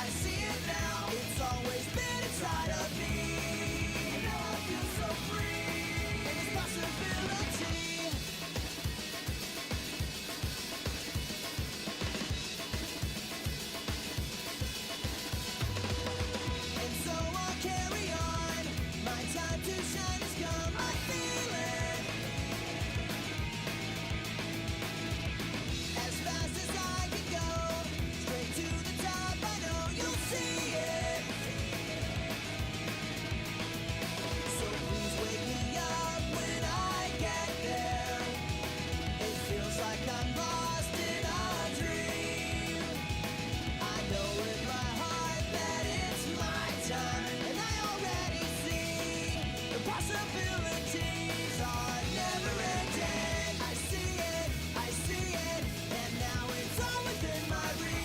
I see it now. It's always been inside of me. And now I feel so free. And it's possibility. And so I'll carry on. My time to shine has come. I feel it. As fast as I can go, straight to the top. I know you'll see it. So please wake me up when I get there. It feels like I'm lost in a dream. I know in my heart that it's my time, and I already see the possibilities are never ending. I see it, and now it's all within my reach.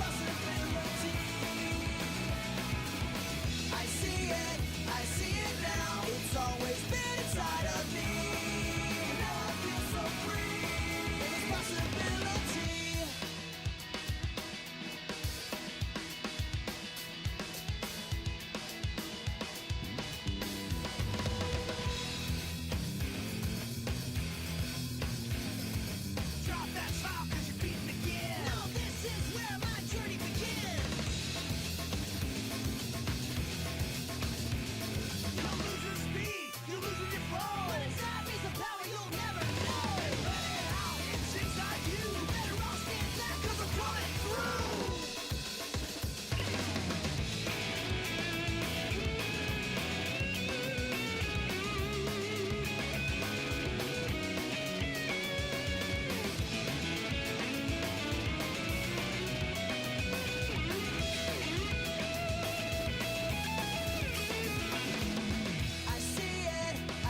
Possibility. I see it now. It's always been inside of me. And now I feel so free. And it's possibility. Drop that smile 'cause you're beating again. No, this is where my journey begins. You don't lose your speed, you lose when you fall. But inside me's a power you'll never know. Let it out, it's inside you. You better all stand back 'cause we're coming through.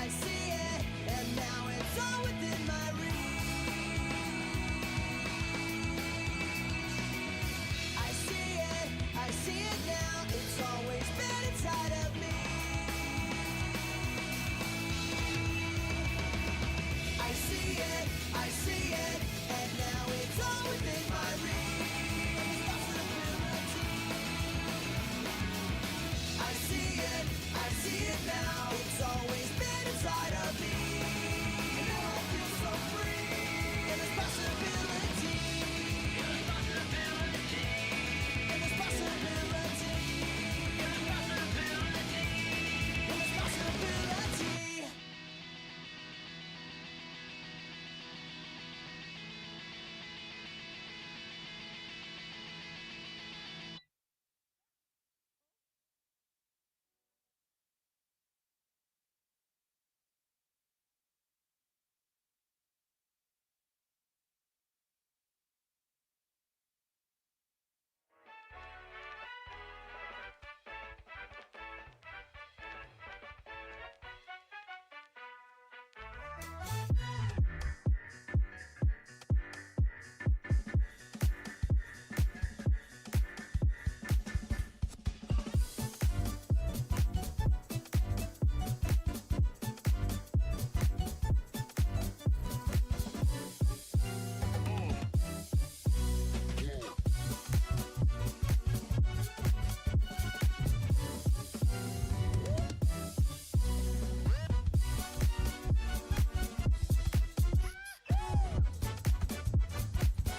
I see it, and now it's all within my reach. I see it now, it's always been inside of me. I see it, and now it's all within my reach. Possibility. I see it now. It's always been inside of me. And now I feel so free. And there's possibility. And there's possibility. And there's possibility. And there's possibility. And there's possibility.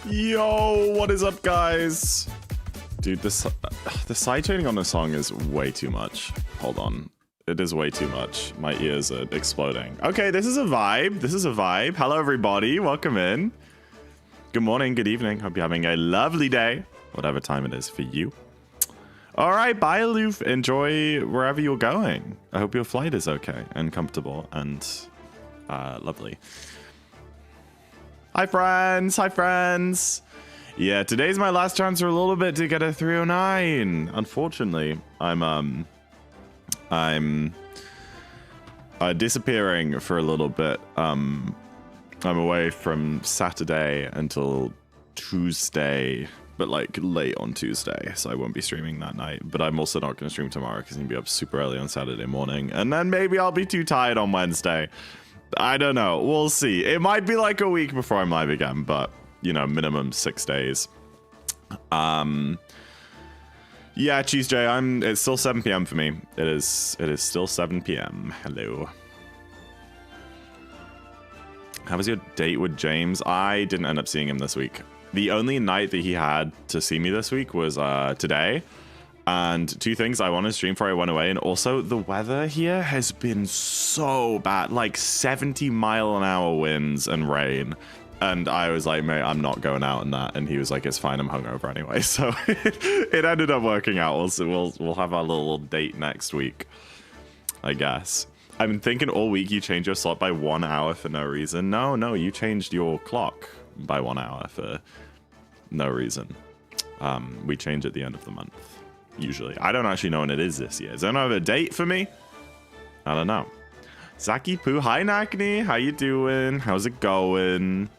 Yo, what is up, guys? Dude, the sidechaining on this song is way too much. Hold on. It is way too much. My ears are exploding. Okay, this is a vibe. This is a vibe. Hello, everybody. Welcome in. Good morning, good evening. Hope you're having a lovely day, whatever time it is for you. All right, bye, Aloof. Enjoy wherever you're going. I hope your flight is okay and comfortable and lovely. Hi, friends. Hi, friends. Yeah, today's my last chance for a little bit to get a 309. Unfortunately, I'm disappearing for a little bit. I'm away from Saturday until Tuesday, but like late on Tuesday, so I won't be streaming that night. But I'm also not going to stream tomorrow because I'm going to be up super early on Saturday morning, and then maybe I'll be too tired on Wednesday. I don't know. We'll see. It might be like a week before I'm live again, but you know, minimum 6 days. Yeah, Cheese J, it's still 7 p.m. for me. It is still 7 p.m. Hello. How was your date with James? I didn't end up seeing him this week. The only night that he had to see me this week was today. And two things, I wanted to stream before I went away, and also the weather here has been so bad, like 70-mile-an-hour winds and rain. And I was like, mate, I'm not going out in that. And he was like, it's fine, I'm hungover anyway. So it ended up working out. We'll have our little date next week, I guess. I've been thinking all week you changed your slot by 1 hour for no reason. No, you changed your clock by 1 hour for no reason. We change at the end of the month, usually. I don't actually know when it is this year. Is there another date for me? I don't know. Zaki Poo, hi Nakni, how you doing? How's it going?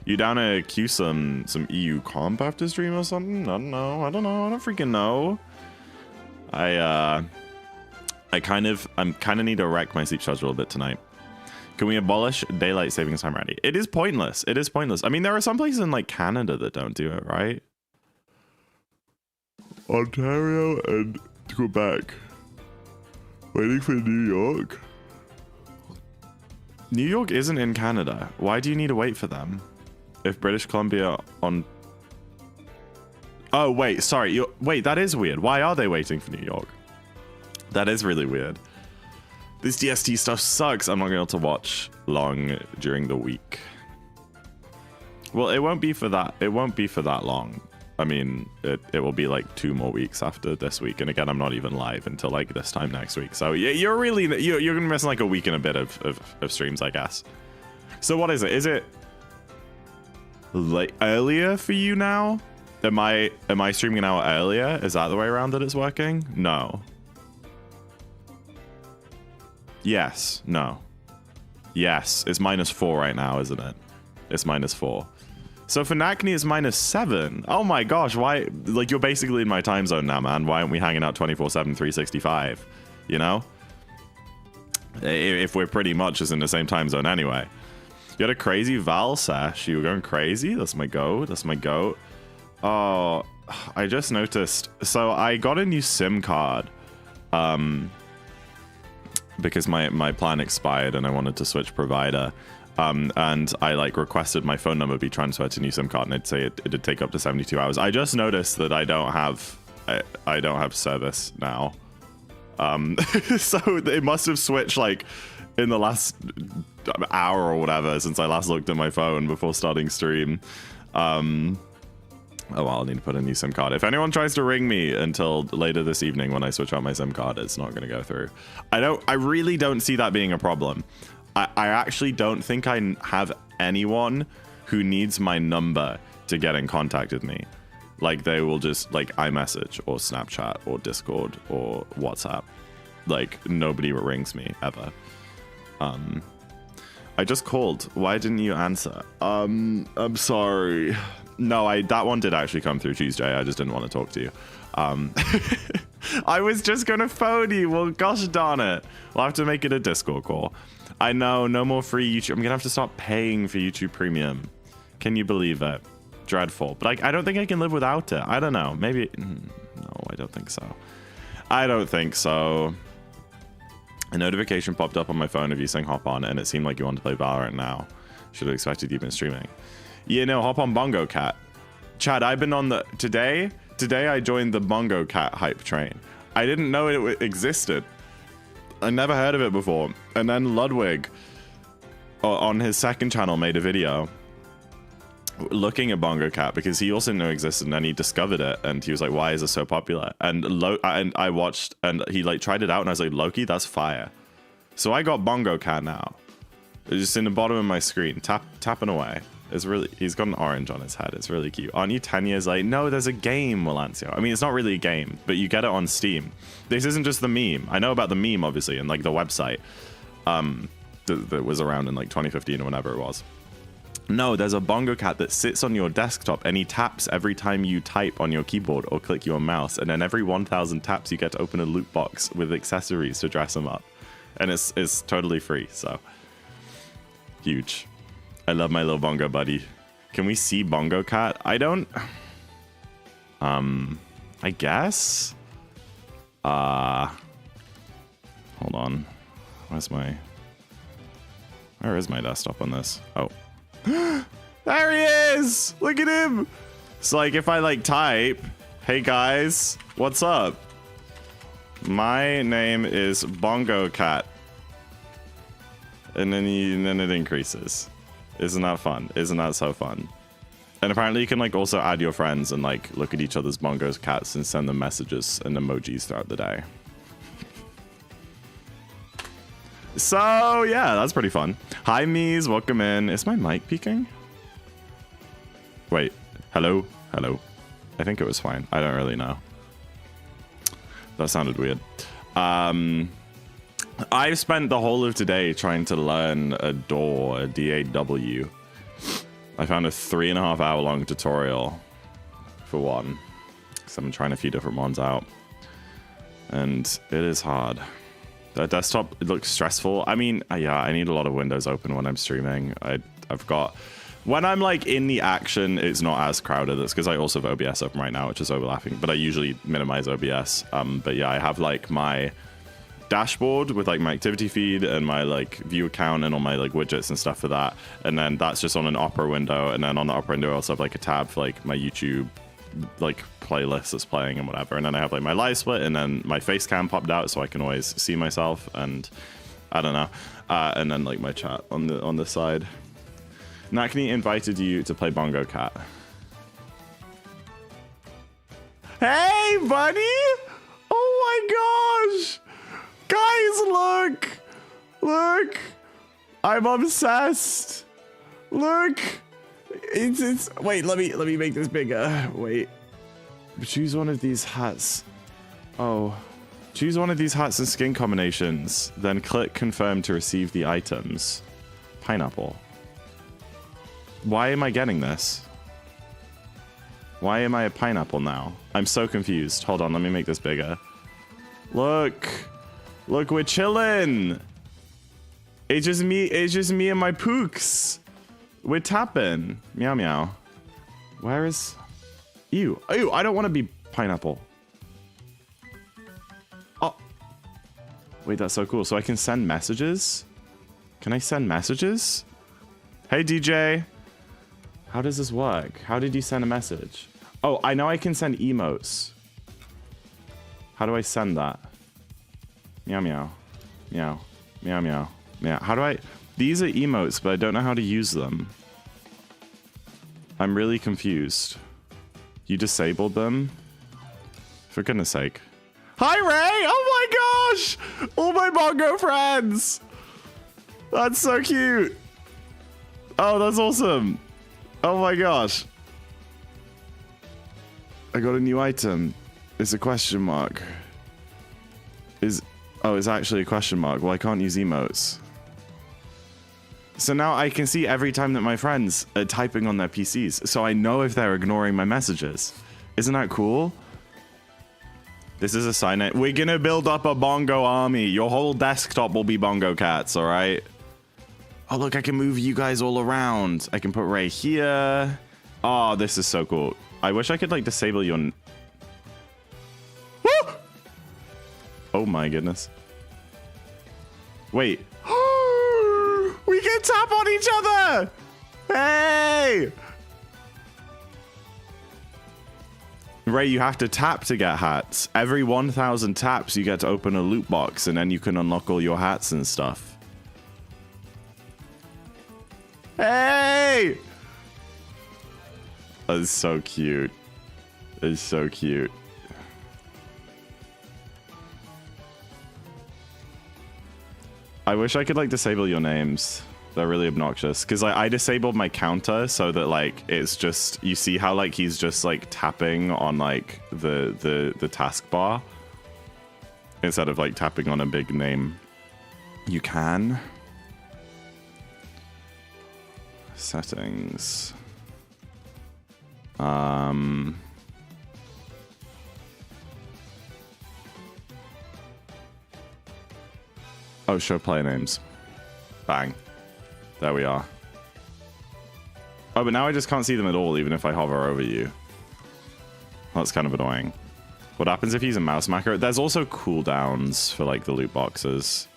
You down to queue some EU comp after stream or something? I don't know. I don't freaking know. I'm kind of need to wreck my sleep schedule a bit tonight. Can we abolish daylight savings time already? It is pointless. It is pointless. I mean, there are some places in like Canada that don't do it, right? Ontario and Quebec. Waiting for New York. New York isn't in Canada. Why do you need to wait for them? If British Columbia on... Oh, wait, sorry. Wait, that is weird. Why are they waiting for New York? That is really weird. This DST stuff sucks. I'm not going to be able to watch long during the week. Well, it won't be for that. It won't be for that long. I mean, it will be like 2 more weeks after this week. And again, I'm not even live until like this time next week. So you're going to miss like a week and a bit of streams, I guess. So what is it? Is it like earlier for you now? Am I streaming an hour earlier? Is that the way around that it's working? No. Yes. No. Yes. It's -4 right now, isn't it? It's -4. So for Nakni, it's -7. Oh my gosh, why? Like, you're basically in my time zone now, man. Why aren't we hanging out 24/7, 365? You know? If we're pretty much just in the same time zone anyway. You had a crazy Val sesh. You were going crazy? That's my goat. That's my goat. Oh, I just noticed. So I got a new SIM card. Because my plan expired and I wanted to switch provider. And I like requested my phone number be transferred to new SIM card, and it'd say it'd take up to 72 hours. I just noticed that I don't have service now. So it must have switched like in the last hour or whatever since I last looked at my phone before starting stream. Oh, well, I'll need to put a new SIM card. If anyone tries to ring me until later this evening when I switch out my SIM card, it's not going to go through. I really don't see that being a problem. I actually don't think I have anyone who needs my number to get in contact with me. Like, they will just, like, iMessage or Snapchat or Discord or WhatsApp. Like, nobody rings me, ever. I just called. Why didn't you answer? I'm sorry. No, that one did actually come through Tuesday. I just didn't want to talk to you. I was just going to phone you. Well, gosh darn it. We'll have to make it a Discord call. I know, no more free YouTube. I'm going to have to stop paying for YouTube Premium. Can you believe it? Dreadful. But I don't think I can live without it. I don't know. Maybe... No, I don't think so. I don't think so. A notification popped up on my phone of you saying hop on, and it seemed like you wanted to play Valorant now. Should have expected you've been streaming. Yeah, no, hop on Bongo Cat. Chad, I've been on the... Today I joined the Bongo Cat hype train. I didn't know it existed. I never heard of it before. And then Ludwig, on his second channel, made a video looking at Bongo Cat because he also knew it existed, and then he discovered it, and he was like, why is it so popular? And I watched, and he like tried it out, and I was like, Loki, that's fire. So I got Bongo Cat now. It's just in the bottom of my screen, tapping away. It's really, he's got an orange on his head. It's really cute. Aren't you 10 years late? No, there's a game, Walancio. I mean, it's not really a game, but you get it on Steam. This isn't just the meme. I know about the meme, obviously, and like the website that was around in like 2015 or whenever it was. No, there's a Bongo Cat that sits on your desktop, and he taps every time you type on your keyboard or click your mouse. And then every 1,000 taps, you get to open a loot box with accessories to dress him up. And it's totally free, so huge. I love my little Bongo buddy. Can we see Bongo Cat? I don't... I guess. Hold on. Where is my desktop on this? Oh. There he is! Look at him! So like if I like type, hey guys, what's up? My name is Bongo Cat. And then it increases. Isn't that fun? Isn't that so fun? And apparently you can like also add your friends and like look at each other's Bongo's cats and send them messages and emojis throughout the day. So yeah, that's pretty fun. Hi Mies, welcome in. Is my mic peaking? Wait, hello? Hello. I think it was fine. I don't really know. That sounded weird. I've spent the whole of today trying to learn a DAW, a DAW. I found a 3.5 hour long tutorial for one. So I'm trying a few different ones out. And it is hard. The desktop, it looks stressful. I mean, yeah, I need a lot of windows open when I'm streaming. I've got... When I'm like in the action, it's not as crowded. That's because I also have OBS open right now, which is overlapping. But I usually minimize OBS. But yeah, I have like my dashboard with like my activity feed and my like view account and all my like widgets and stuff for that. And then that's just on an Opera window. And then on the Opera window, I also have like a tab for like my YouTube like playlist that's playing and whatever. And then I have like my live split and then my face cam popped out so I can always see myself. And I don't know. And then like my chat on the side. Nakni invited you to play Bongo Cat. Hey, buddy! Oh my gosh! Guys, look! Look! I'm obsessed! Look! It's wait, let me make this bigger. Wait. Choose one of these hats. Oh. Choose one of these hats and skin combinations. Then click confirm to receive the items. Pineapple. Why am I getting this? Why am I a pineapple now? I'm so confused. Hold on, let me make this bigger. Look. Look, we're chilling. It's just me and my pooks. We're tapping. Meow meow. Where is... Ew. Ew, I don't want to be pineapple. Oh. Wait, that's so cool. So I can send messages? Can I send messages? Hey, DJ. How does this work? How did you send a message? Oh, I know I can send emotes. How do I send that? Meow meow. Meow. Meow meow. Meow. How do I... These are emotes, but I don't know how to use them. I'm really confused. You disabled them? For goodness sake. Hi, Ray! Oh my gosh! All my Bongo friends! That's so cute! Oh, that's awesome! Oh my gosh. I got a new item. It's a question mark. Oh, it's actually a question mark. Well, I can't use emotes. So now I can see every time that my friends are typing on their PCs. So I know if they're ignoring my messages. Isn't that cool? This is a sign. We're gonna build up a Bongo army. Your whole desktop will be Bongo cats, all right? Oh, look, I can move you guys all around. I can put Ray here. Oh, this is so cool. I wish I could, like, disable your... Woo! Oh, my goodness. Wait. We can tap on each other! Hey! Ray, you have to tap to get hats. Every 1,000 taps, you get to open a loot box, and then you can unlock all your hats and stuff. Hey! That is so cute. That is so cute. I wish I could like disable your names. They're really obnoxious. Because I disabled my counter so that like it's just you see how like he's just like tapping on like the taskbar instead of like tapping on a big name. You can. Settings. Oh, show player names. Bang. There we are. Oh, but now I just can't see them at all, even if I hover over you. That's kind of annoying. What happens if you use a mouse macro? There's also cooldowns for like the loot boxes.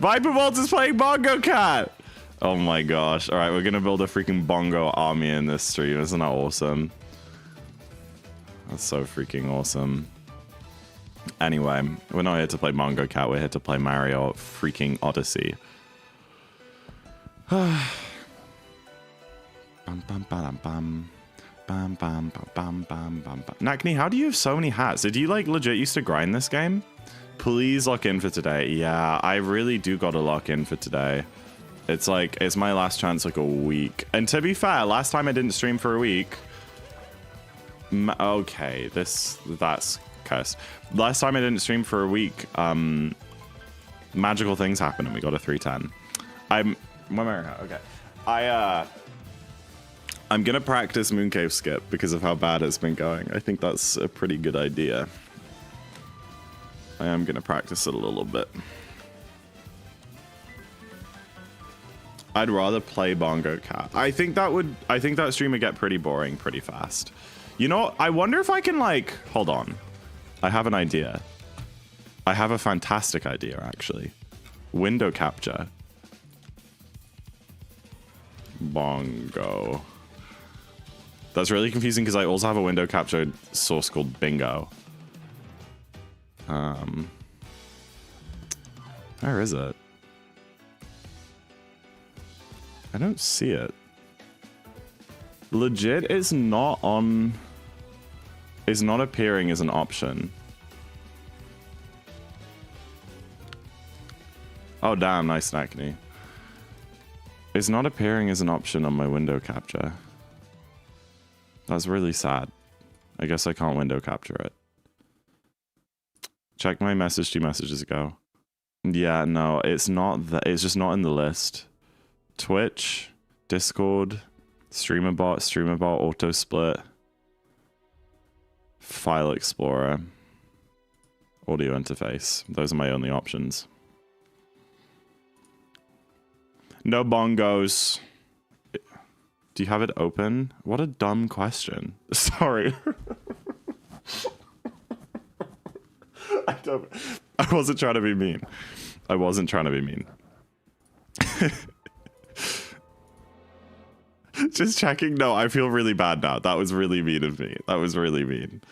Viper Vault is playing Bongo Cat! Oh my gosh. Alright, we're gonna build a freaking bongo army in this stream. Isn't that awesome? That's so freaking awesome. Anyway, we're not here to play Bongo Cat, we're here to play Mario freaking Odyssey. Bum bum bam bam. Bam bam bam bam bam bam bam. Nakni, how do you have so many hats? Did you like legit used to grind this game? Please lock in for today. Yeah, I really do gotta lock in for today. It's like, it's my last chance like a week. And to be fair, last time I didn't stream for a week. Okay, that's cursed. Last time I didn't stream for a week, magical things happened and we got a 310. Okay. I'm gonna practice Mooncave Skip because of how bad it's been going. I think that's a pretty good idea. I am gonna practice it a little bit. I'd rather play Bongo Cat. I think that stream would get pretty boring pretty fast. You know, I wonder if I can like, hold on. I have an idea. I have a fantastic idea actually. Window capture. Bongo. That's really confusing because I also have a window capture source called Bingo. Where is it? I don't see it. Legit is not on... is not appearing as an option. Oh damn, nice Snackney. It's not appearing as an option on my window capture. That's really sad. I guess I can't window capture it. Check my message 2 messages ago. Yeah, no, it's not it's just not in the list. Twitch, Discord, StreamerBot, Auto Split, File Explorer, Audio Interface. Those are my only options. No bongos. Do you have it open? What a dumb question. Sorry. I wasn't trying to be mean. I wasn't trying to be mean. Just checking. No, I feel really bad now. That was really mean of me. That was really mean.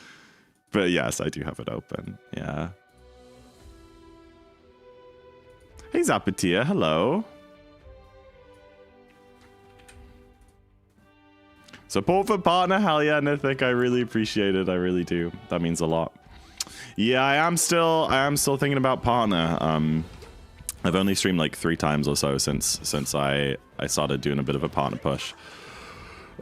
But yes, I do have it open. Yeah. Hey, Zapatia. Hello. Support for partner. Hell yeah, Nithik. I really appreciate it. I really do. That means a lot. Yeah, I am still thinking about partner. I've only streamed like 3 times or so since I started doing a bit of a partner push.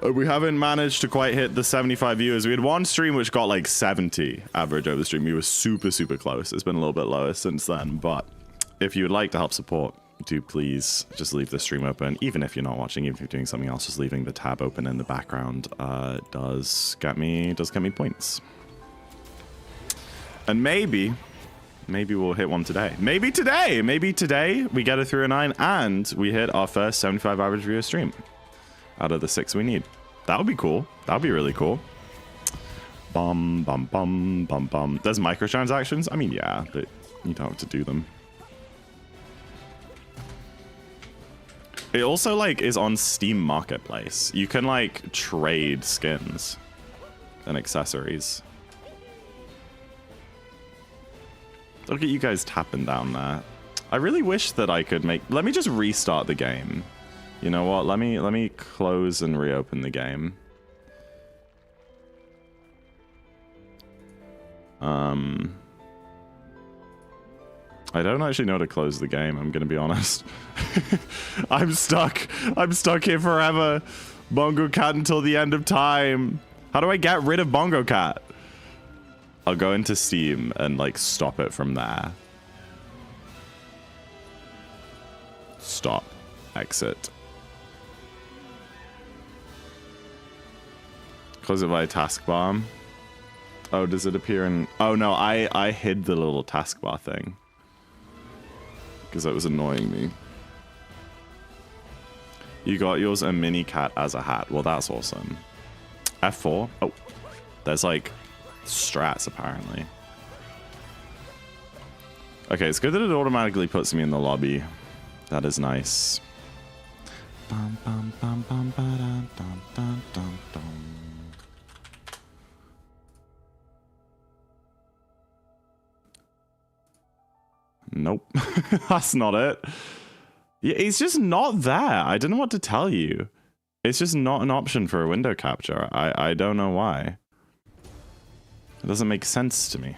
We haven't managed to quite hit the 75 viewers. We had one stream which got like 70 average over the stream. We were super close. It's been a little bit lower since then, but if you would like to help support, do please just leave the stream open. Even if you're not watching, even if you're doing something else, just leaving the tab open in the background does get me points. And maybe we'll hit one today. Maybe today we get a 309 and we hit our first 75 average viewer stream out of the 6 we need. That would be cool. That would be really cool. Bum bum bum bum bum. There's microtransactions. I mean, yeah, but you don't have to do them. It also like is on Steam Marketplace. You can like trade skins and accessories. Look at you guys tapping down there. I really wish that I could make... Let me just restart the game. You know what? Let me close and reopen the game. I don't actually know how to close the game, I'm gonna be honest. I'm stuck here forever. Bongo Cat until the end of time. How do I get rid of Bongo Cat? I'll go into Steam and like stop it from there. Stop. Exit. Close it by taskbar. Oh, does it appear in... Oh no, I hid the little taskbar thing. Because that was annoying me. You got yours a mini cat as a hat. Well, that's awesome. F4. Oh, there's like strats, apparently. Okay, it's good that it automatically puts me in the lobby. That is nice. Bum, bum, bum, bum, ba-dum, dum, dum, dum, dum. Nope. That's not it. Yeah, it's just not there. I don't know what to tell you. It's just not an option for a window capture. I don't know why. It doesn't make sense to me.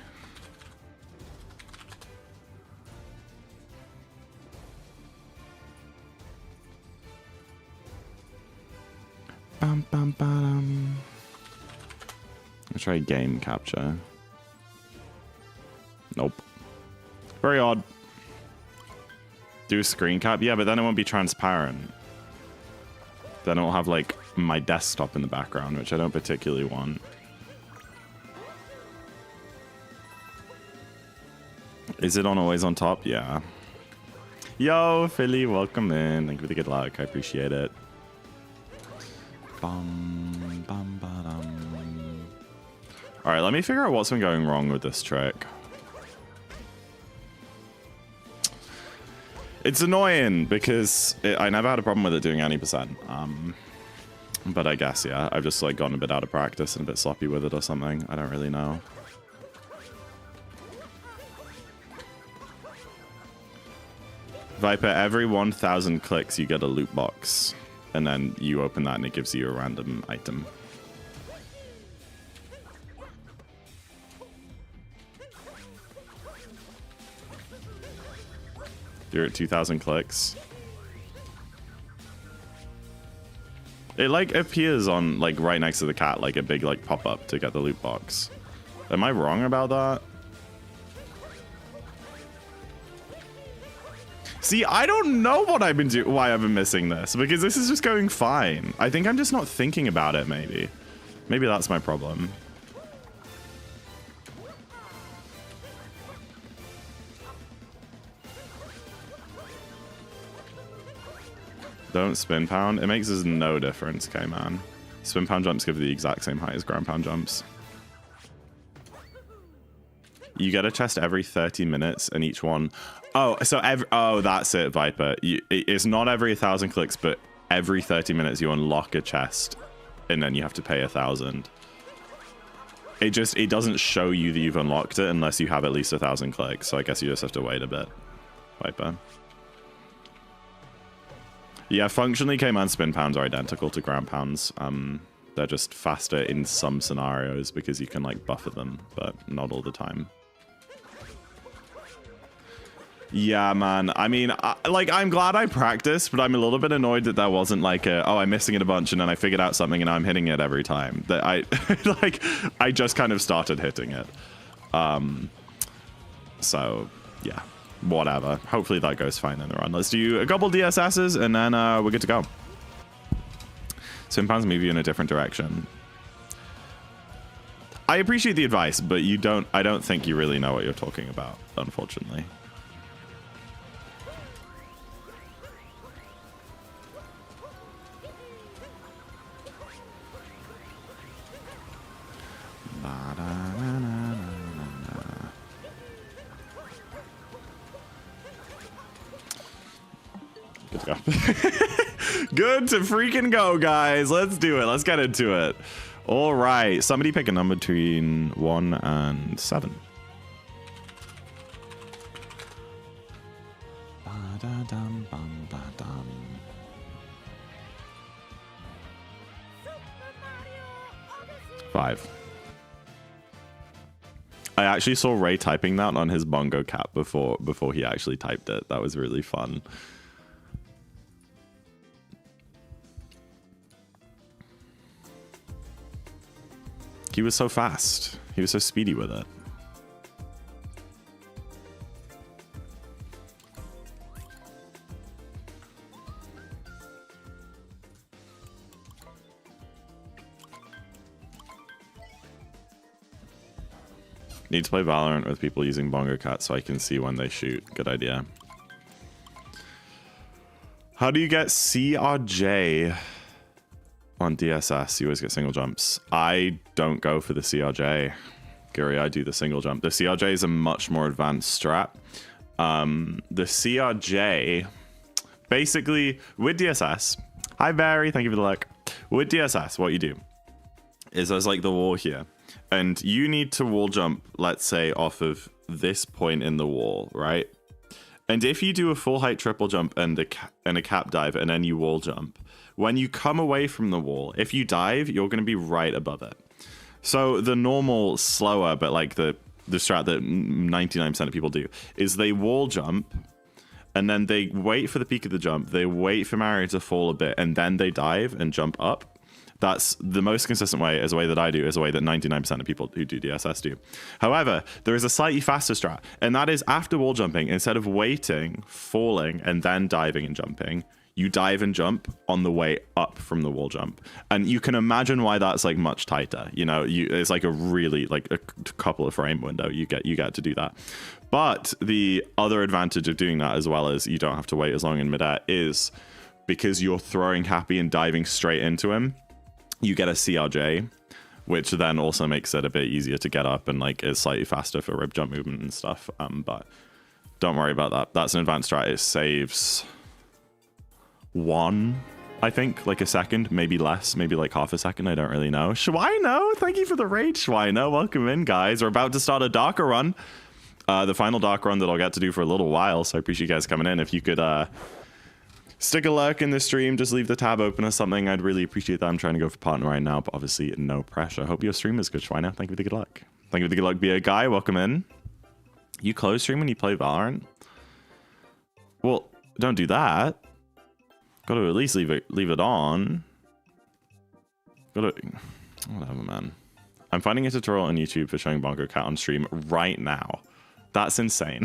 Bum, bum, bum. Let's try game capture. Nope. Very odd. Do a screen cap? Yeah, but then it won't be transparent. Then it'll have, like, my desktop in the background, which I don't particularly want. Is it on always on top? Yeah. Yo, Philly, welcome in. Thank you for the good luck. I appreciate it. Bum, bum, ba-dum. All right, let me figure out what's been going wrong with this trick. It's annoying because I never had a problem with it doing any percent. But I guess, yeah, I've just like gotten a bit out of practice and a bit sloppy with it or something. I don't really know. Viper, every 1,000 clicks you get a loot box. And then you open that and it gives you a random item. You're at 2,000 clicks. It like appears on like right next to the cat, like a big like pop-up to get the loot box. Am I wrong about that? See, I don't know what I've been doing, why I've been missing this, because this is just going fine. I think I'm just not thinking about it, maybe. Maybe that's my problem. Don't spin pound. It makes us no difference, okay, man. Spin pound jumps give the exact same height as ground pound jumps. You get a chest every 30 minutes, and each one... Oh, so oh, that's it, Viper. It's not every 1,000 clicks, but every 30 minutes you unlock a chest, and then you have to pay 1,000. It doesn't show you that you've unlocked it unless you have at least 1,000 clicks. So I guess you just have to wait a bit, Viper. Yeah, functionally, K-Man spin pounds are identical to ground pounds. They're just faster in some scenarios because you can like buffer them, but not all the time. Yeah, man. I mean, I'm glad I practiced, but I'm a little bit annoyed that there wasn't like a, oh, I'm missing it a bunch and then I figured out something and now I'm hitting it every time. That I just kind of started hitting it. So, yeah, whatever. Hopefully that goes fine in the run. Let's do a couple DSSs and then we're good to go. Simpan's move you in a different direction. I appreciate the advice, but I don't think you really know what you're talking about, unfortunately. Good to go. Good to freaking go, guys. Let's do it. Let's get into it. All right. Somebody pick a number between 1 and 7. Ba-da-dum, bum, ba-dum. Five. I actually saw Ray typing that on his bongo cap before he actually typed it. That was really fun. He was so fast. He was so speedy with it. Need to play Valorant with people using Bongo Cat so I can see when they shoot. Good idea. How do you get CRJ on DSS? You always get single jumps. I don't go for the CRJ. Fury, I do the single jump. The CRJ is a much more advanced strat. The CRJ, basically, with DSS, hi Barry, thank you for the like. With DSS, what you do is there's like the wall here, and you need to wall jump, let's say, off of this point in the wall, right? And if you do a full height triple jump and a cap dive, and then you wall jump, when you come away from the wall, if you dive, you're going to be right above it. So the normal slower, but like the strat that 99% of people do, is they wall jump, and then they wait for the peak of the jump, they wait for Mario to fall a bit, and then they dive and jump up. That's the most consistent way, is a way that I do, is a way that 99% of people who do DSS do. However, there is a slightly faster strat, and that is after wall jumping, instead of waiting, falling, and then diving and jumping, you dive and jump on the way up from the wall jump. And you can imagine why that's like much tighter. You know, it's like a really, like a couple of frame window you get to do that. But the other advantage of doing that, as well as you don't have to wait as long in midair, is because you're throwing Happy and diving straight into him, you get a CRJ, which then also makes it a bit easier to get up and like is slightly faster for rib jump movement and stuff. But don't worry about that. That's an advanced strat. It saves I think, like a second, maybe less, maybe like half a second. I don't really know. Shwino, thank you for the raid, Shwino. Welcome in, guys. We're about to start a Darker run. The final Darker run that I'll get to do for a little while. So I appreciate you guys coming in. If you could stick a lurk in the stream, just leave the tab open or something, I'd really appreciate that. I'm trying to go for partner right now, but obviously no pressure. Hope your stream is good, Shwino. Thank you for the good luck. Thank you for the good luck, be a guy. Welcome in. You close stream when you play Valorant? Well, don't do that. Got to at least leave it on. Whatever, man. I'm finding a tutorial on YouTube for showing Bongo Cat on stream right now. That's insane.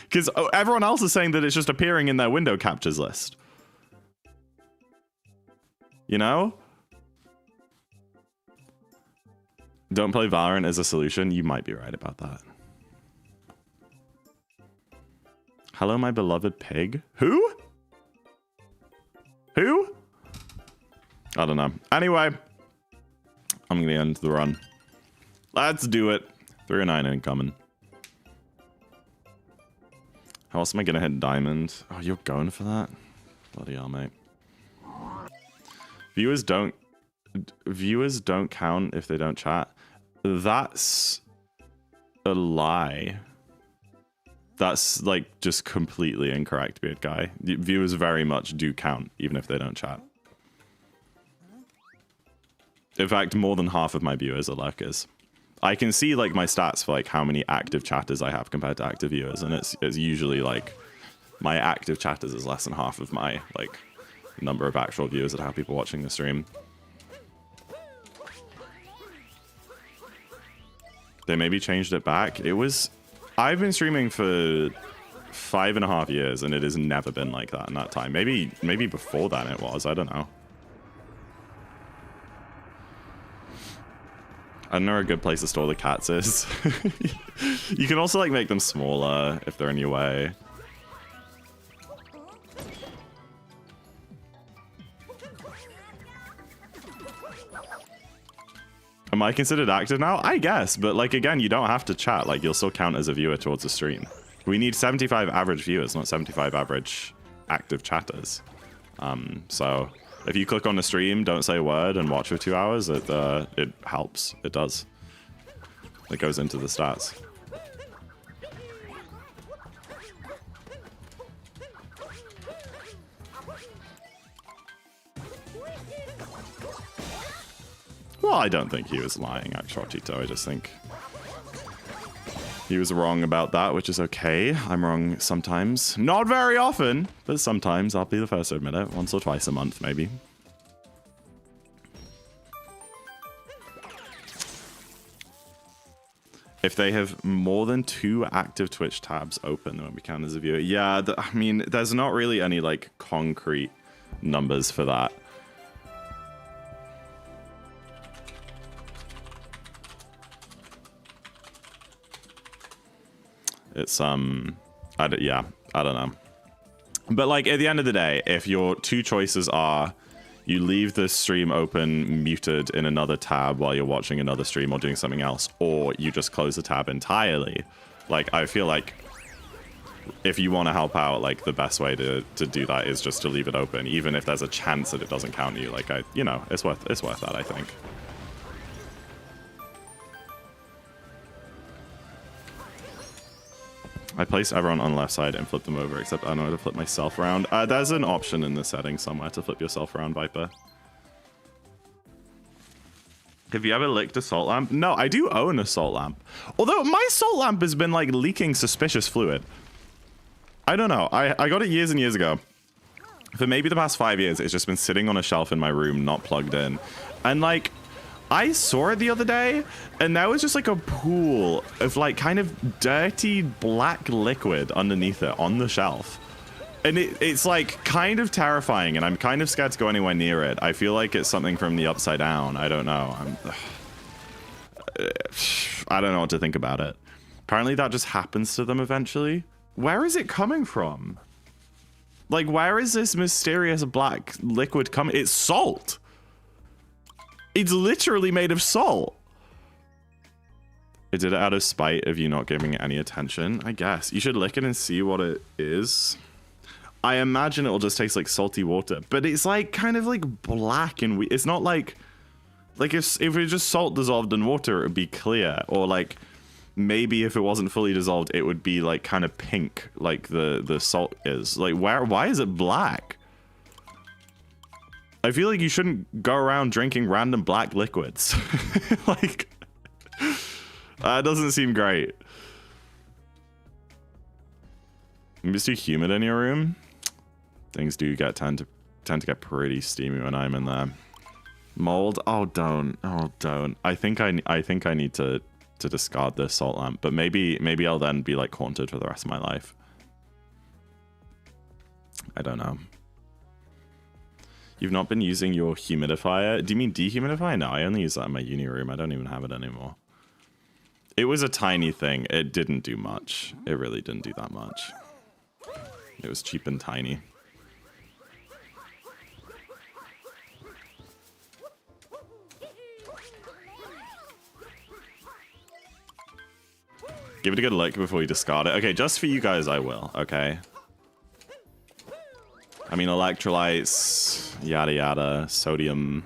Because everyone else is saying that it's just appearing in their window captures list. You know? Don't play Valorant as a solution. You might be right about that. Hello, my beloved pig. Who? Who? I don't know. Anyway, I'm going to end the run. Let's do it. 309 incoming. How else am I going to hit diamond? Oh, you're going for that? Bloody hell, mate. Viewers don't count if they don't chat. That's a lie. That's like just completely incorrect, Beard Guy. Viewers very much do count, even if they don't chat. In fact, more than half of my viewers are lurkers. I can see like my stats for like how many active chatters I have compared to active viewers, and it's usually like my active chatters is less than half of my like number of actual viewers that have people watching the stream. They maybe changed it back. I've been streaming for 5.5 years, and it has never been like that in that time. Maybe before that it was. I don't know. I don't know where a good place to store the cats is. You can also like make them smaller if they're in your way. Am I considered active now? I guess, but like again, you don't have to chat. Like you'll still count as a viewer towards the stream. We need 75 average viewers, not 75 average active chatters. So if you click on the stream, don't say a word, and watch for 2 hours, it helps. It does. It goes into the stats. Well, I don't think he was lying, actually, Tito. I just think he was wrong about that, which is okay. I'm wrong sometimes. Not very often, but sometimes. I'll be the first to admit it. Once or twice a month, maybe. If they have more than 2 active Twitch tabs open, then we count as a viewer. Yeah, I mean, there's not really any, like, concrete numbers for that. It's, I don't know. But, like, at the end of the day, if your 2 choices are you leave the stream open, muted in another tab while you're watching another stream or doing something else, or you just close the tab entirely. Like, I feel like if you want to help out, like, the best way to do that is just to leave it open, even if there's a chance that it doesn't count you. Like, you know, it's worth that, I think. I place everyone on the left side and flip them over, except I know how to flip myself around. There's an option in the settings somewhere to flip yourself around, Viper. Have you ever licked a salt lamp? No, I do own a salt lamp. Although my salt lamp has been, like, leaking suspicious fluid. I don't know. I got it years and years ago. For maybe the past 5 years, it's just been sitting on a shelf in my room, not plugged in. And, like, I saw it the other day, and there was just like a pool of like kind of dirty black liquid underneath it on the shelf. And it's like kind of terrifying, and I'm kind of scared to go anywhere near it. I feel like it's something from the Upside Down. I don't know. I don't know what to think about it. Apparently that just happens to them eventually. Where is it coming from? Like, where is this mysterious black liquid coming? It's salt. It's literally made of salt. It did it out of spite of you not giving it any attention, I guess. You should lick it and see what it is. I imagine it'll just taste like salty water, but it's like kind of like black and it's not like if it was just salt dissolved in water, it would be clear. Or like maybe if it wasn't fully dissolved, it would be like kind of pink, like the salt is. Like why is it black? I feel like you shouldn't go around drinking random black liquids. Like, that doesn't seem great. Maybe it's too humid in your room. Things do tend to get pretty steamy when I'm in there. Mold? Oh, don't. Oh, don't. I think I need to discard this salt lamp, but maybe I'll then be like haunted for the rest of my life. I don't know. You've not been using your humidifier? Do you mean dehumidifier? No, I only use that in my uni room. I don't even have it anymore. It was a tiny thing. It didn't do much. It really didn't do that much. It was cheap and tiny. Give it a good lick before you discard it. Okay, just for you guys, I will. Okay. I mean, electrolytes, yada yada, sodium.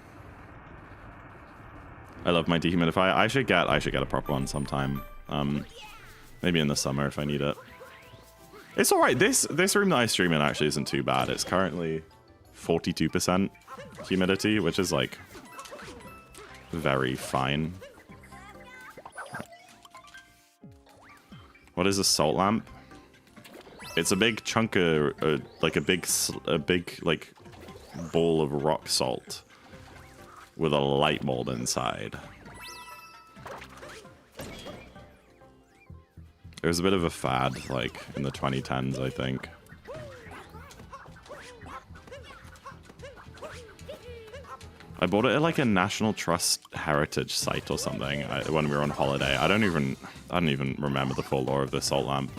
I love my dehumidifier. I should get a proper one sometime. Maybe in the summer if I need it. It's all right. This room that I stream in actually isn't too bad. It's currently 42% humidity, which is like very fine. What is a salt lamp? It's a big chunk of, like a big like ball of rock salt with a light bulb inside. It was a bit of a fad, like in the 2010s, I think. I bought it at like a National Trust heritage site or something when we were on holiday. I don't even remember the full lore of the salt lamp.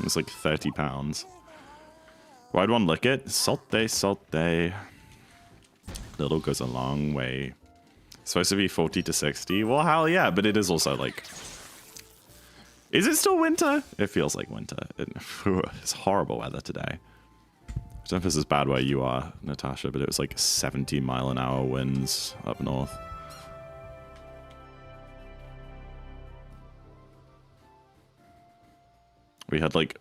It's like £30. Why'd one lick it? Salte, salte. Little goes a long way. It's supposed to be 40 to 60. Well, hell yeah, but it is also like... Is it still winter? It feels like winter. It's horrible weather today. I don't know if this is bad where you are, Natasha, but it was like 70-mile-an-hour winds up north. We had like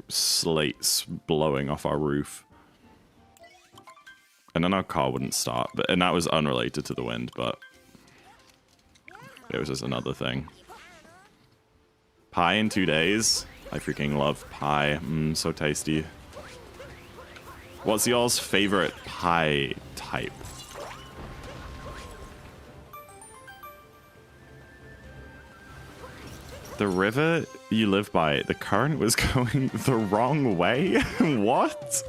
slates blowing off our roof. And then our car wouldn't start, and that was unrelated to the wind, but it was just another thing. Pie in 2 days. I freaking love pie. So tasty. What's y'all's favorite pie type? The river you live by, the current was going the wrong way? What?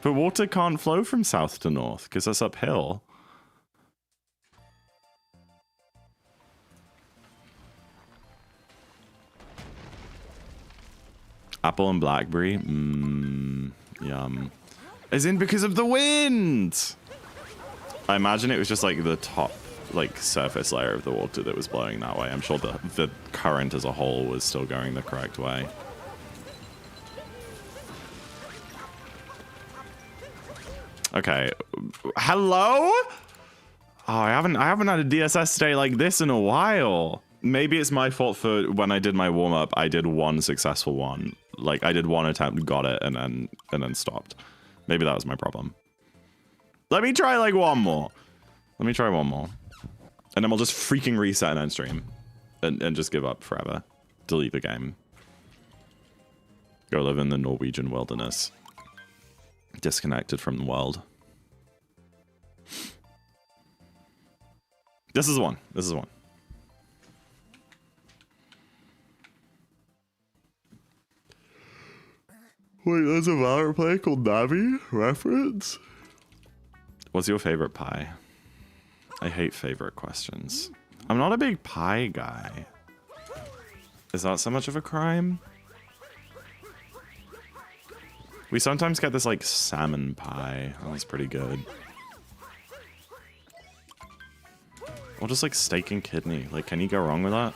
But water can't flow from south to north because that's uphill. Apple and blackberry. Yum. As in because of the wind. I imagine it was just like the top, like surface layer of the water that was blowing that way. I'm sure the current as a whole was still going the correct way. Okay. Hello? Oh, I haven't had a DSS day like this in a while. Maybe it's my fault for when I did my warm-up, I did one successful one. Like I did one attempt, got it, and then stopped. Maybe that was my problem. Let me try like one more. Let me try one more. And then we'll just freaking reset and end stream. And just give up forever. Delete the game. Go live in the Norwegian wilderness. Disconnected from the world. This is the one. This is the one. Wait, there's a Valorant player called Navi? Reference? What's your favorite pie? I hate favorite questions. I'm not a big pie guy. Is that so much of a crime? We sometimes get this like salmon pie. Oh, that's pretty good. Or just like steak and kidney. Like, can you go wrong with that?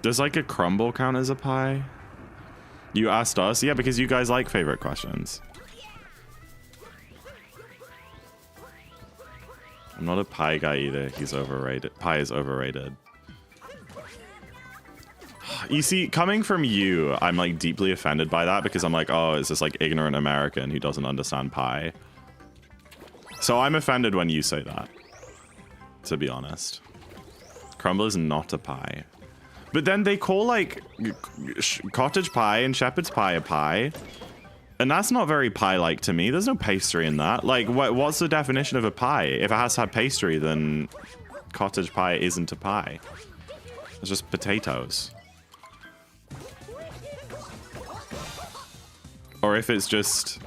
Does like a crumble count as a pie? You asked us? Yeah, because you guys like favorite questions. I'm not a pie guy either. He's overrated. Pie is overrated. You see, coming from you, I'm like deeply offended by that because I'm like, oh, it's this like ignorant American who doesn't understand pie. So I'm offended when you say that, to be honest. Crumble is not a pie. But then they call like cottage pie and shepherd's pie a pie. And that's not very pie-like to me. There's no pastry in that. Like, what's the definition of a pie? If it has to have pastry, then cottage pie isn't a pie. It's just potatoes. Or if it's just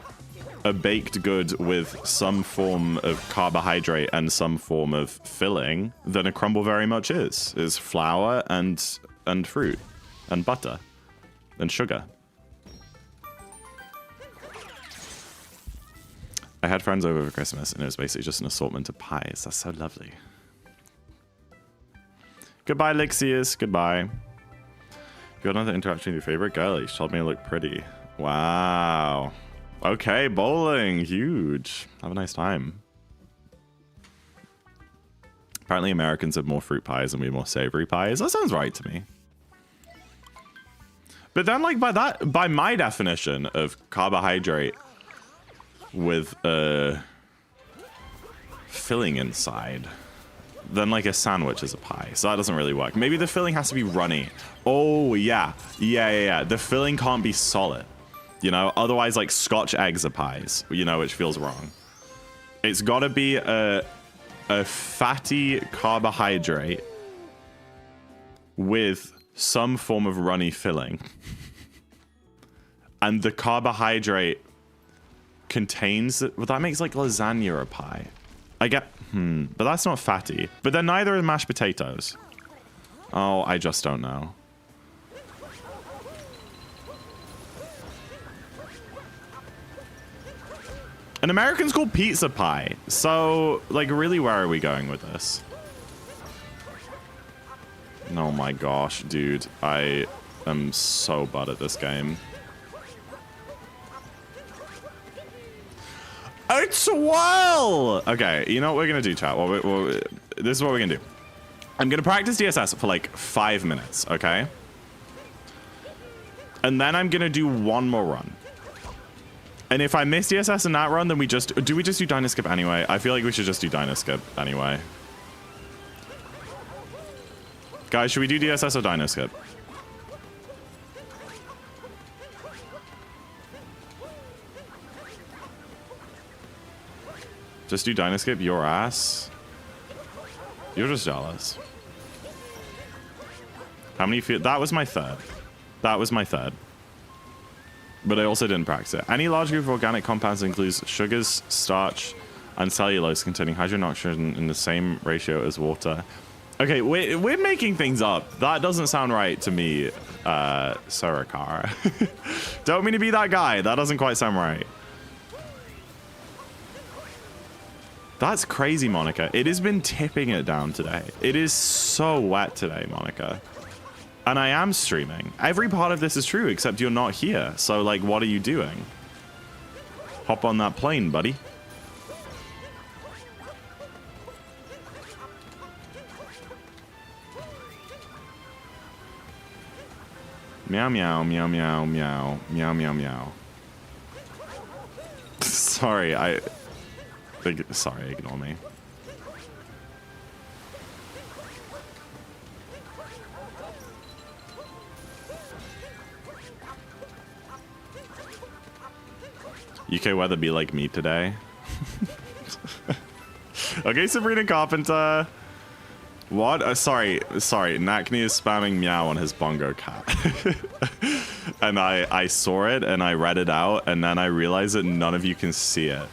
a baked good with some form of carbohydrate and some form of filling, then a crumble very much is. It's flour and fruit and butter and sugar. I had friends over for Christmas and it was basically just an assortment of pies. That's so lovely. Goodbye, Lixius. Goodbye. You got another interaction with your favorite girl. She told me I look pretty. Wow. Okay, bowling. Huge. Have a nice time. Apparently Americans have more fruit pies and we have more savory pies. That sounds right to me. But then like by my definition of carbohydrate with a filling inside, then like a sandwich is a pie. So that doesn't really work. Maybe the filling has to be runny. Oh yeah. Yeah. The filling can't be solid. You know, otherwise like Scotch eggs are pies, you know, which feels wrong. It's gotta be a fatty carbohydrate with some form of runny filling. And the carbohydrate contains, well, that makes like lasagna a pie. I get, but that's not fatty. But then neither are mashed potatoes. Oh, I just don't know. And Americans call pizza pie. So, like, really, where are we going with this? Oh my gosh, dude. I am so bad at this game. It's well! Okay, you know what we're going to do, chat? This is what we're going to do. I'm going to practice DSS for like 5 minutes, okay? And then I'm going to do one more run. And if I miss DSS in that run, then we just do Dynaskip anyway? I feel like we should just do Dynaskip anyway. Guys, should we do DSS or Dynaskip? Just do Dynaskip, your ass. You're just jealous. How many feel? That was my third. That was my third. But I also didn't practice it. Any large group of organic compounds includes sugars, starch, and cellulose containing hydrogen and oxygen in the same ratio as water. Okay, we're making things up. That doesn't sound right to me. Sorokara. Don't mean to be that guy. That doesn't quite sound right. That's crazy, Monica. It has been tipping it down today. It is so wet today, Monica. And I am streaming. Every part of this is true, except you're not here. So, like, what are you doing? Hop on that plane, buddy. Meow, meow, meow, meow, meow, meow, meow, meow. Sorry, sorry, ignore me. UK weather be like me today. Okay, Sabrina Carpenter. What? Sorry. Nakni is spamming meow on his bongo cat. And I saw it and I read it out and then I realized that none of you can see it.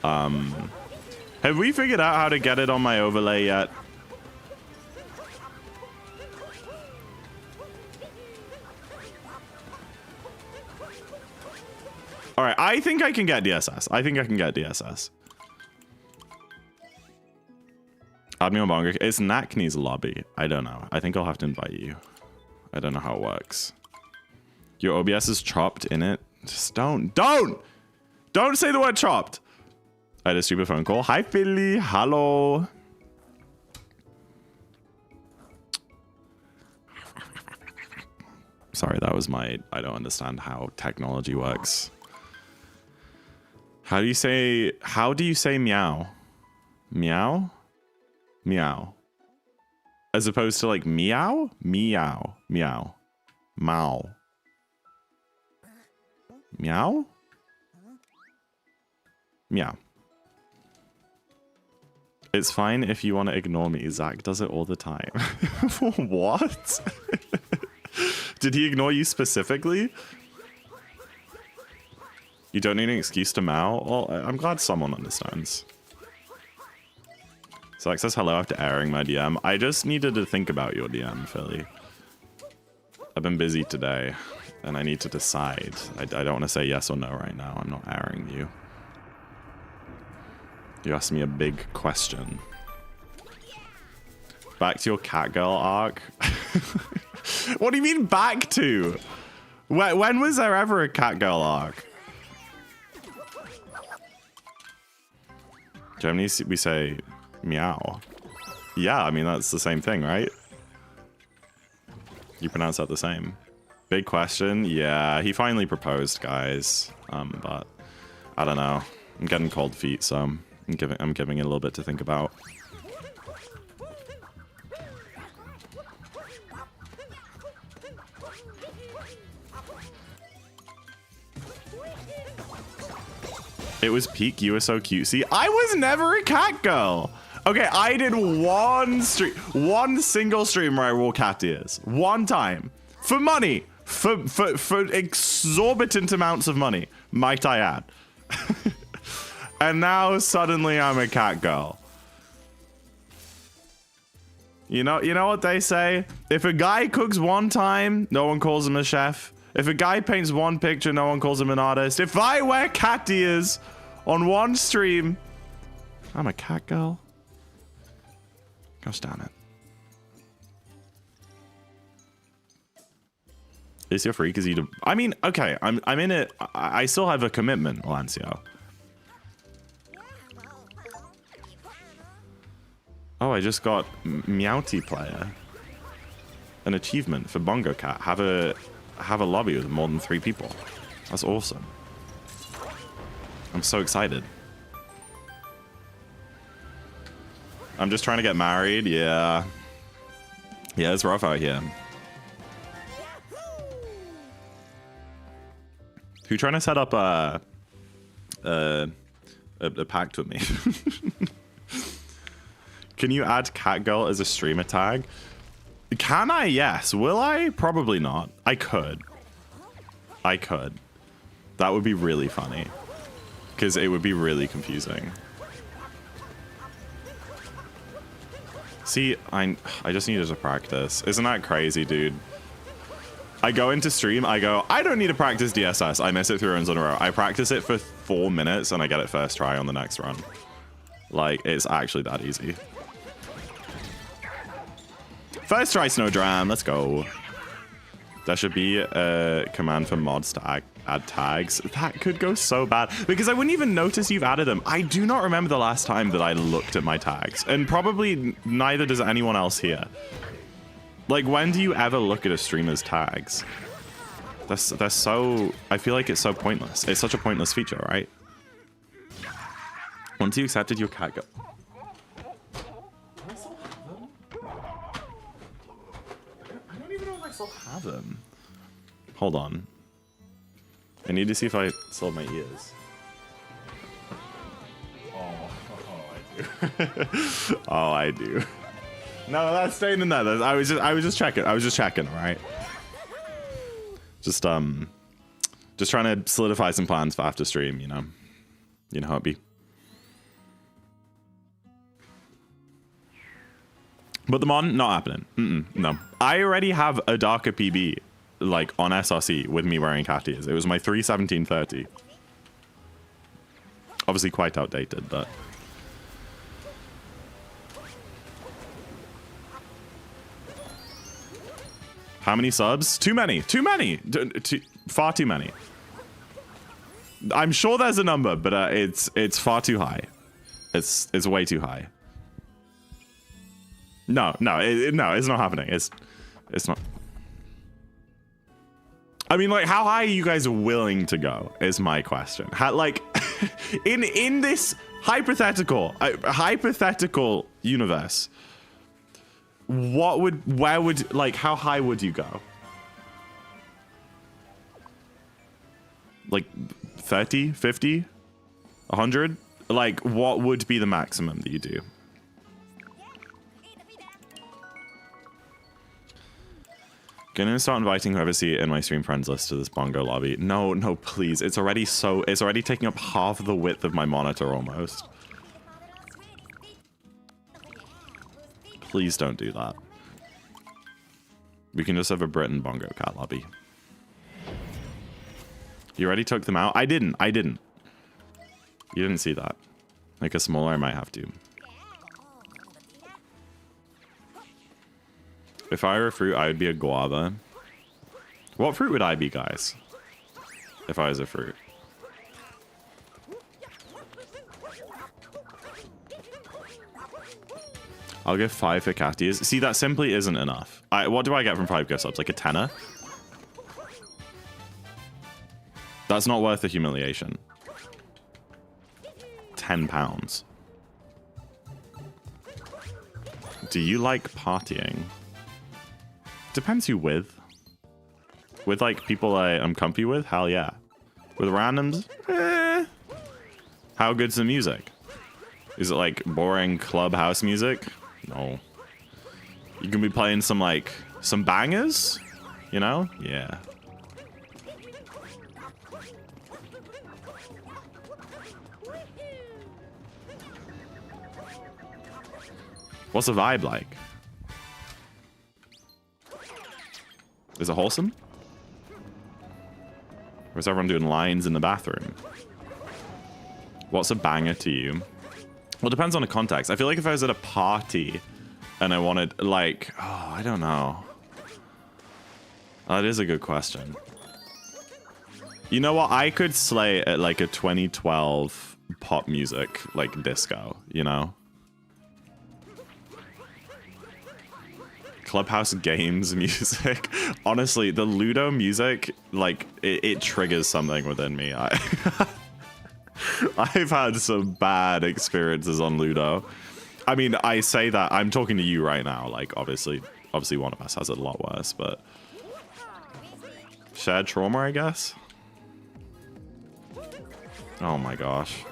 Have we figured out how to get it on my overlay yet? All right, I think I can get DSS. Add me on bongo. It's Nakni's lobby. I don't know. I think I'll have to invite you. I don't know how it works. Your OBS is chopped in it. Just don't say the word chopped. I had a stupid phone call. Hi, Philly. Hello. Sorry, that was my... I don't understand how technology works. How do you say meow? Meow? Meow. As opposed to like meow? Meow. Meow. Meow. Meow? Meow. It's fine if you want to ignore me. Zach does it all the time. What? Did he ignore you specifically? You don't need an excuse to meow? Well, I'm glad someone understands. Zach says hello after airing my DM. I just needed to think about your DM, Philly. I've been busy today, and I need to decide. I don't want to say yes or no right now. I'm not airing you. You asked me a big question. Back to your Catgirl arc? What do you mean back to? When was there ever a Catgirl arc? Germany, we say meow. Yeah, I mean, that's the same thing, right? You pronounce that the same. Big question. Yeah, he finally proposed, guys. But I don't know. I'm getting cold feet, so I'm giving it a little bit to think about. It was peak. You were so cutesy. I was never a cat girl. Okay, I did one single stream where I wore cat ears. One time. For money. For exorbitant amounts of money, might I add. And now suddenly I'm a cat girl. You know what they say? If a guy cooks one time, no one calls him a chef. If a guy paints one picture, no one calls him an artist. If I wear cat ears on one stream, I'm a cat girl. Gosh damn it. Is your free? Because you... I mean, okay, I'm in it. I still have a commitment, Lancio. Oh, I just got Meowty Player. An achievement for Bongo Cat. Have a lobby with more than 3 people. That's awesome. I'm so excited. I'm just trying to get married. Yeah. Yeah, it's rough out here. Who trying to set up a pact with me? Can you add Catgirl as a streamer tag? Can I? Yes. Will I? Probably not. I could. That would be really funny. Because it would be really confusing. See, I just needed to practice. Isn't that crazy, dude? I go into stream, I go, I don't need to practice DSS. I miss it 3 runs in a row. I practice it for 4 minutes and I get it first try on the next run. Like, it's actually that easy. First try Snowdram, let's go. There should be a command for mods to add tags. That could go so bad because I wouldn't even notice you've added them. I do not remember the last time that I looked at my tags, and probably neither does anyone else here. Like, when do you ever look at a streamer's tags? They're so... I feel like it's so pointless. It's such a pointless feature, right? Once you accepted your cat go... I don't even know if I still have them. Hold on. I need to see if I sold my ears. Oh, I do. Oh, I do. No, that's staying in there. I was just checking. I was just checking, all right? Just trying to solidify some plans for after stream, you know. You know how it be. But the mon, not happening. No. I already have a darker PB, like, on SRC with me wearing cat ears. It was my 31730. Obviously quite outdated, but... How many subs? Too many. Too many. Far too many. I'm sure there's a number, but it's far too high. It's way too high. No, it's not happening. It's not. I mean, like, how high are you guys willing to go? Is my question. How, like, in this hypothetical universe. Where would, like, how high would you go? Like 30, 50, 100? Like, what would be the maximum that you do? Gonna start inviting whoever see it in my stream friends list to this bongo lobby. No, please. It's already taking up half the width of my monitor almost. Please don't do that. We can just have a Britain bongo cat lobby. You already took them out? I didn't. You didn't see that. Like a smaller, I might have to. If I were a fruit, I would be a guava. What fruit would I be, guys? If I was a fruit. I'll give 5 for cat ears. See, that simply isn't enough. What do I get from 5 gift subs? Like a tenner? That's not worth the humiliation. £10. Do you like partying? Depends who with. With, like, people I'm comfy with? Hell yeah. With randoms? Eh. How good's the music? Is it, like, boring clubhouse music? No. You can be playing some, like, some bangers? You know? Yeah. What's the vibe like? Is it wholesome? Or is everyone doing lines in the bathroom? What's a banger to you? Well, it depends on the context. I feel like if I was at a party and I wanted, like, oh, I don't know. That is a good question. You know what? I could slay at, like, a 2012 pop music, like, disco, you know? Clubhouse games music. Honestly, the Ludo music, like, it triggers something within me. I've had some bad experiences on Ludo. I mean, I say that, I'm talking to you right now. Like, obviously one of us has it a lot worse, but... Shared trauma, I guess? Oh my gosh.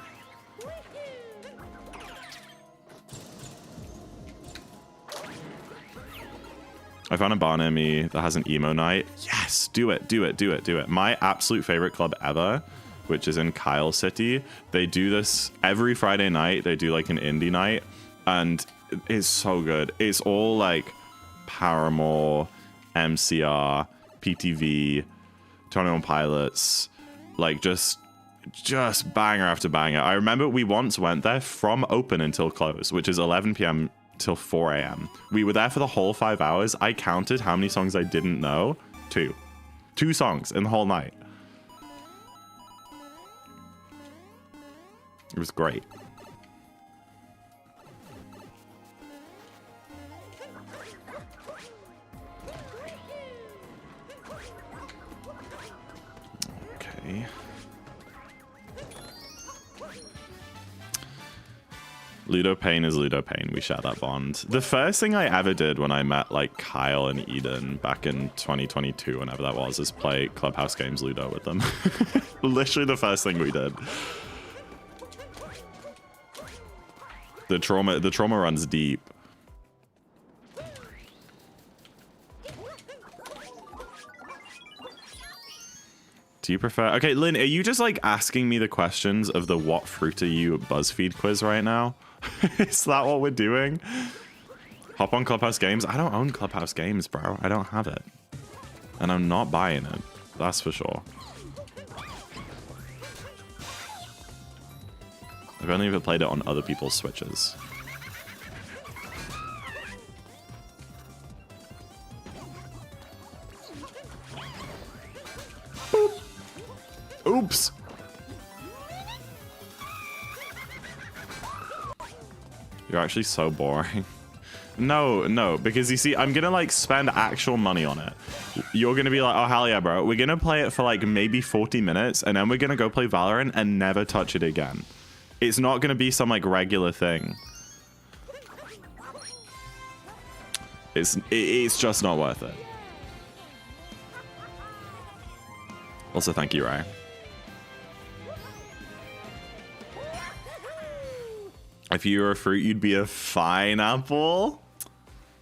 I found a bar near me that has an emo night. Yes, do it. My absolute favorite club ever, which is in Kyle City. They do this every Friday night. They do like an indie night, and it's so good. It's all like Paramore, MCR, PTV, 21 Pilots, like just banger after banger. I remember we once went there from open until close, which is 11 p.m. till 4 a.m. We were there for the whole 5 hours. I counted how many songs I didn't know. Two songs in the whole night. It was great. Okay. Ludo Pain is Ludo Pain. We share that bond. The first thing I ever did when I met like Kyle and Eden back in 2022, whenever that was, is play Clubhouse games Ludo with them. Literally the first thing we did. The trauma runs deep. Do you prefer... Okay, Lynn, are you just like asking me the questions of the what fruit are you BuzzFeed quiz right now? Is that what we're doing? Hop on Clubhouse Games? I don't own Clubhouse Games, bro. I don't have it. And I'm not buying it. That's for sure. I've only ever played it on other people's Switches. Boop. Oops. You're actually so boring. No, because you see, I'm gonna like spend actual money on it. You're gonna be like, oh hell yeah, bro. We're gonna play it for like maybe 40 minutes, and then we're gonna go play Valorant and never touch it again. It's not gonna be some like regular thing. It's just not worth it. Also, thank you, Ray. If you were a fruit, you'd be a pineapple.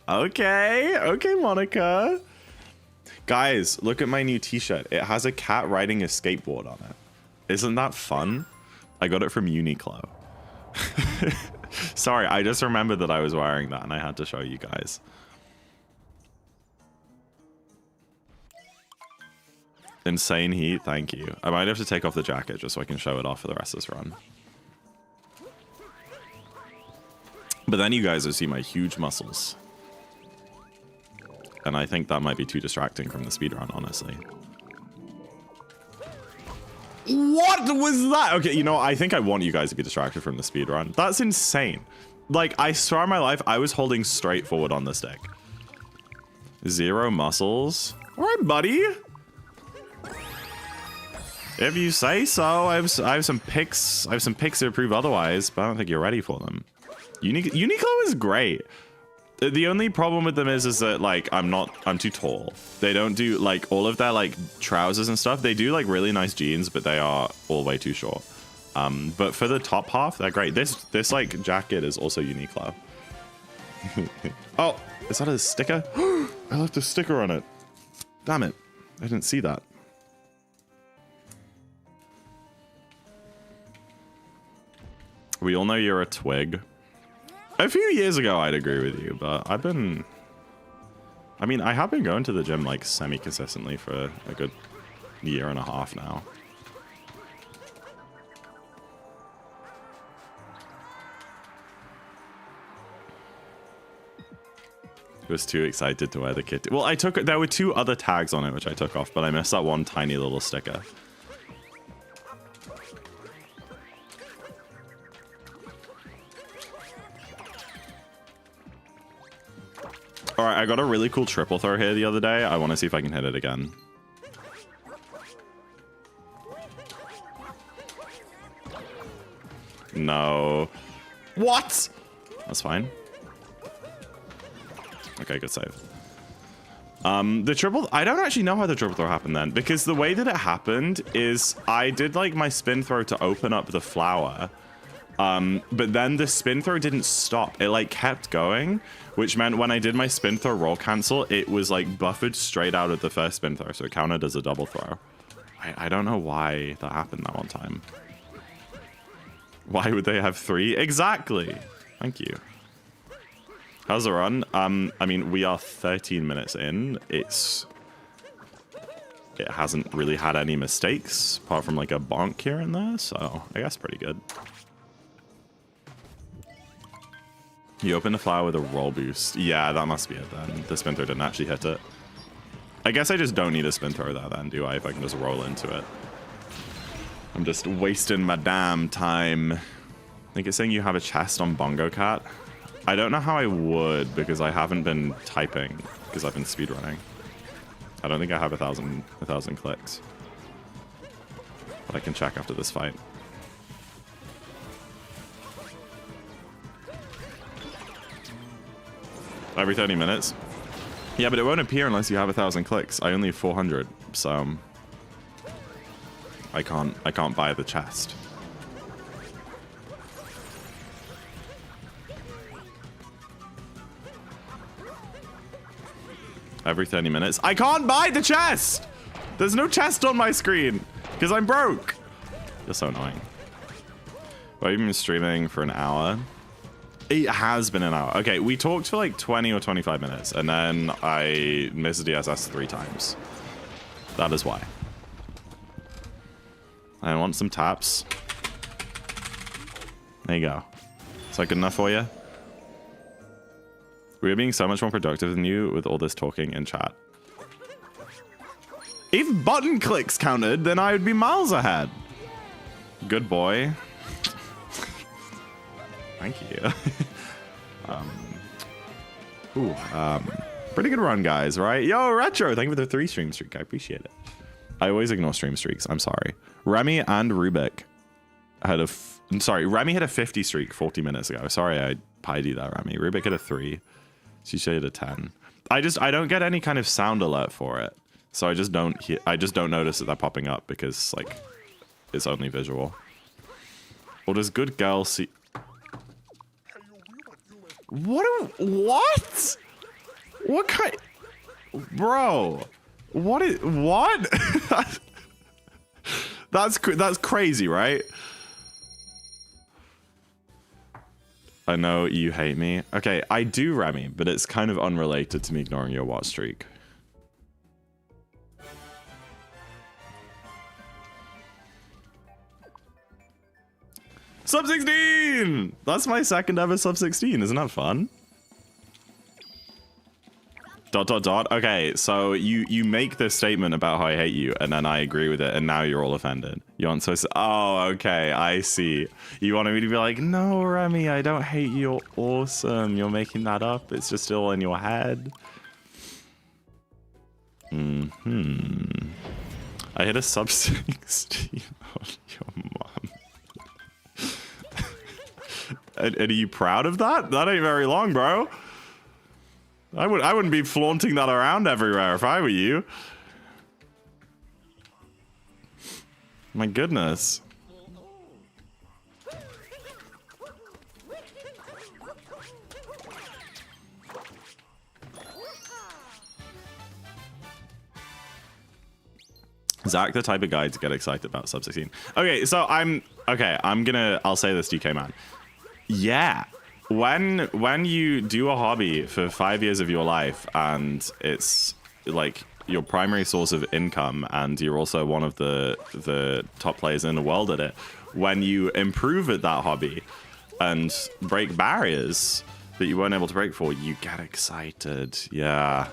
Okay, Monica. Guys, look at my new t-shirt. It has a cat riding a skateboard on it. Isn't that fun? I got it from Uniqlo. Sorry, I just remembered that I was wearing that and I had to show you guys. Insane heat, thank you. I might have to take off the jacket just so I can show it off for the rest of this run. But then you guys will see my huge muscles. And I think that might be too distracting from the speedrun, honestly. What was that? Okay, you know, I think I want you guys to be distracted from the speedrun. That's insane. Like, I swear on my life, I was holding straight forward on the stick. 0 muscles. All right, buddy. If you say so. I have some picks. I have some picks to prove otherwise, but I don't think you're ready for them. Uniqlo is great. The only problem with them is that like I'm too tall. They don't do like all of their like trousers and stuff. They do like really nice jeans, but they are all way too short. But for the top half, they're great. This like jacket is also Uniqlo. Oh, is that a sticker? I left a sticker on it. Damn it. I didn't see that. We all know you're a twig. A few years ago, I'd agree with you, but I have been going to the gym like semi-consistently for a good year and a half now. I was too excited to wear the kit. Well, there were 2 other tags on it, which I took off, but I missed that one tiny little sticker. All right, I got a really cool triple throw here the other day. I want to see if I can hit it again. No. What? That's fine. Okay, good save. The triple... I don't actually know how the triple throw happened then, because the way that it happened is I did like my spin throw to open up the flower. But then the spin throw didn't stop. It like kept going, which meant when I did my spin throw roll cancel, it was like buffered straight out of the first spin throw. So it counted as a double throw. I don't know why that happened that one time. Why would they have 3? Exactly. Thank you. How's the run? I mean, we are 13 minutes in. It's it hasn't really had any mistakes apart from like a bonk here and there, so I guess pretty good. You open the flower with a roll boost. Yeah, that must be it then. The spin throw didn't actually hit it. I guess I just don't need a spin throw there then, do I? If I can just roll into it. I'm just wasting my damn time. I think it's saying you have a chest on Bongo Cat. I don't know how I would because I haven't been typing because I've been speedrunning. I don't think I have a thousand clicks. But I can check after this fight. Every 30 minutes. Yeah, but it won't appear unless you have 1,000 clicks. I only have 400, so I can't buy the chest. Every 30 minutes. I can't buy the chest! There's no chest on my screen because I'm broke. You're so annoying. Well, you've been streaming for an hour. It has been an hour. Okay, we talked for like 20 or 25 minutes, and then I missed DSS 3 times. That is why. I want some taps. There you go. Is that good enough for you? We're being so much more productive than you with all this talking in chat. If button clicks counted, then I would be miles ahead. Good boy. Thank you. Pretty good run, guys, right? Yo, Retro, thank you for the 3 stream streak. I appreciate it. I always ignore stream streaks. I'm sorry. Remy and Rubik had a... Sorry, Remy had a 50 streak 40 minutes ago. Sorry, I pied you that, Remy. Rubik had a 3. She had a 10. I don't get any kind of sound alert for it. So I just don't notice that they're popping up because, like, it's only visual. Or does good girl see... What? What kind? Bro, what? That's crazy, right? I know you hate me. Okay, I do, Remy, but it's kind of unrelated to me ignoring your watch streak. Sub 16! That's my second ever sub 16. Isn't that fun? ... Okay, so you make this statement about how I hate you, and then I agree with it, and now you're all offended. You aren't supposed to... Oh, okay, I see. You wanted me to be like, no, Remy, I don't hate you. You're awesome. You're making that up. It's just still in your head. I hit a sub 16 on your mom. And are you proud of that? That ain't very long, bro. I wouldn't be flaunting that around everywhere if I were you. My goodness. Zach, the type of guy to get excited about sub 16. Okay, so I'll say this, DK man. Yeah. When you do a hobby for 5 years of your life and it's like your primary source of income and you're also one of the top players in the world at it, when you improve at that hobby and break barriers that you weren't able to break before, you get excited. Yeah.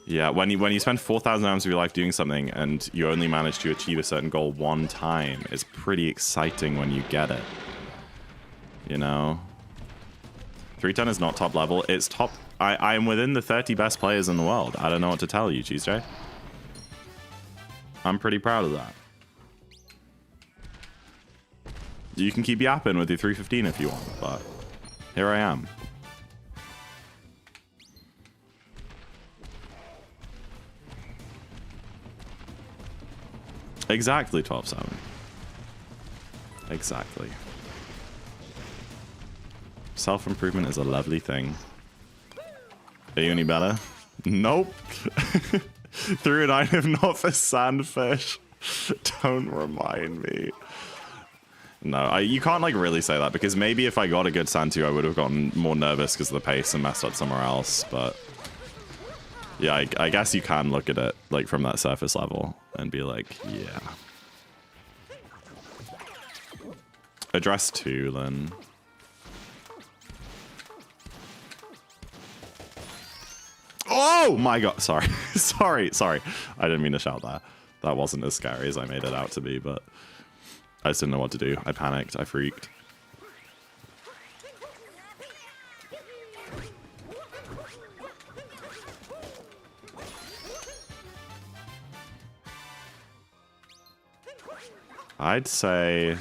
Yeah, when you spend 4,000 hours of your life doing something and you only manage to achieve a certain goal one time, it's pretty exciting when you get it. You know? 310 is not top level. It's top... I am within the 30 best players in the world. I don't know what to tell you, Tuesday. I'm pretty proud of that. You can keep yapping with your 315 if you want, but here I am. Exactly 12-7. Exactly. Self-improvement is a lovely thing. Are you any better? Nope. Through an item not for sandfish. Don't remind me. No, you can't like really say that because maybe if I got a good Santu, I would have gotten more nervous because of the pace and messed up somewhere else, but Yeah, I guess you can look at it like from that surface level and be like, yeah. Address 2 then. Oh my god, sorry. sorry. I didn't mean to shout that. That wasn't as scary as I made it out to be, but I just didn't know what to do. I panicked, I freaked. I'd say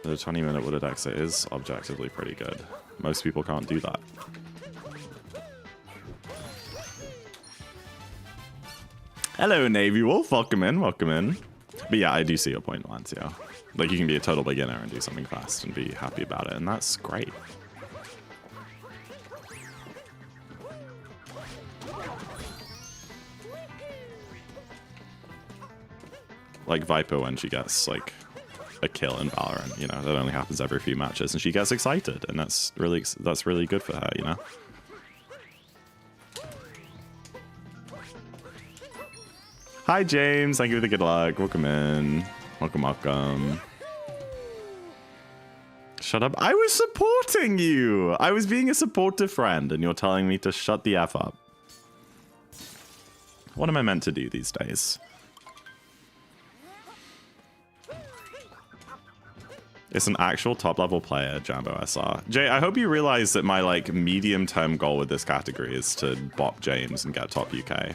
the 20-minute wooded exit is objectively pretty good. Most people can't do that. Hello, Navy Wolf. Welcome in, welcome in. But yeah, I do see your point, Lance, yeah. Like, you can be a total beginner and do something fast and be happy about it, and that's great. Like Viper when she gets, like, a kill in Valorant, you know, that only happens every few matches, and she gets excited, and that's really good for her, you know? Hi, James. Thank you for the good luck. Welcome in. Welcome. Shut up. I was supporting you. I was being a supportive friend, and you're telling me to shut the F up. What am I meant to do these days? It's an actual top-level player, Jambo SR. Jay, I hope you realize that my, like, medium-term goal with this category is to bop James and get top UK.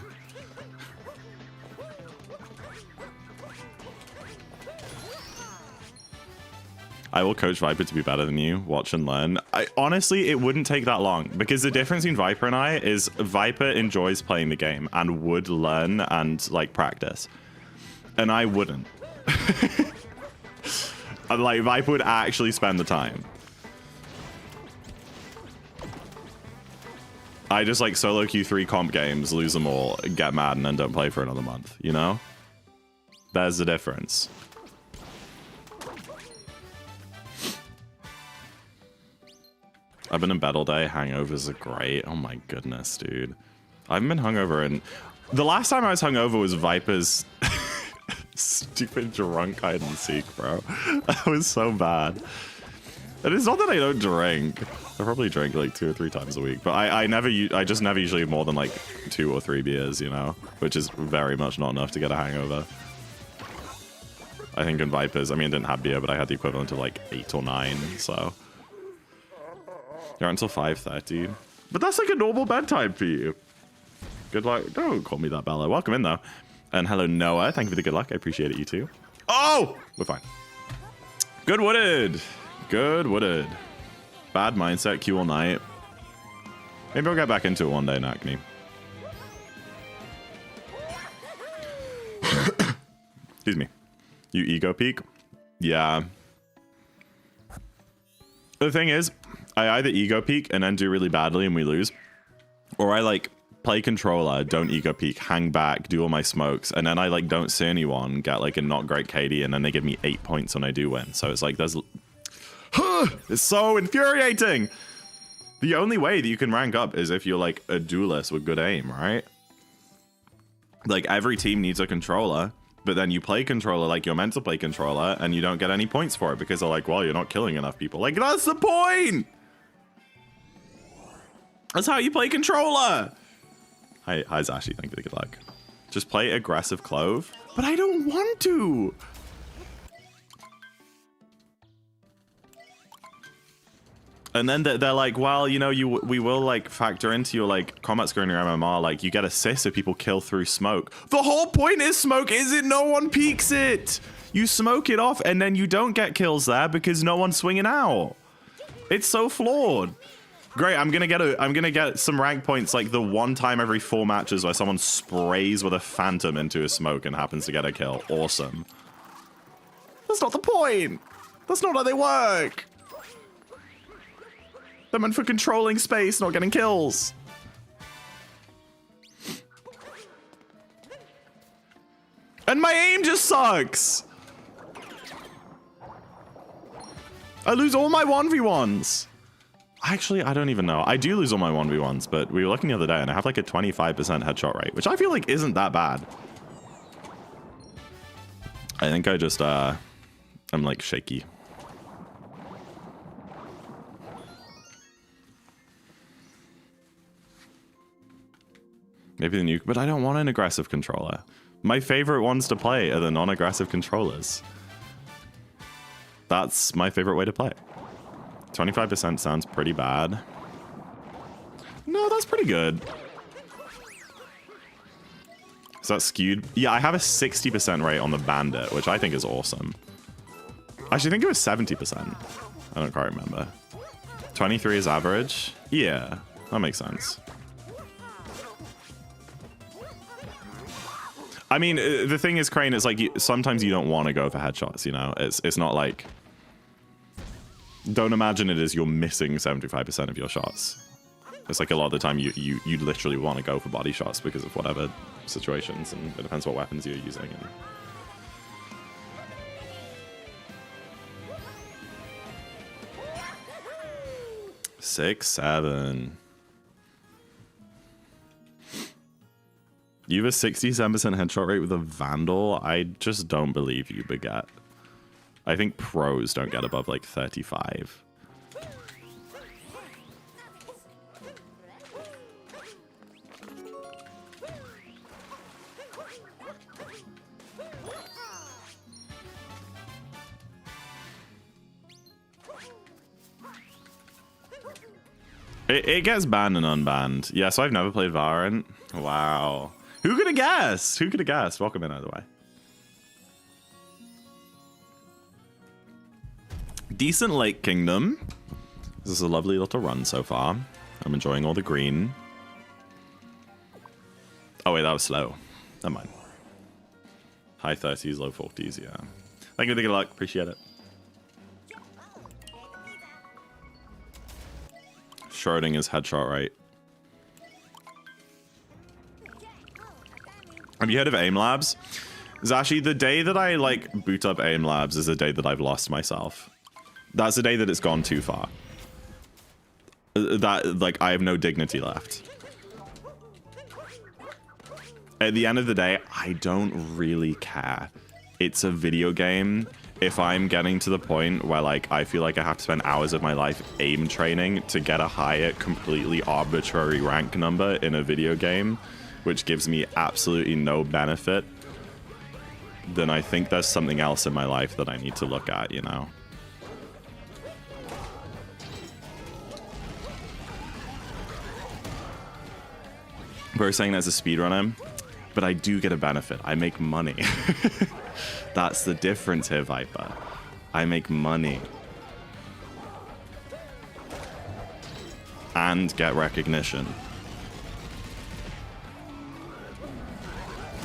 I will coach Viper to be better than you. Watch and learn. Honestly, it wouldn't take that long, because the difference between Viper and I is Viper enjoys playing the game and would learn and, like, practice. And I wouldn't. Like, Viper would actually spend the time. I just, like, solo Q3 comp games, lose them all, get mad, and then don't play for another month, you know? There's the difference. I've been in bed all day. Hangovers are great. Oh my goodness, dude. I haven't been hungover in... The last time I was hungover was Viper's stupid drunk hide and seek, bro. That was so bad. And it's not that I don't drink. I probably drink like 2 or 3 times a week, but I just never usually have more than like 2 or 3 beers, you know, which is very much not enough to get a hangover. I think in Vipers, I mean, I didn't have beer, but I had the equivalent of like 8 or 9, so... You're until 5:30. But that's like a normal bedtime for you. Good luck. Don't call me that, Bella. Welcome in, though. And hello, Noah. Thank you for the good luck. I appreciate it, you too. Oh! We're fine. Good wooded. Good wooded. Bad mindset, Q all night. Maybe I'll get back into it one day, Nakni. Excuse me. You ego peak? Yeah. The thing is, I either ego peak and then do really badly and we lose, or I like play controller, don't ego peak, hang back, do all my smokes, and then I like don't see anyone, get like a not great KD, and then they give me 8 points when I do win. So it's like there's it's so infuriating. The only way that you can rank up is if you're like a duelist with good aim, right? Like every team needs a controller, but then you play controller like you're meant to play controller and you don't get any points for it because they're like, well, you're not killing enough people. Like, that's the point! That's how you play controller! Hi Zashi, thank you for the good luck. Just play aggressive Clove. But I don't want to! And then they're like, well, you know, we will like factor into your like combat score in your MMR, like you get assists if people kill through smoke. The whole point is smoke isn't no one peeks it. You smoke it off and then you don't get kills there because no one's swinging out. It's so flawed. Great, I'm gonna get some rank points like the one time every 4 matches where someone sprays with a phantom into a smoke and happens to get a kill. Awesome. That's not the point. That's not how they work. They're meant for controlling space, not getting kills. And my aim just sucks. I lose all my 1v1s. Actually, I don't even know. I do lose all my 1v1s, but we were looking the other day and I have like a 25% headshot rate, which I feel like isn't that bad. I think I just, I'm like shaky. Maybe the nuke, but I don't want an aggressive controller. My favorite ones to play are the non-aggressive controllers. That's my favorite way to play. 25% sounds pretty bad. No, that's pretty good. Is that skewed? Yeah, I have a 60% rate on the Bandit, which I think is awesome. Actually, I think it was 70%. I don't quite remember. 23 is average? Yeah, that makes sense. I mean, the thing is, Crane, it's like sometimes you don't want to go for headshots, you know? It's not like... Don't imagine it as you're missing 75% of your shots. It's like a lot of the time you literally want to go for body shots because of whatever situations, and it depends what weapons you're using. And... 6, 7. You have a 67% headshot rate with a Vandal? I just don't believe you, Baguette. I think pros don't get above like 35. It gets banned and unbanned. Yeah, so I've never played Valorant. Wow. Who could have guessed? Who could have guessed? Welcome in, either way. Decent Lake Kingdom. This is a lovely little run so far. I'm enjoying all the green. Oh wait, that was slow. Never mind. High 30s, low 40s, yeah. Thank you for the good luck. Appreciate it. Schrodinger's headshot rate. Have you heard of Aim Labs? It's actually the day that I like boot up Aim Labs is the day that I've lost myself. That's the day that it's gone too far. That, like, I have no dignity left. At the end of the day, I don't really care. It's a video game. If I'm getting to the point where, like, I feel like I have to spend hours of my life aim training to get a higher, completely arbitrary rank number in a video game, which gives me absolutely no benefit, then I think there's something else in my life that I need to look at, you know? We're saying that's a speedrunner, but I do get a benefit. I make money. That's the difference here, Viper. I make money. And get recognition.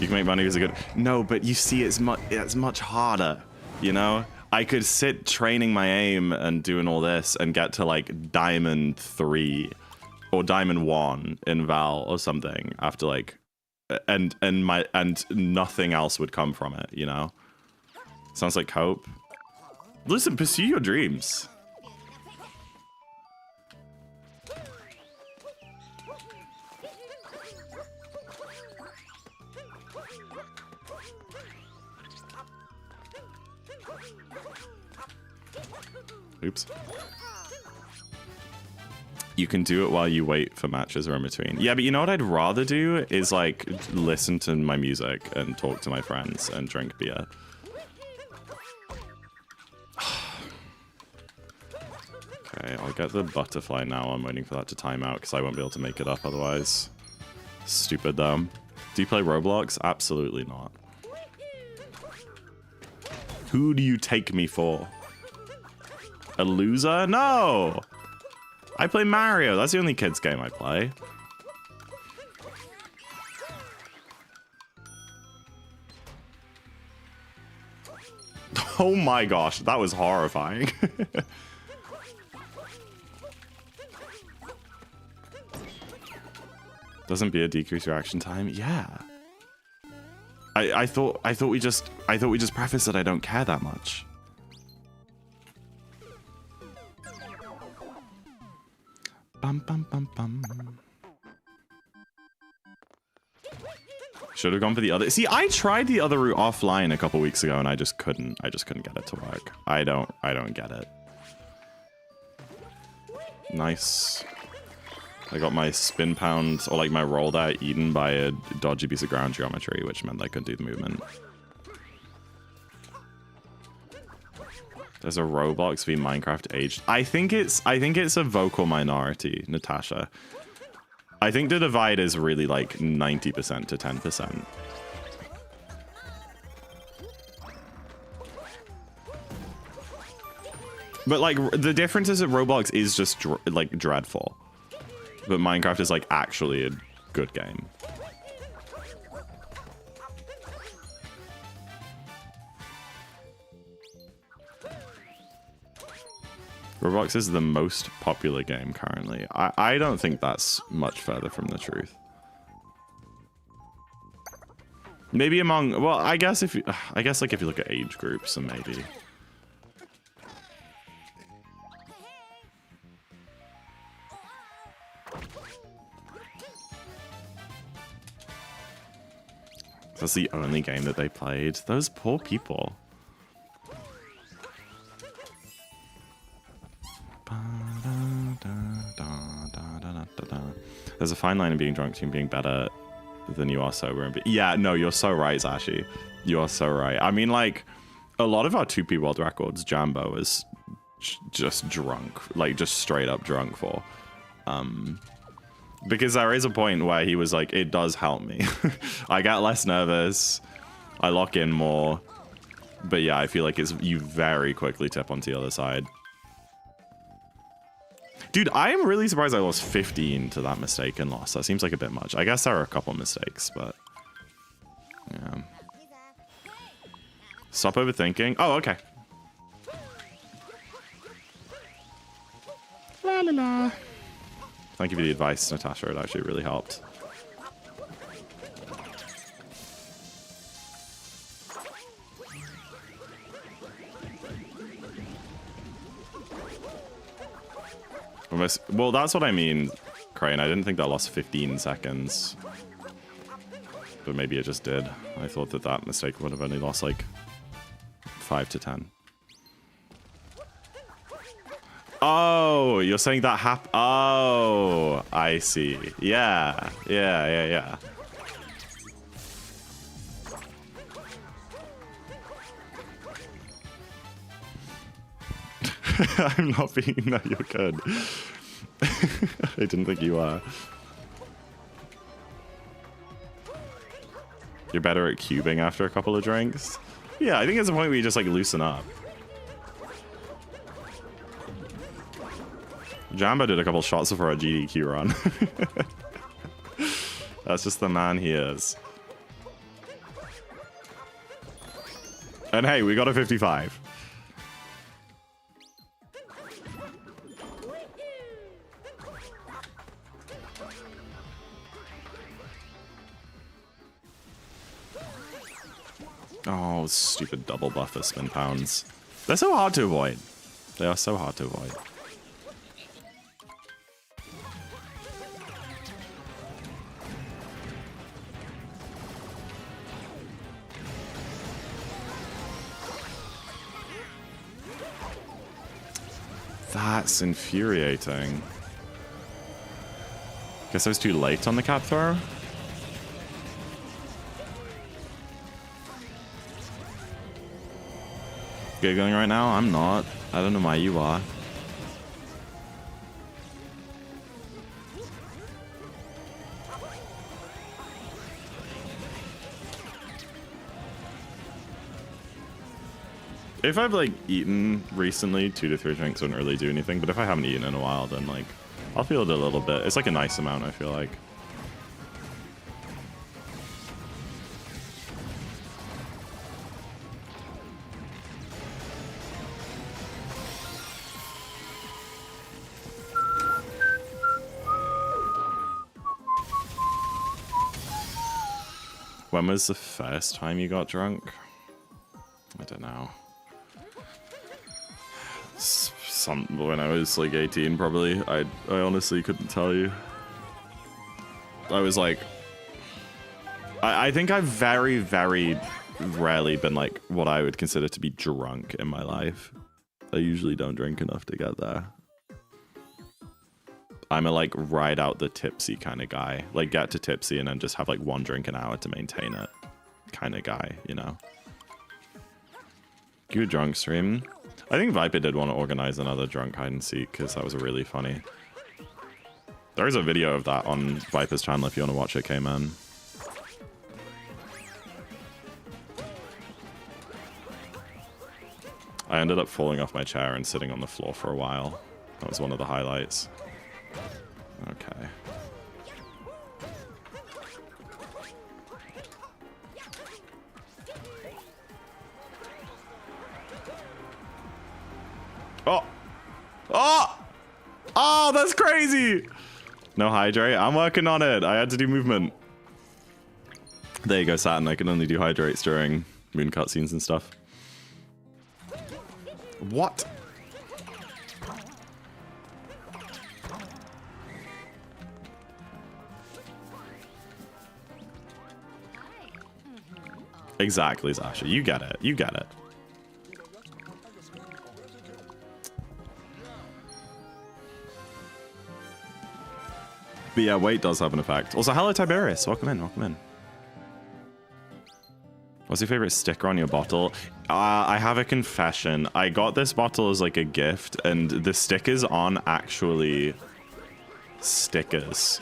You can make money as a good... No, but you see, it's much harder, you know? I could sit training my aim and doing all this and get to, like, Diamond 3 or Diamond 1 in Val or something after, like... And nothing else would come from it, you know? Sounds like hope. Listen, pursue your dreams. Oops. You can do it while you wait for matches or in between. Yeah, but you know what I'd rather do is, like, listen to my music and talk to my friends and drink beer. Okay, I'll get the butterfly now. I'm waiting for that to time out because I won't be able to make it up otherwise. Stupid dumb. Do you play Roblox? Absolutely not. Who do you take me for? A loser? No! I play Mario. That's the only kids game I play. Oh my gosh, that was horrifying. Doesn't beer decrease reaction time? Yeah. I thought we just prefaced that I don't care that much. Bum, bum, bum, bum. Should have gone for the other. See, I tried the other route offline a couple weeks ago, and I just couldn't. I just couldn't get it to work. I don't get it. Nice. I got my spin pound, or like my roll there, eaten by a dodgy piece of ground geometry, which meant I couldn't do the movement. There's a Roblox v Minecraft aged. I think it's a vocal minority, Natasha. I think the divide is really like 90% to 10%. But like the difference is that Roblox is just like dreadful, but Minecraft is like actually a good game. Roblox is the most popular game currently. I don't think that's much further from the truth. Maybe among, well, I guess like if you look at age groups, then maybe. That's the only game that they played. Those poor people. There's a fine line in being drunk and being better than you are sober. Yeah, no, you're so right, Zashi. You are so right. I mean, like, a lot of our 2P world records, Jambo is just drunk, like just straight up drunk for. Because there is a point where he was like, it does help me. I get less nervous. I lock in more. But yeah, I feel like you very quickly tip onto the other side. Dude, I am really surprised I lost 15 to that mistake and loss. That seems like a bit much. I guess there are a couple mistakes, but yeah. Stop overthinking. Oh, okay. La la la. Thank you for the advice, Natasha. It actually really helped. Well, that's what I mean, Crane. I didn't think that lost 15 seconds. But maybe it just did. I thought that mistake would have only lost like 5 to 10. Oh, you're saying that oh, I see. Yeah. I'm not being... No, you're good. I didn't think you were. You're better at cubing after a couple of drinks? Yeah, I think it's a point where you just like loosen up. Jambo did a couple shots before a GDQ run. That's just the man he is. And hey, we got a 55. Oh, stupid double buffer spin pounds. They're so hard to avoid. They are so hard to avoid. That's infuriating. Guess I was too late on the cap throw. Giggling right now? I'm not. I don't know why you are. If I've like eaten recently, 2 to 3 drinks wouldn't really do anything, but if I haven't eaten in a while, then like I'll feel it a little bit. It's like a nice amount, I feel like. When was the first time you got drunk? I don't know. when I was like 18, probably. I honestly couldn't tell you. I was like, I think I've very, very rarely been like what I would consider to be drunk in my life. I usually don't drink enough to get there. I'm a like ride out the tipsy kind of guy. Like get to tipsy and then just have like one drink an hour to maintain it kind of guy, you know? Good drunk stream. I think Viper did want to organize another drunk hide and seek because that was really funny. There is a video of that on Viper's channel if you want to watch it, K-Man. I ended up falling off my chair and sitting on the floor for a while. That was one of the highlights. Okay. Oh! Oh! Oh, that's crazy! No hydrate. I'm working on it. I had to do movement. There you go, Saturn. I can only do hydrates during moon cutscenes and stuff. What? Exactly, Zasha. You get it. You get it. But yeah, weight does have an effect. Also, hello Tiberius. Welcome in, welcome in. What's your favorite sticker on your bottle? I have a confession. I got this bottle as like a gift, and the stickers aren't actually stickers.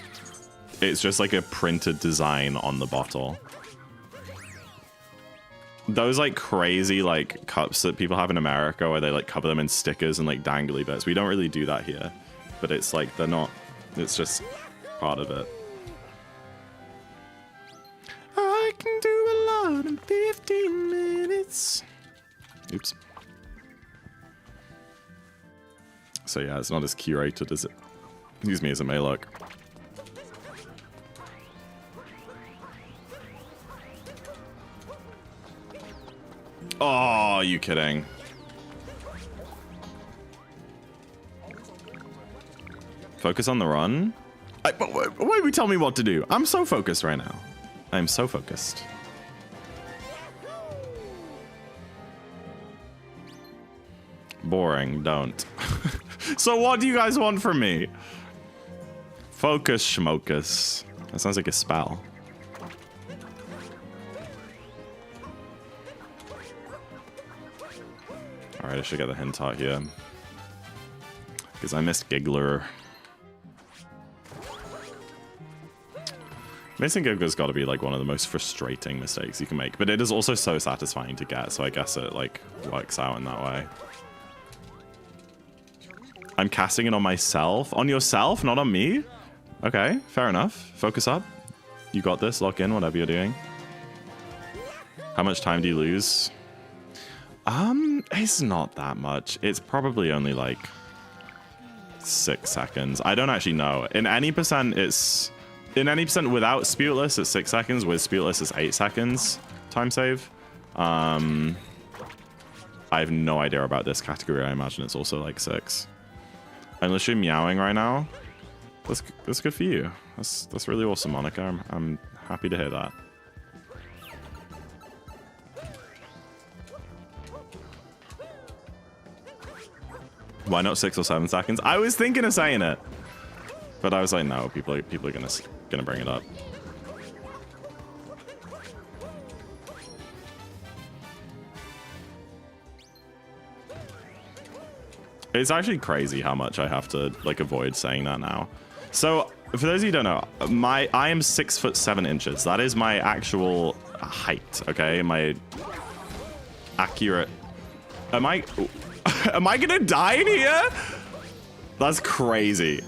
It's just like a printed design on the bottle. Those like crazy like cups that people have in America where they like cover them in stickers and like dangly bits. We don't really do that here, but it's like they're not, it's just part of it. I can do a lot in 15 minutes. Oops. So yeah, it's not as curated as it, excuse me, as it may look. Oh, are you kidding? Focus on the run? Why would you tell me what to do? I'm so focused right now. I'm so focused. Boring, don't. So what do you guys want from me? Focus, schmocus. That sounds like a spell. Alright, I should get the hint out here. Because I missed Giggler. Missing Giggler's got to be like one of the most frustrating mistakes you can make. But it is also so satisfying to get, so I guess it like works out in that way. I'm casting it on myself? On yourself, not on me? Okay, fair enough. Focus up. You got this, lock in, whatever you're doing. How much time do you lose? It's not that much. It's probably only like 6 seconds. I don't actually know. In any percent, it's... In any percent without Sputeless, it's 6 seconds. With Sputeless, it's 8 seconds time save. I have no idea about this category. I imagine it's also like 6. I'm literally meowing right now. That's good for you. That's really awesome, Monica. I'm happy to hear that. Why not 6 or 7 seconds? I was thinking of saying it, but I was like, no, people are gonna bring it up. It's actually crazy how much I have to like avoid saying that now. So for those of you who don't know, I am 6'7". That is my actual height. Okay, my accurate. Am I gonna die in here? That's crazy.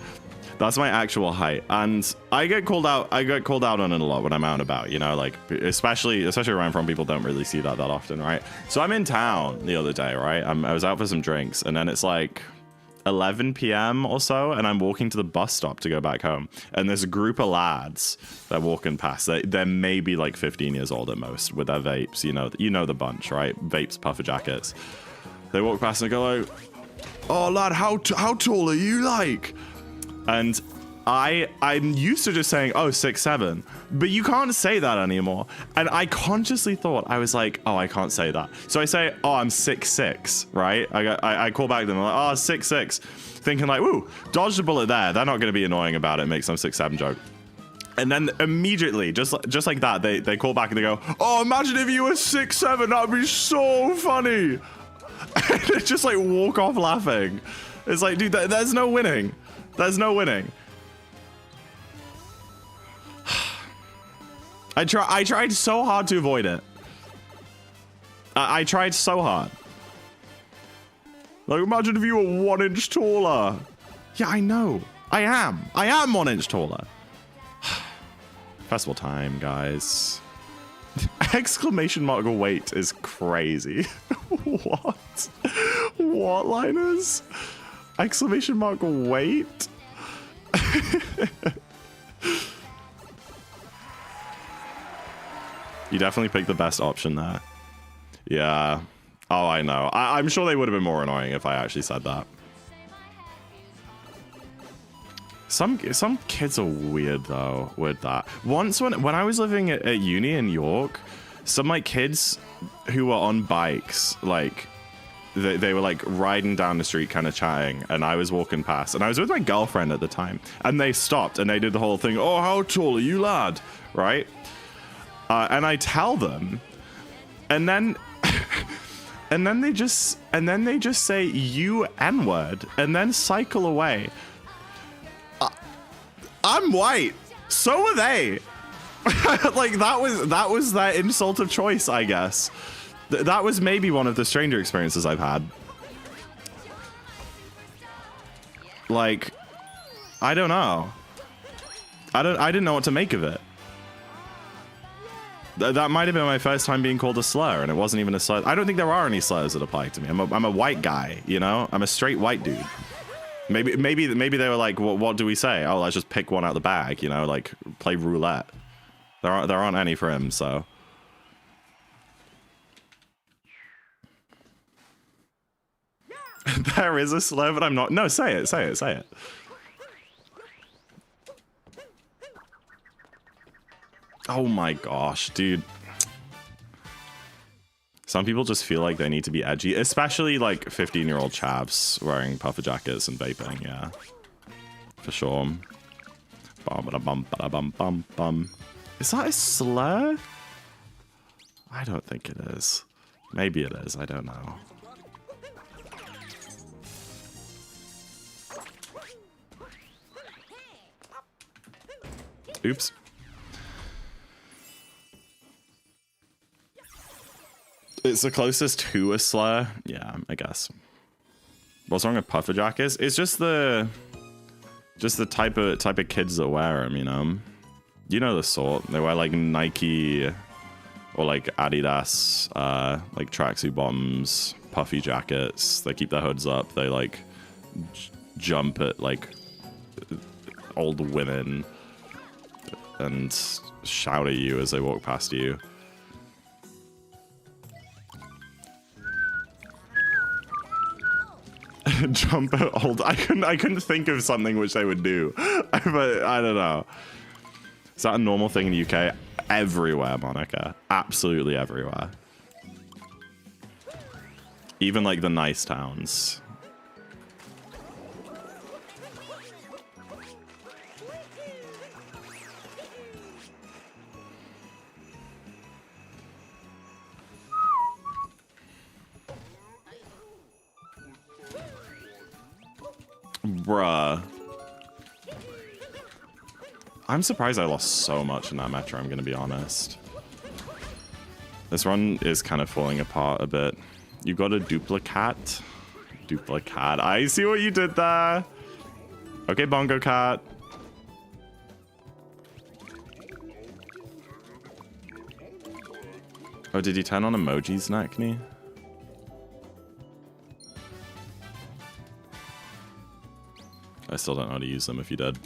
That's my actual height, and I get called out. I get called out on it a lot when I'm out and about. You know, like especially where I'm from, people don't really see that often, right? So I'm in town the other day, right? I was out for some drinks, and then it's like 11 p.m. or so, and I'm walking to the bus stop to go back home, and there's a group of lads that are walking past. They're maybe like 15 years old at most, with their vapes. You know the bunch, right? Vapes, puffer jackets. They walk past and go like, oh lad, how tall are you like? And I'm used to just saying, oh, 6'7", but you can't say that anymore. And I consciously thought, I was like, oh, I can't say that. So I say, oh, I'm 6'6", right? I call back to them, I'm like, oh, 6'6", thinking like, ooh, dodged a bullet there. They're not going to be annoying about it, make some 6'7" joke. And then immediately, just like that, they call back and they go, oh, imagine if you were 6'7", that'd be so funny. And they just like walk off laughing. It's like, dude, there's no winning. There's no winning. I tried so hard to avoid it. I tried so hard. Like, imagine if you were 1 inch taller. Yeah, I know. I am 1 inch taller. Festival time, guys. Exclamation mark wait is crazy. What? What, Linus? Exclamation mark wait? You definitely picked the best option there. Yeah. Oh, I know. I'm sure they would have been more annoying if I actually said that. Some kids are weird though with that. Once when I was living at uni in York, some like kids who were on bikes, like they were like riding down the street kind of chatting, and I was walking past and I was with my girlfriend at the time, and they stopped and they did the whole thing, oh, how tall are you, lad? Right? And I tell them, and then and then they just say you N-word and then cycle away. I'm white. So are they. Like that was their insult of choice, I guess. That was maybe one of the stranger experiences I've had. Like, I don't know. I didn't know what to make of it. That might have been my first time being called a slur, and it wasn't even a slur. I don't think there are any slurs that apply to me. I'm a white guy, you know? I'm a straight white dude. Maybe they were like, what do we say? Oh, let's just pick one out the bag, you know, like play roulette. There aren't any for him, so. There is a slur, but I'm not. No, say it. Oh my gosh, dude. Some people just feel like they need to be edgy, especially like 15-year-old chavs wearing puffer jackets and vaping, yeah. For sure. Bum. Is that a slur? I don't think it is. Maybe it is, I don't know. Oops. It's the closest to a slur. Yeah, I guess. What's wrong with puffer jackets? It's just the type of kids that wear them, you know? You know the sort. They wear like Nike or like Adidas, like tracksuit bottoms, puffy jackets. They keep their hoods up. They like jump at like old women and shout at you as they walk past you. Jump at old. I couldn't think of something which they would do, but I don't know. Is that a normal thing in the UK? Everywhere, Monica. Absolutely everywhere. Even like the nice towns. Bruh. I'm surprised I lost so much in that metro, I'm gonna be honest. This run is kind of falling apart a bit. You got a duplicate? Duplicate. I see what you did there. Okay, Bongo Cat. Oh, did you turn on emojis, Nakni? I still don't know how to use them if you did.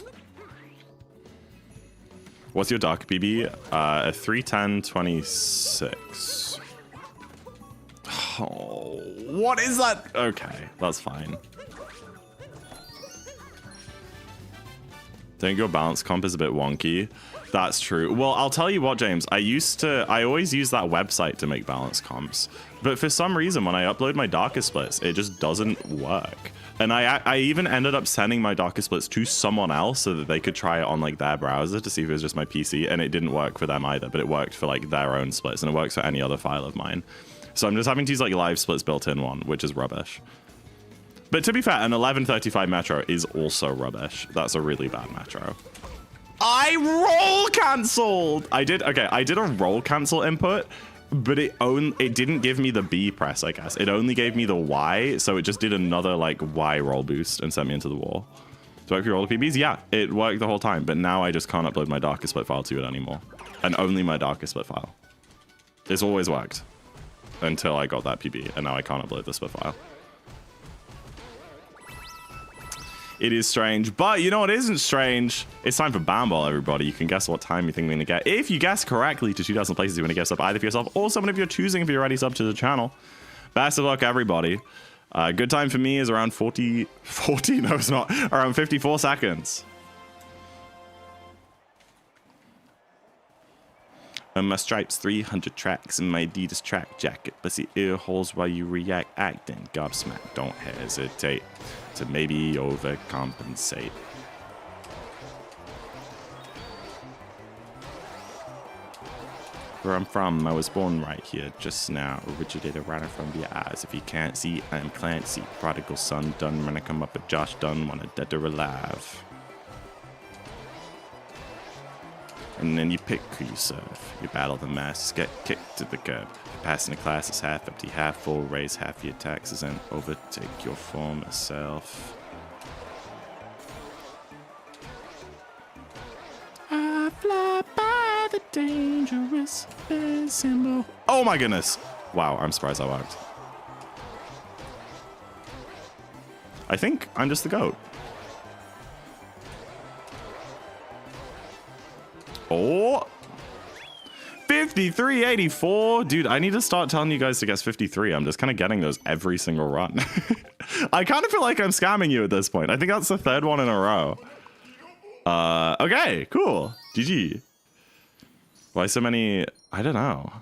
What's your Dark BB? A 310-26. Oh, what is that? Okay, that's fine. Think your balance comp is a bit wonky. That's true. Well, I'll tell you what, James. I always use that website to make balance comps. But for some reason, when I upload my Darker splits, it just doesn't work. And I even ended up sending my Darker splits to someone else so that they could try it on like their browser to see if it was just my PC. And it didn't work for them either, but it worked for like their own splits. And it works for any other file of mine. So I'm just having to use like live splits built in one, which is rubbish. But to be fair, an 1135 Metro is also rubbish. That's a really bad Metro. I roll cancelled! I did a roll cancel input, but it didn't give me the B press, I guess. It only gave me the Y, so it just did another like Y roll boost and sent me into the wall. Do I work for roller PBs? Yeah, it worked the whole time, but now I just can't upload my Darker split file to it anymore. And only my Darker split file. It's always worked until I got that PB, and now I can't upload the split file. It is strange, but you know what isn't strange? It's time for Bamball, everybody. You can guess what time you think we're gonna get. If you guess correctly to 2,000 places, you want to guess up either for yourself or someone if you're choosing if you're already sub to the channel. Best of luck, everybody. Good time for me is around 40, no it's not, around 54 seconds. On my stripes, 300 tracks in my Adidas track jacket. Pussy ear holes while you react, acting gobsmacked. Don't hesitate to maybe overcompensate. Where I'm from, I was born right here just now. Originated right in front of your eyes. If you can't see, I'm Clancy. Prodigal son done. When I come up with Josh Dunn, wanna dead or alive. And then you pick who you serve. You battle the masses, get kicked to the curb. Passing the class is half empty, half full. Raise half your taxes and overtake your former self. I fly by the dangerous symbol. Oh my goodness. Wow, I'm surprised that worked. I think I'm just the GOAT. Oh, 5384. Dude, I need to start telling you guys to guess 53. I'm just kind of getting those every single run. I kind of feel like I'm scamming you at this point. I think that's the third one in a row. Okay, cool. GG. Why so many? I don't know.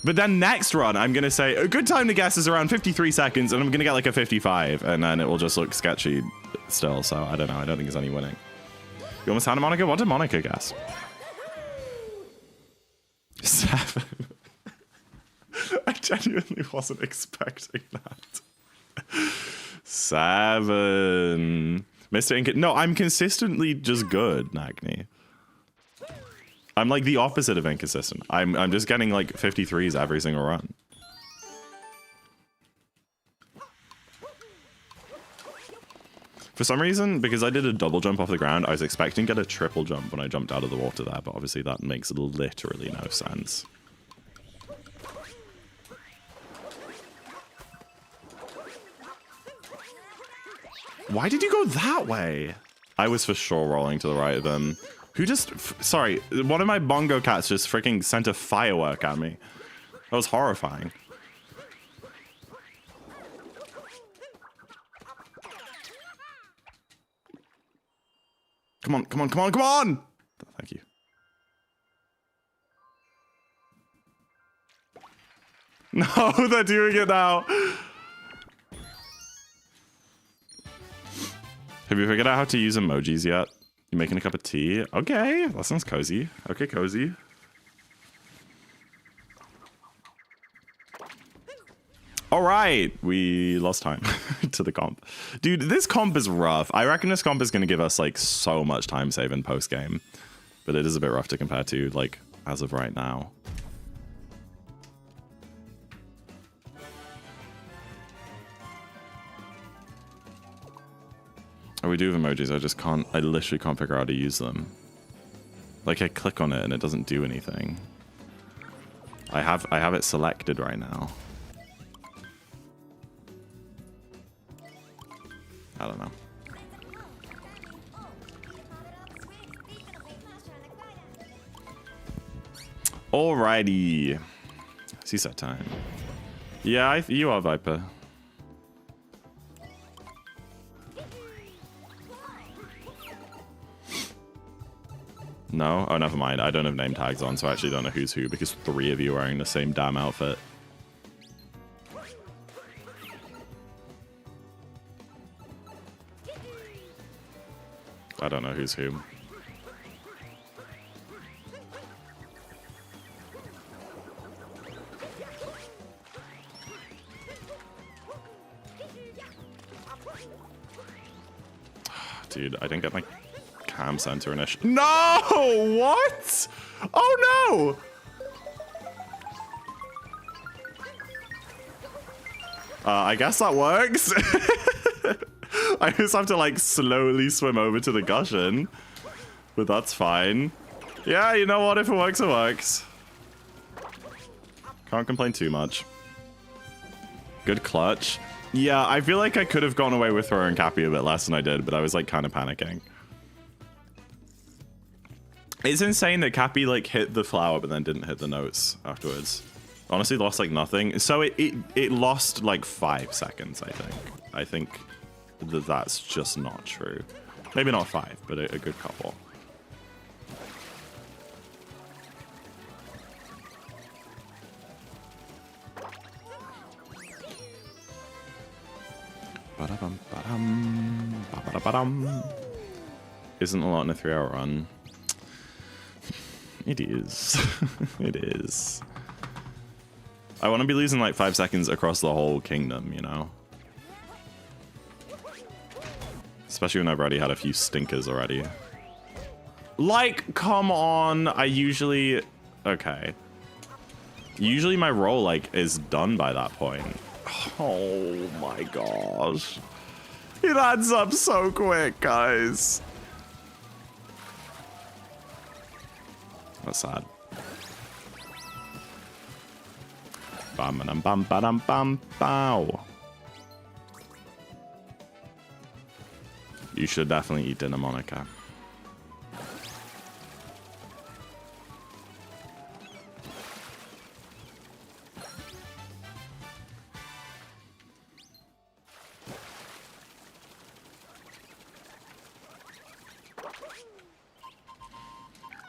But then next run, I'm going to say a good time to guess is around 53 seconds, and I'm going to get like a 55, and then it will just look sketchy still. So I don't know. I don't think there's any winning. You almost had a Monica? What did Monica guess? 7. I genuinely wasn't expecting that. 7. Mr. Inca. No, I'm consistently just good, Nagni. I'm like the opposite of inconsistent. I'm just getting like 53s every single run. For some reason, because I did a double jump off the ground, I was expecting to get a triple jump when I jumped out of the water there, but obviously that makes literally no sense. Why did you go that way? I was for sure rolling to the right of them. Who just... Sorry, one of my bongo cats just freaking sent a firework at me. That was horrifying. Come on, come on, come on, come on! Thank you. No, they're doing it now. Have you figured out how to use emojis yet? You making a cup of tea? Okay, that sounds cozy. Okay, cozy. All right, we lost time to the comp. Dude, this comp is rough. I reckon this comp is going to give us like so much time save in post game, but it is a bit rough to compare to like as of right now. Oh, we do have emojis. I just can't. I literally can't figure out how to use them. Like I click on it and it doesn't do anything. I have it selected right now. I don't know. Alrighty. CSAT time. Yeah, you are Viper. No? Oh, never mind. I don't have name tags on, so I actually don't know who's who because 3 of you are wearing the same damn outfit. I don't know who's who. Dude, I didn't get my cam center initial. No! What? Oh no! I guess that works. I just have to like slowly swim over to the Gushin. But that's fine. Yeah, you know what? If it works, it works. Can't complain too much. Good clutch. Yeah, I feel like I could have gone away with throwing Cappy a bit less than I did, but I was like kind of panicking. It's insane that Cappy like hit the flower but then didn't hit the notes afterwards. Honestly, lost like nothing. So it lost like 5 seconds, I think. I think that that's just not true. Maybe not 5, but a good couple. Isn't a lot in a 3-hour run. It is. It is. I want to be losing like 5 seconds across the whole kingdom, you know? Especially when I've already had a few stinkers already. Like, come on. I usually... Okay. Usually my roll, like, is done by that point. Oh my gosh. It adds up so quick, guys. That's sad. Bam bam bam bam bam bow. You should definitely eat dinner, Monica.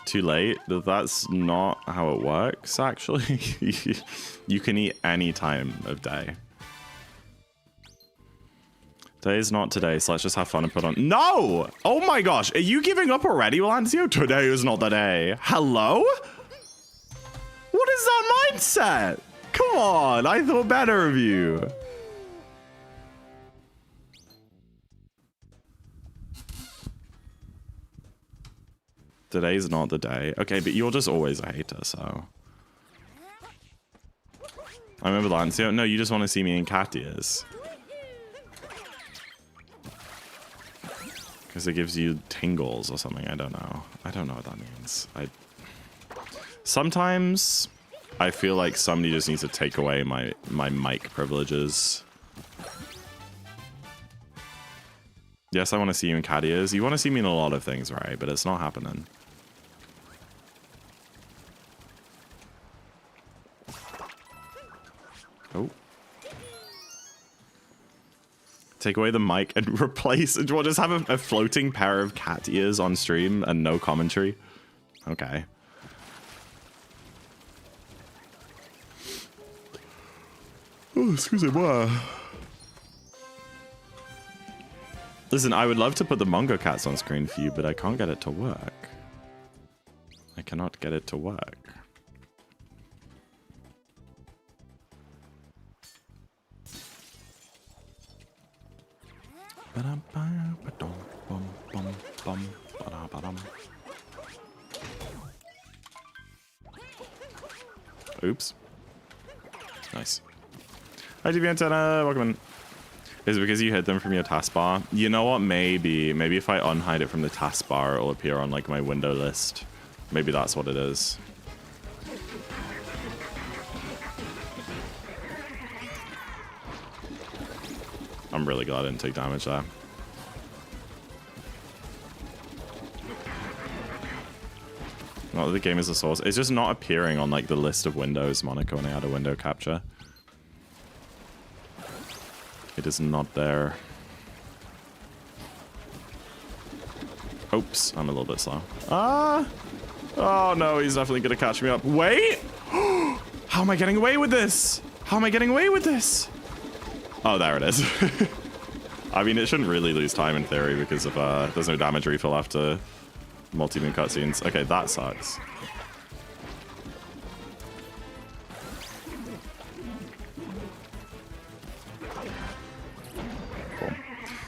Too late? That's not how it works, actually. You can eat any time of day. Today is not today, so let's just have fun and put on... No! Oh my gosh, are you giving up already, Valancio? Today is not the day. Hello? What is that mindset? Come on, I thought better of you. Today's not the day. Okay, but you're just always a hater, so... I remember Lancio. No, you just want to see me in cat ears. Because it gives you tingles or something. I don't know. I don't know what that means. Sometimes I feel like somebody just needs to take away my mic privileges. Yes, I want to see you in cat ears. You want to see me in a lot of things, right? But it's not happening. Oh. Take away the mic and replace... We'll just have a floating pair of cat ears on stream and no commentary. Okay. Oh, excuse me. Listen, I would love to put the Mongo cats on screen for you, but I can't get it to work. I cannot get it to work. Oops. Nice. Hi, TV Antenna. Welcome in. Is it because you hid them from your taskbar? You know what? Maybe if I unhide it from the taskbar, it'll appear on like my window list. Maybe that's what it is. I'm really glad I didn't take damage there. Not that the game is a source. It's just not appearing on like the list of windows, Monica, when I add a window capture. It is not there. Oops, I'm a little bit slow. Ah! Oh no, he's definitely gonna catch me up. Wait! How am I getting away with this? How am I getting away with this? Oh, there it is. I mean, it shouldn't really lose time in theory because of there's no damage refill after multi-moon cutscenes. Okay, that sucks. Cool.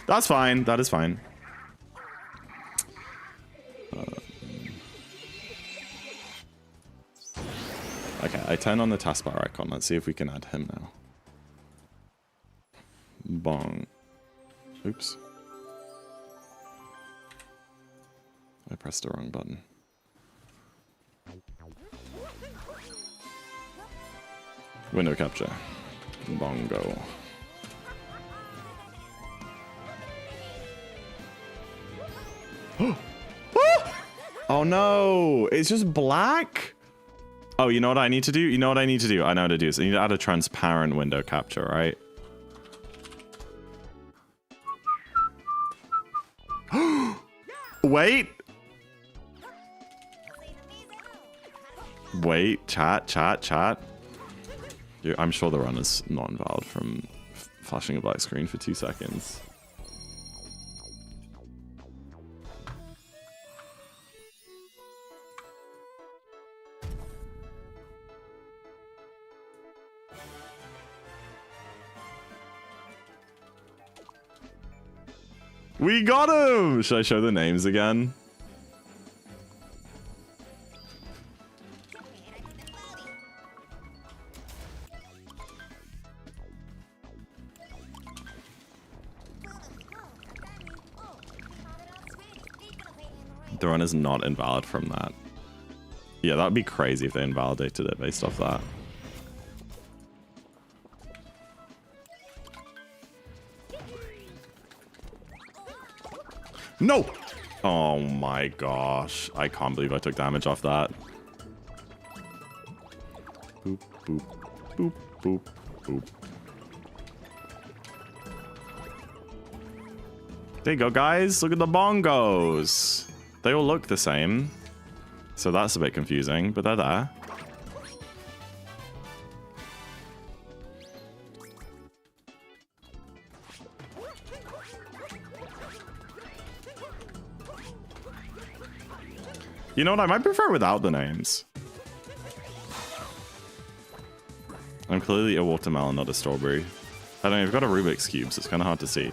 That's fine. That is fine. Okay, I turn on the taskbar icon. Let's see if we can add him now. Bong. Oops. I pressed the wrong button. Window capture. Bongo. Oh no! It's just black? Oh, you know what I need to do? You know what I need to do? I know how to do this. I need to add a transparent window capture, right? Wait. Wait, chat. I'm sure the run is not invalid from flashing a black screen for 2 seconds. We got him! Should I show the names again? The run is not invalid from that. Yeah, that would be crazy if they invalidated it based off that. No! Oh my gosh. I can't believe I took damage off that. Boop, boop, boop, boop, boop. There you go, guys. Look at the bongos. They all look the same. So that's a bit confusing, but they're there. You know what? I might prefer without the names. I'm clearly a watermelon, not a strawberry. I don't know, I've got a Rubik's Cube, so it's kind of hard to see.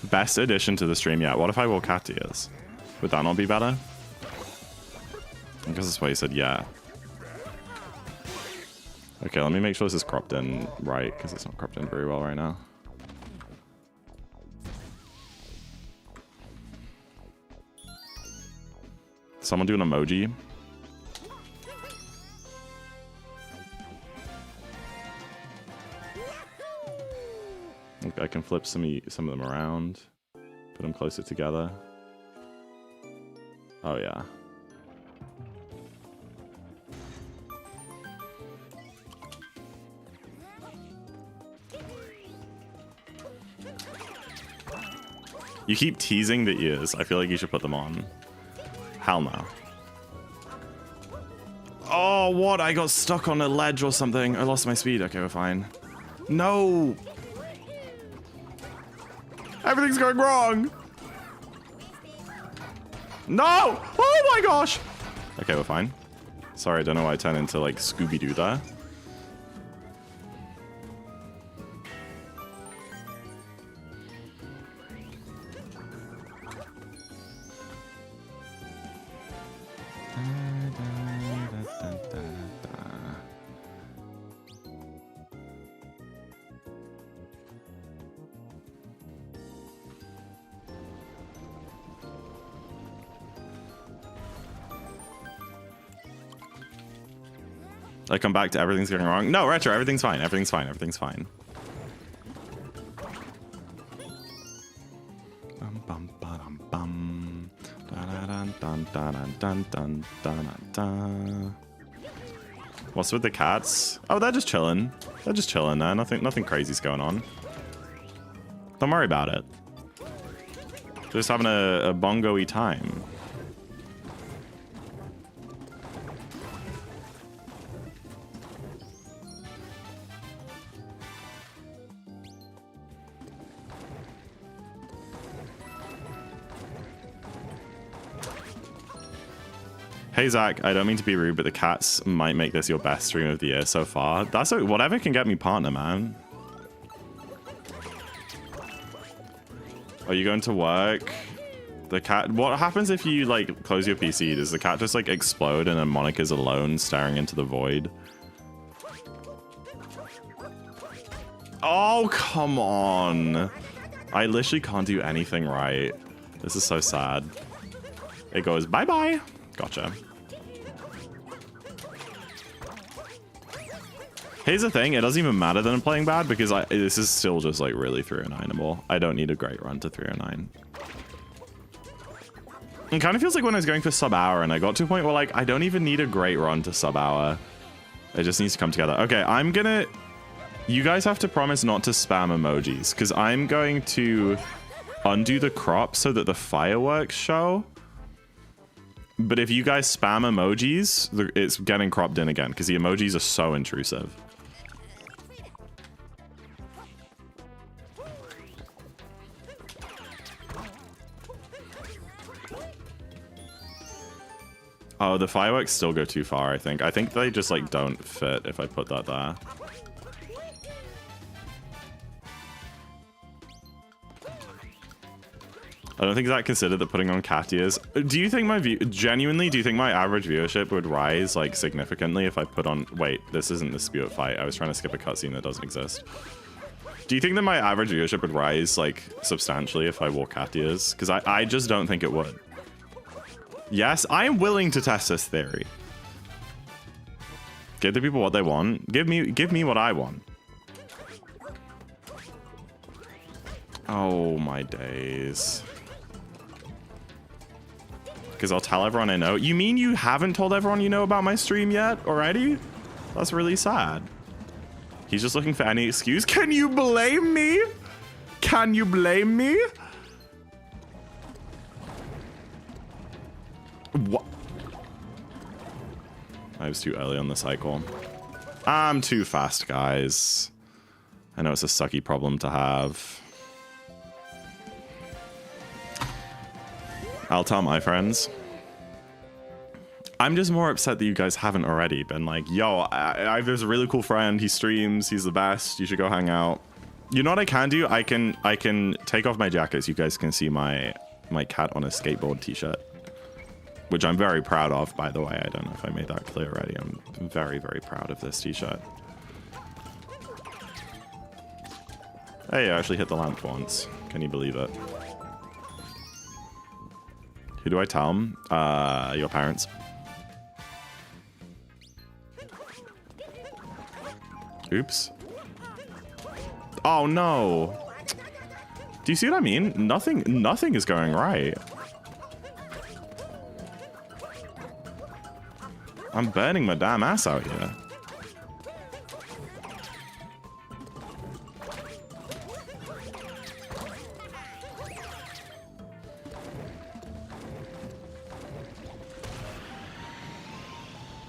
Best addition to the stream yet. What if I wore cat ears? Would that not be better? I guess that's why you said yeah. Okay, let me make sure this is cropped in right, because it's not cropped in very well right now. Someone do an emoji. Okay, I can flip some of them around. Put them closer together. Oh yeah. You keep teasing the ears. I feel like you should put them on. Hell no. Oh, what? I got stuck on a ledge or something. I lost my speed. Okay, we're fine. No! Everything's going wrong! No! Oh my gosh! Okay, we're fine. Sorry, I don't know why I turned into, like, Scooby-Doo there. I come back to everything's going wrong. No, Retro, everything's fine. Everything's fine. Everything's fine. What's with the cats? Oh, they're just chilling. They're just chilling there. Nothing crazy's going on. Don't worry about it. Just having a bongo-y time. Hey Zach, I don't mean to be rude, but the cats might make this your best stream of the year so far. That's whatever can get me partner, man. Are you going to work? The cat. What happens if you like close your PC? Does the cat just like explode and then Monica's alone staring into the void? Oh, come on. I literally can't do anything right. This is so sad. It goes bye-bye. Gotcha. Here's the thing, it doesn't even matter that I'm playing bad because this is still just like really 309able. I don't need a great run to 309. It kind of feels like when I was going for sub-hour and I got to a point where like I don't even need a great run to sub-hour. It just needs to come together. Okay, you guys have to promise not to spam emojis because I'm going to undo the crop so that the fireworks show. But if you guys spam emojis, it's getting cropped in again because the emojis are so intrusive. Oh, the fireworks still go too far, I think. I think they just like don't fit if I put that there. I don't think Zach considered that putting on cat ears. Do you think genuinely, do you think my average viewership would rise like significantly if I put on, wait, this isn't the Spewit fight. I was trying to skip a cutscene that doesn't exist. Do you think that my average viewership would rise like substantially if I wore cat ears? Because I just don't think it would. Yes, I am willing to test this theory. Give the people what they want. Give me what I want. Oh my days. Because I'll tell everyone I know. You mean you haven't told everyone you know about my stream yet already? That's really sad. He's just looking for any excuse. Can you blame me? Can you blame me? What? I was too early on the cycle. I'm too fast, guys. I know it's a sucky problem to have. I'll tell my friends. I'm just more upset that you guys haven't already been like, yo, there's a really cool friend. He streams. He's the best. You should go hang out. You know what I can do? I can take off my jacket so you guys can see my cat on a skateboard t-shirt, which I'm very proud of, by the way. I don't know if I made that clear already. I'm very, very proud of this t-shirt. Hey, I actually hit the lamp once. Can you believe it? Who do I tell them? Your parents. Oops. Oh no. Do you see what I mean? Nothing is going right. I'm burning my damn ass out here.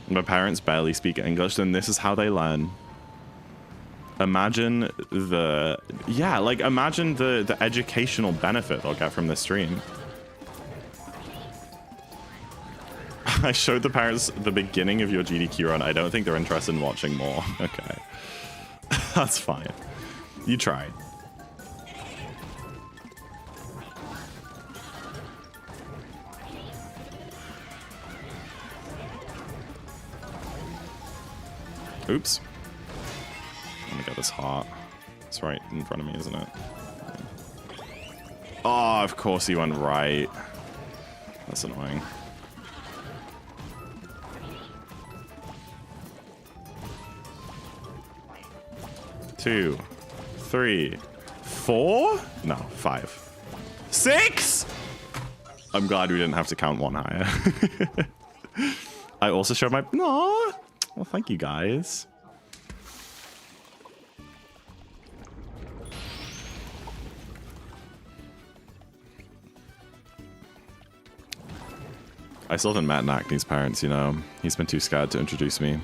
My parents barely speak English, and this is how they learn. Imagine imagine the educational benefit they'll get from this stream. I showed the parents the beginning of your GDQ run. I don't think they're interested in watching more. Okay. That's fine. You tried. Oops. Oh my god, this heart. It's right in front of me, isn't it? Oh, of course he went right. That's annoying. Two, 3, 4? No, 5. 6? I'm glad we didn't have to count one higher. I also showed my... Aww. Well, thank you, guys. I still haven't met Nackney's parents, you know. He's been too scared to introduce me.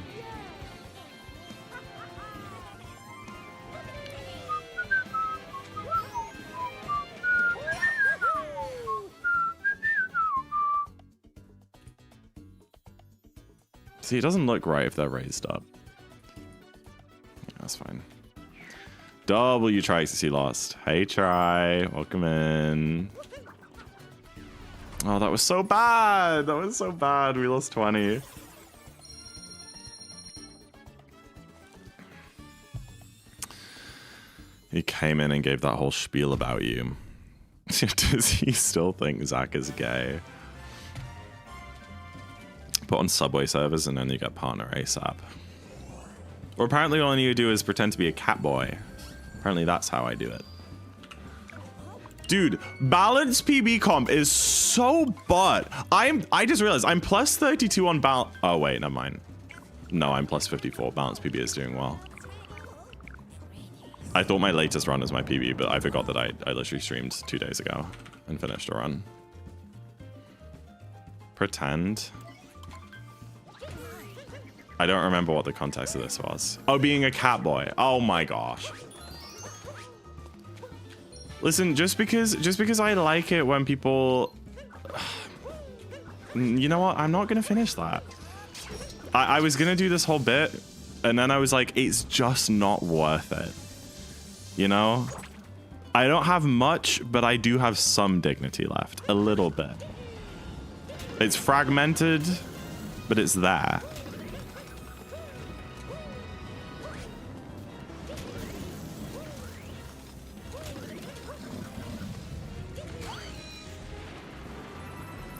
See, it doesn't look right if they're raised up. Yeah, that's fine. W try ecstasy lost. Hey, try. Welcome in. Oh, that was so bad. That was so bad. We lost 20. He came in and gave that whole spiel about you. Does he still think Zach is gay? Put on Subway servers and then you get partner ASAP. Or apparently all you do is pretend to be a cat boy. Apparently that's how I do it. Dude, balanced PB comp is so butt. I just realized I'm plus 32 on balance. Oh wait, never mind. No, I'm plus 54. Balanced PB is doing well. I thought my latest run was my PB, but I forgot that I literally streamed 2 days ago and finished a run. Pretend. I don't remember what the context of this was. Oh, being a cat boy. Oh my gosh. Listen, just because I like it when people... You know what? I'm not going to finish that. I was going to do this whole bit, and then I was like, it's just not worth it. You know? I don't have much, but I do have some dignity left. A little bit. It's fragmented, but it's there.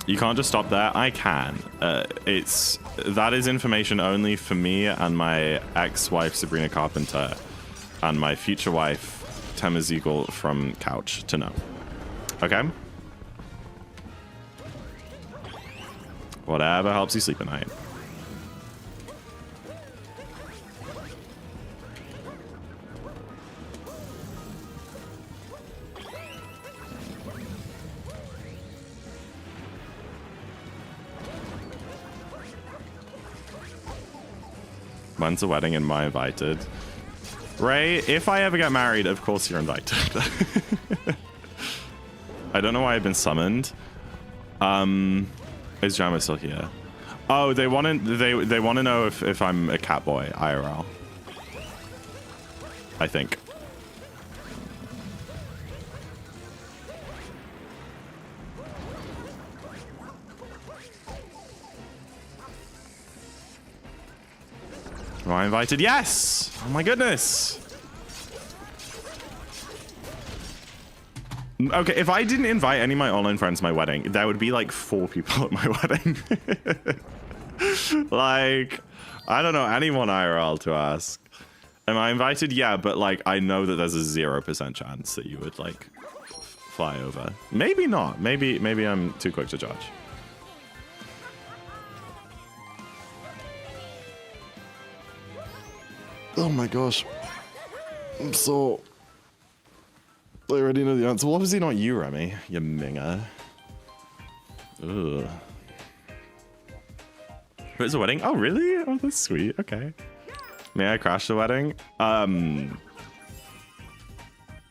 You can't just stop there. I can. That is information only for me and my ex-wife Sabrina Carpenter and my future wife Thames Eagle from Couch to know. Okay? Whatever helps you sleep at night. When's the wedding and am I invited? Ray, if I ever get married, of course you're invited. I don't know why I've been summoned. Is Jammer still here? Oh, they want to know if I'm a cat boy IRL. I think. Am I invited? Yes! Oh my goodness! Okay, if I didn't invite any of my online friends to my wedding, there would be like 4 people at my wedding. Like, I don't know anyone IRL to ask. Am I invited? Yeah, but like, I know that there's a 0% chance that you would like fly over. Maybe not. Maybe I'm too quick to judge. Oh my gosh. I'm so... I already know the answer. Well, obviously not you, Remy. You minger. Ugh. Where's the wedding? Oh, really? Oh, that's sweet. Okay. May I crash the wedding?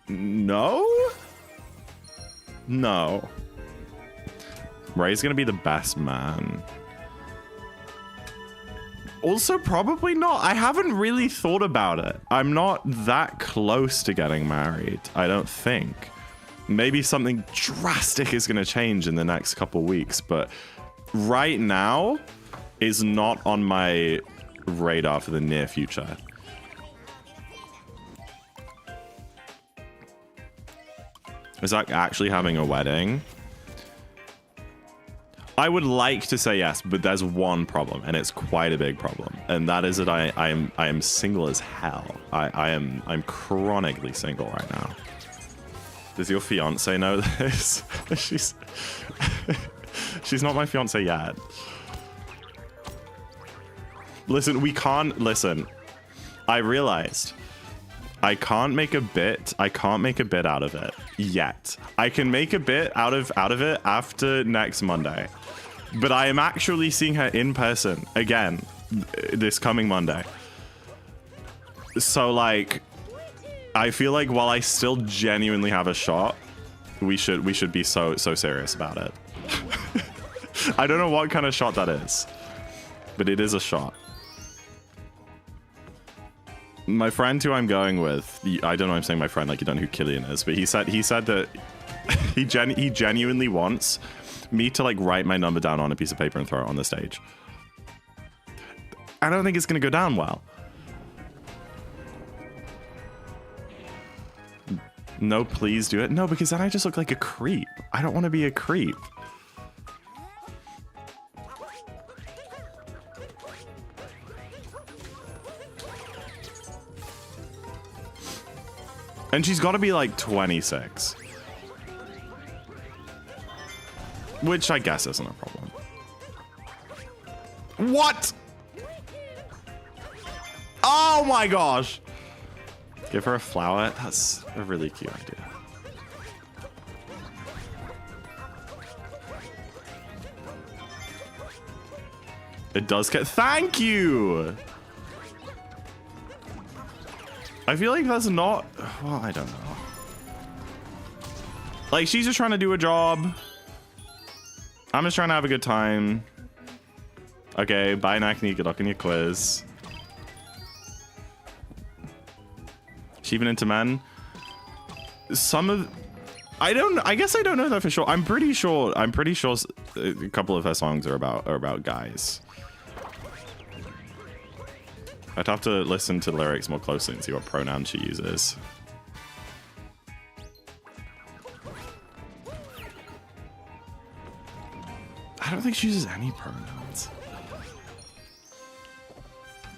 No? No. Ray's gonna be the best man. Also, probably not. I haven't really thought about it. I'm not that close to getting married, I don't think. Maybe something drastic is going to change in the next couple weeks, but right now is not on my radar for the near future. Is that actually having a wedding? I would like to say yes, but there's one problem, and it's quite a big problem, and that is that I am single as hell. I'm chronically single right now. Does your fiance know this? she's not my fiance yet. Listen, we can't listen. I realized I can't make a bit. I can't make a bit out of it yet. I can make a bit out of it after next Monday. but I am actually seeing her in person again this coming Monday. So like, I feel like while I still genuinely have a shot, we should be so serious about it. I don't know what kind of shot that is, but it is a shot. My friend who I'm going with, I don't know, I'm saying my friend like you don't know who Killian is, but he said that he genuinely wants me to like write my number down on a piece of paper and throw it on the stage. I don't think it's gonna go down well. No, please do it. No, because then I just look like a creep. I don't want to be a creep. And she's got to be like 26. Which I guess isn't a problem. What? Oh my gosh. Give her a flower. That's a really cute idea. It does get. Thank you. I feel like that's not. Well, I don't know. Like, she's just trying to do a job. I'm just trying to have a good time. Okay, bye, Nakni. Good luck on your quiz. She even into men? Some of... I guess I don't know that for sure. I'm pretty sure a couple of her songs are about guys. I'd have to listen to the lyrics more closely and see what pronoun she uses. I don't think she uses any pronouns.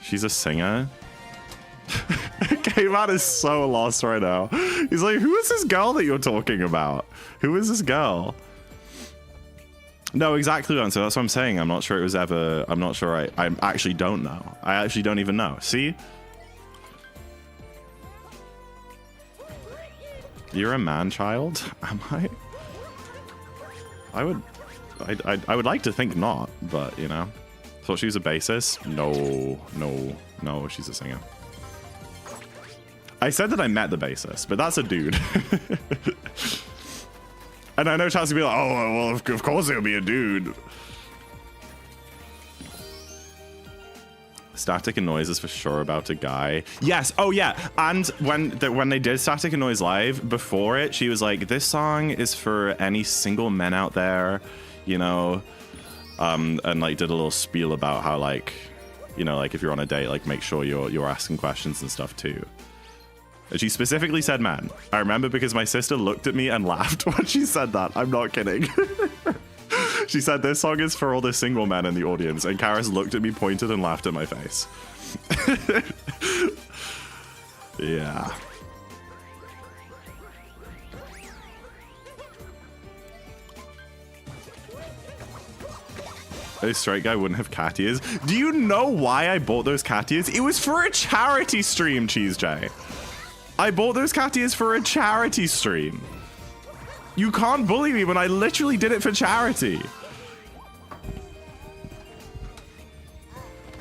She's a singer. K-Man is so lost right now. He's like, who is this girl that you're talking about? Who is this girl? No, exactly. So that's what I'm saying. I'm not sure it was ever... I'm not sure. I actually don't know. I actually don't even know. See? You're a man-child? Am I? I would like to think not, but, you know. Thought she was a bassist? No, she's a singer. I said that I met the bassist, but that's a dude. And I know Chance will be like, oh, well, of course it'll be a dude. Static and Noise is for sure about a guy. Yes, oh yeah. And when they did Static and Noise live, before it, she was like, this song is for any single men out there, you know? And like did a little spiel about how like, you know, like if you're on a date, like make sure you're asking questions and stuff too. She specifically said man. I remember because my sister looked at me and laughed when she said that. I'm not kidding. She said this song is for all the single men in the audience, and Karis looked at me, pointed, and laughed in my face. Yeah. A straight guy wouldn't have cat ears. Do you know why I bought those cat ears? It was for a charity stream, Cheese J. I bought those cat ears for a charity stream. You can't bully me when I literally did it for charity.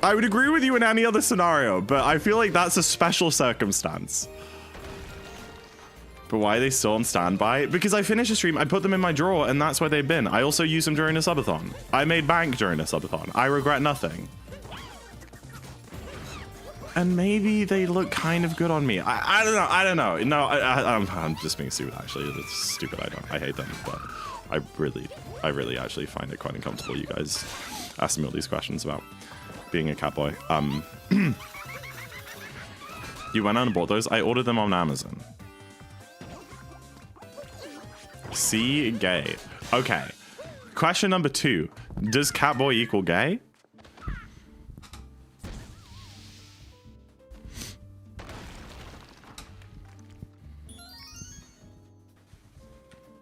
I would agree with you in any other scenario, but I feel like that's a special circumstance. But why are they still on standby? Because I finished a stream, I put them in my drawer, and that's where they've been. I also used them during a subathon. I made bank during a subathon. I regret nothing. And maybe they look kind of good on me. I don't know. No, I'm just being stupid, actually. It's stupid. I hate them, but I really actually find it quite uncomfortable you guys asking me all these questions about being a catboy. You went out and bought those? I ordered them on Amazon. See, gay. Okay. Question number 2. Does catboy equal gay?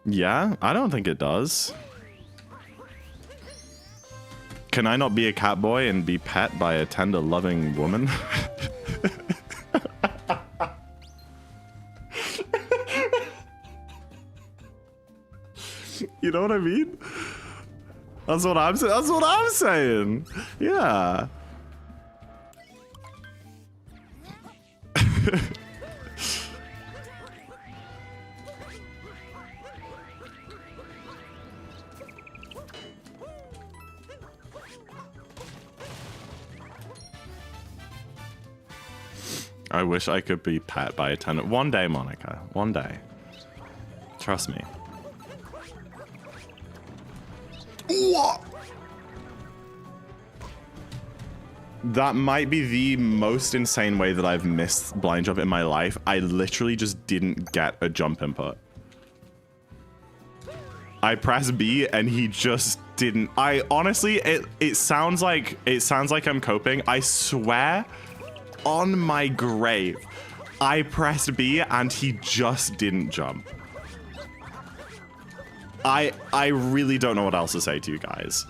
Yeah, I don't think it does. Can I not be a catboy and be pet by a tender, loving woman? You know what I mean? That's what I'm saying. That's what I'm saying. Yeah. I wish I could be pet by a tenant. One day, Monica. One day. Trust me. What? That might be the most insane way that I've missed blind jump in my life. I literally just didn't get a jump input. I pressed B and he just didn't. I honestly, it sounds like I'm coping. I swear on my grave, I pressed B and he just didn't jump. I really don't know what else to say to you guys.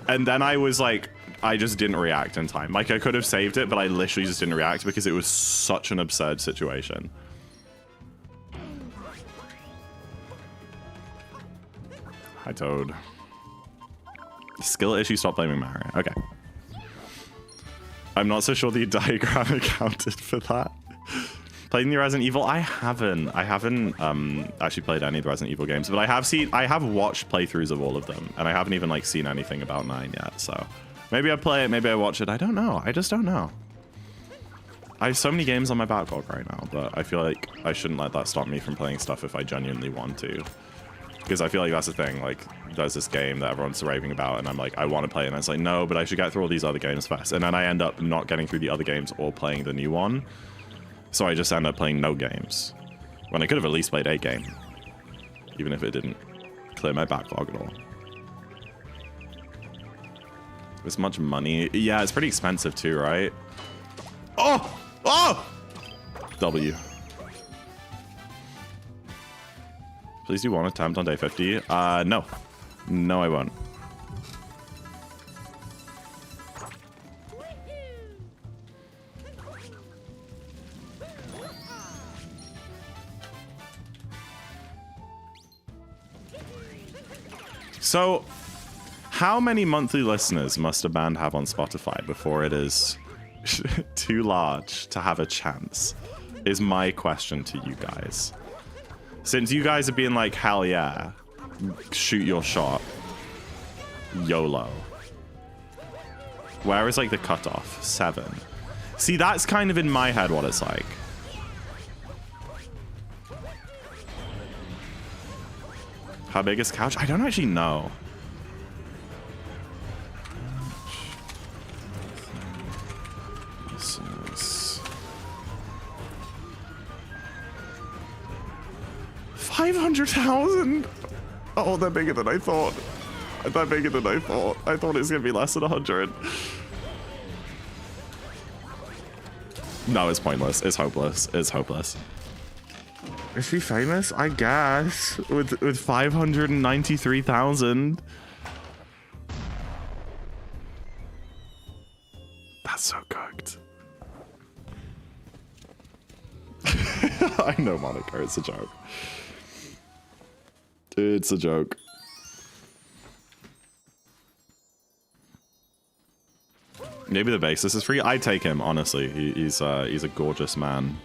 And then I was like, I just didn't react in time. Like I could have saved it, but I literally just didn't react because it was such an absurd situation. Hi, Toad. Skill issue, stop blaming Mario. Okay. I'm not so sure the diagram accounted for that. Played the Resident Evil? I haven't actually played any of the Resident Evil games, but I have watched playthroughs of all of them, and I haven't even like seen anything about 9 yet, so maybe I play it, maybe I watch it, I don't know. I just don't know. I have so many games on my backlog right now, but I feel like I shouldn't let that stop me from playing stuff if I genuinely want to. Because I feel like that's the thing, like, there's this game that everyone's raving about, and I'm like, I want to play it, and it's like, no, but I should get through all these other games first. And then I end up not getting through the other games or playing the new one. So I just end up playing no games. When I could have at least played a game. Even if it didn't clear my backlog at all. This much money. Yeah, it's pretty expensive too, right? Oh! Oh! W. Please do one attempt on day 50. No. No, I won't. So, how many monthly listeners must a band have on Spotify before it is too large to have a chance? Is my question to you guys. Since you guys are being like, hell yeah, shoot your shot, YOLO. Where is like the cutoff? 7. See, that's kind of in my head what it's like. How big is couch? I don't actually know. $500,000. Oh, they're bigger than I thought. They're bigger than I thought. I thought it was gonna be less than 100. No, it's pointless. It's hopeless. It's hopeless. Is she famous? I guess. With 593,000. That's so cooked. I know, Monica. It's a joke. It's a joke. Maybe the bassist is free. I'd take him, honestly. He's a gorgeous man.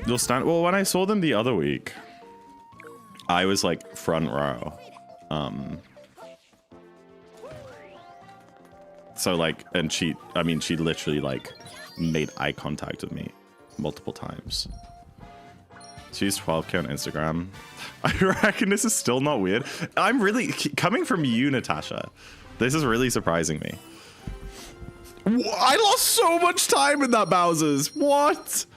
You'll stand. Well, when I saw them the other week, I was like front row. So like, and she literally like made eye contact with me multiple times. She's 12K on Instagram. I reckon this is still not weird. I'm really coming from you, Natasha. This is really surprising me. I lost so much time in that Bowser's. What?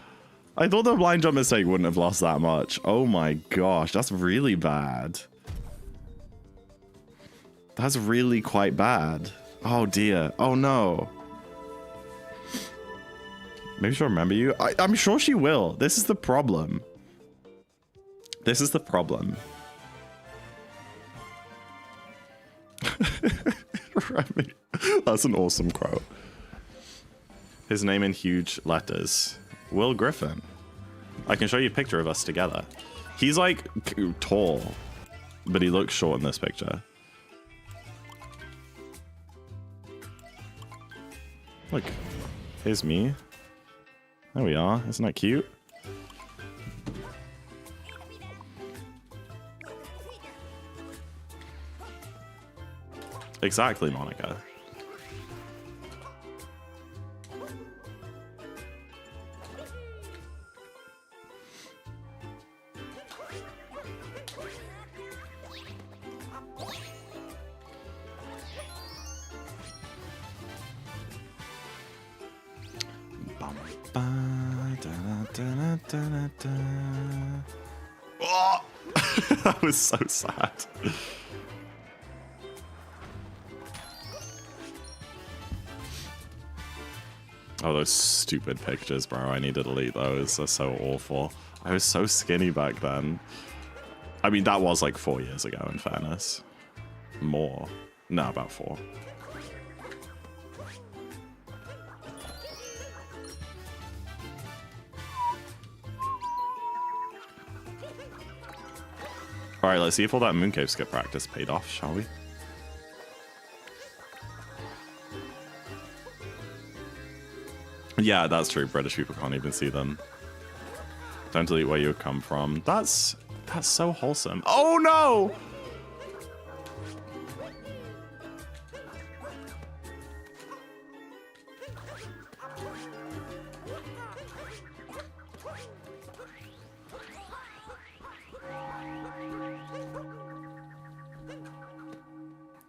I thought the blind jump mistake wouldn't have lost that much. Oh my gosh, that's really bad. That's really quite bad. Oh dear. Oh no. Maybe she'll remember you. I'm sure she will. This is the problem. This is the problem. Remy. That's an awesome quote. His name in huge letters. Will Griffin. I can show you a picture of us together. He's like tall, but he looks short in this picture. Look, here's me. There we are. Isn't that cute? Exactly, Monica. Oh! That was so sad. Oh, those stupid pictures, bro. I need to delete those. They're so awful. I was so skinny back then. I mean, that was like 4 years ago, in fairness. More. No, about 4. Alright, let's see if all that Mooncave skip practice paid off, shall we? Yeah, that's true. British people can't even see them. Don't delete where you come from. That's so wholesome. Oh no!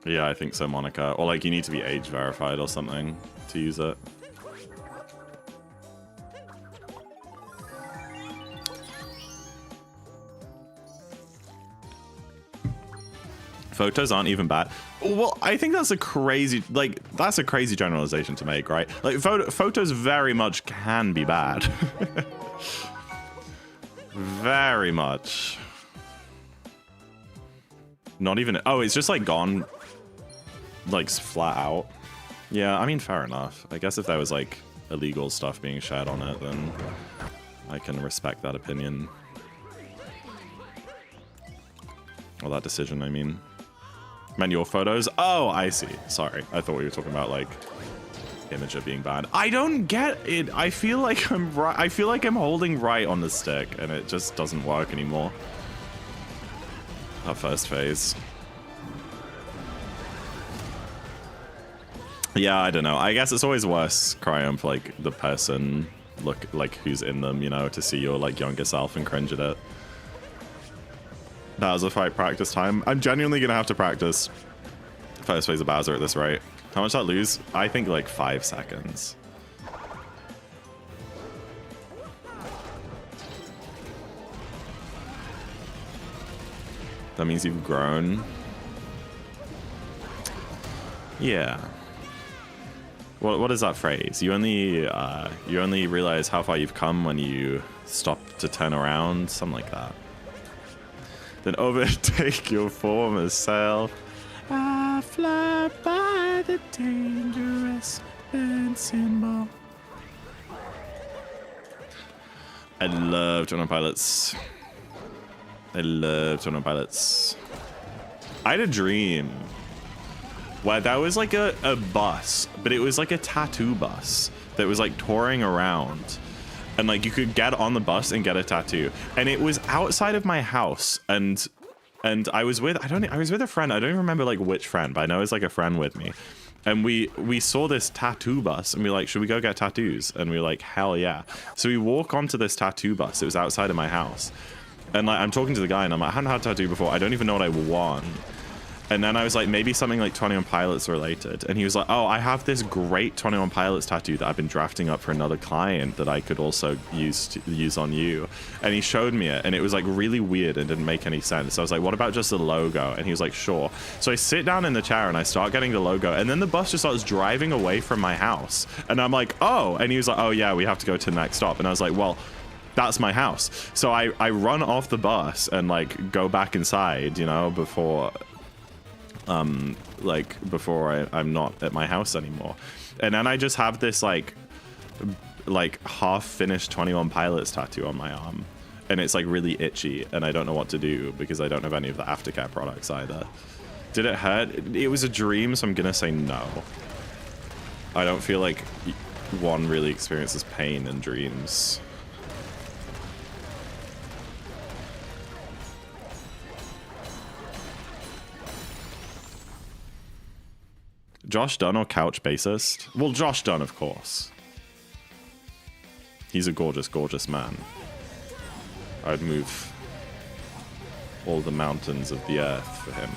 Yeah, I think so, Monica. Or like you need to be age verified or something to use it. Photos aren't even bad. Well, I think that's a crazy, like, that's a crazy generalization to make, right? Like, photos very much can be bad. Very much. Not even, oh, it's just like gone, like flat out. Yeah, I mean, fair enough. I guess if there was like illegal stuff being shared on it, then I can respect that opinion. Or that decision, I mean. Man, your photos? Oh, I see. Sorry. I thought we were talking about like Imager being bad. I don't get it. I feel like I'm right. I feel like I'm holding right on the stick and it just doesn't work anymore. That first phase. Yeah, I don't know. I guess it's always worse crying for like the person look like who's in them, you know, to see your like younger self and cringe at it. That was a fight practice time. I'm genuinely gonna have to practice first phase of Bowser at this rate. How much did I lose? I think like 5 seconds. That means you've grown. Yeah. What is that phrase? You only realize how far you've come when you stop to turn around, something like that. Then overtake your former self. I fly by the dangerous bend symbol. I love 21 Pilots. I love 21 Pilots. I had a dream where that was like a bus, but it was like a tattoo bus that was like touring around. And like you could get on the bus and get a tattoo, and it was outside of my house, and I was with a friend. I don't even remember like which friend, but I know it was like a friend with me, and we saw this tattoo bus, and we were like, should we go get tattoos? And we were like, hell yeah! So we walk onto this tattoo bus. It was outside of my house, and like I'm talking to the guy, and I'm like, I hadn't had a tattoo before. I don't even know what I want. And then I was like, maybe something like 21 Pilots related. And he was like, oh, I have this great 21 Pilots tattoo that I've been drafting up for another client that I could also use on you. And he showed me it, and it was like really weird and didn't make any sense. So I was like, what about just the logo? And he was like, sure. So I sit down in the chair and I start getting the logo, and then the bus just starts driving away from my house. And I'm like, oh. And he was like, oh yeah, we have to go to the next stop. And I was like, well, That's my house. So I run off the bus and like go back inside, you know, before I'm not at my house anymore. And then I just have this like half finished 21 Pilots tattoo on my arm, and it's like really itchy, and I don't know what to do because I don't have any of the aftercare products either. Did it hurt? It was a dream, so I'm gonna say no. I don't feel like one really experiences pain in dreams. Josh Dunn or couch bassist? Well, Josh Dunn, of course. He's a gorgeous, gorgeous man. I'd move all the mountains of the earth for him.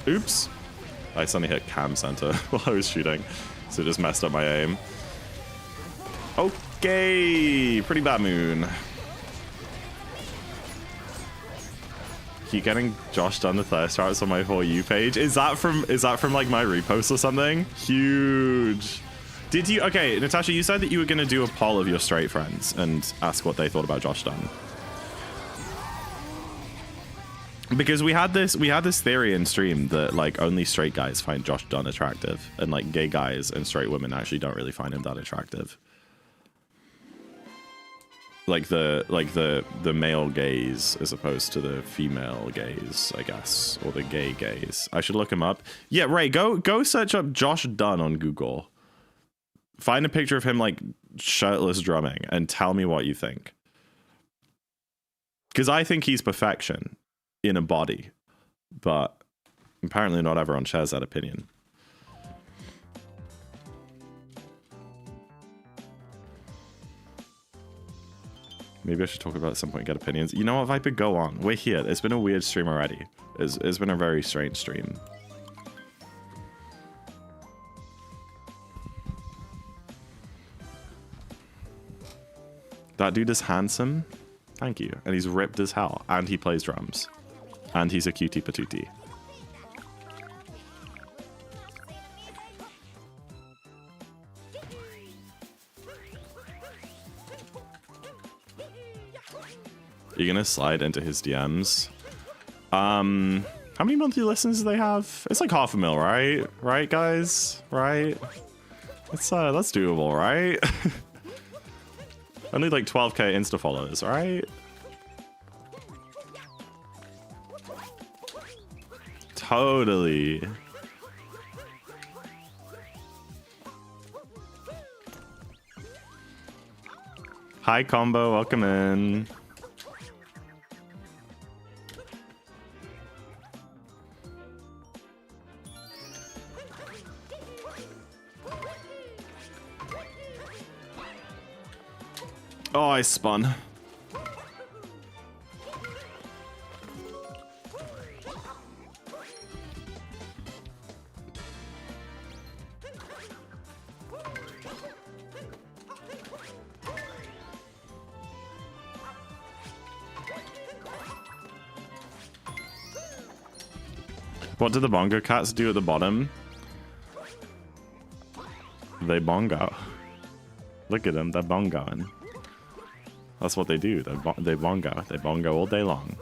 Oops. I suddenly hit cam center while I was shooting, so it just messed up my aim. Okay, pretty bad moon. Keep getting Josh Dunn the thirst traps on my For You page. Is that from like my repost or something? Huge. Did you? Okay, Natasha, you said that you were gonna do a poll of your straight friends and ask what they thought about Josh Dunn. Because we had this theory in stream that like only straight guys find Josh Dunn attractive, and like gay guys and straight women actually don't really find him that attractive. Like the male gaze as opposed to the female gaze, I guess, or the gay gaze. I should look him up. Yeah, Ray, go search up Josh Dunn on Google. Find a picture of him like shirtless drumming and tell me what you think. Because I think he's perfection in a body, but apparently not everyone shares that opinion. Maybe I should talk about it at some point and get opinions. You know what, Viper? Go on. We're here. It's been a weird stream already. It's been a very strange stream. That dude is handsome. Thank you. And he's ripped as hell. And he plays drums. And he's a cutie patootie. You're gonna slide into his DMs. How many monthly listens do they have? It's like 500,000, right? Right, guys? Right? That's doable, right? Only like 12k Insta followers, right? Totally. Hi, Combo. Welcome in. Oh, I spun. What do the bongo cats do at the bottom? They bongo. Look at them, they're bongoing. That's what they do. They bongo. They bongo all day long.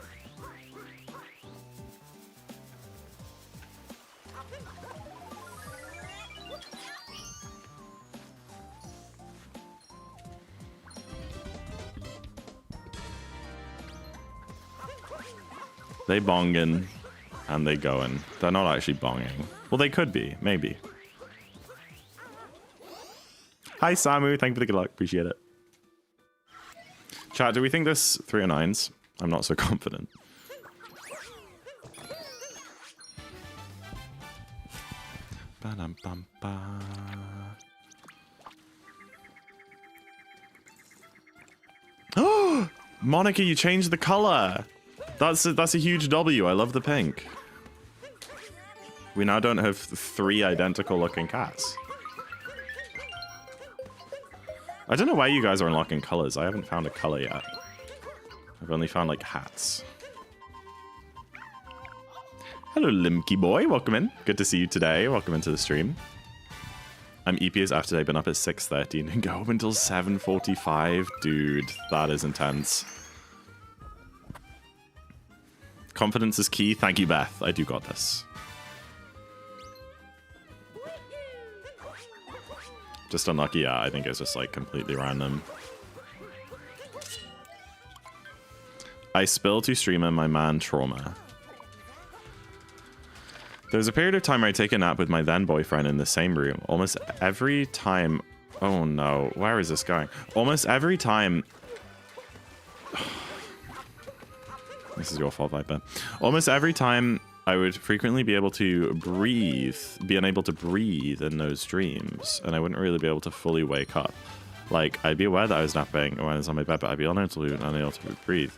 They bongin' and they goin'. They're not actually bonging. Well, they could be. Maybe. Hi, Samu. Thank you for the good luck. Appreciate it. Chat, do we think this 309s? I'm not so confident. Ba-dum-bum-ba. Oh, Monica, you changed the color. That's a huge W. I love the pink. We now don't have 3 identical looking cats. I don't know why you guys are unlocking colors. I haven't found a color yet. I've only found like hats. Hello, Limky boy. Welcome in. Good to see you today. Welcome into the stream. I'm EPS after today. Been up at 6:30 and go up until 7:45. Dude, that is intense. Confidence is key. Thank you, Beth. I do got this. Just unlucky. Yeah, I think it's just like completely random. I spill to streamer my man trauma. There was a period of time where I take a nap with my then boyfriend in the same room. Almost every time... Oh no, where is this going? Almost every time... This is your fault, Viper. Almost every time I would frequently be able to breathe, be unable to breathe in those dreams, and I wouldn't really be able to fully wake up. Like, I'd be aware that I was napping when I was on my bed, but I'd be unable to breathe.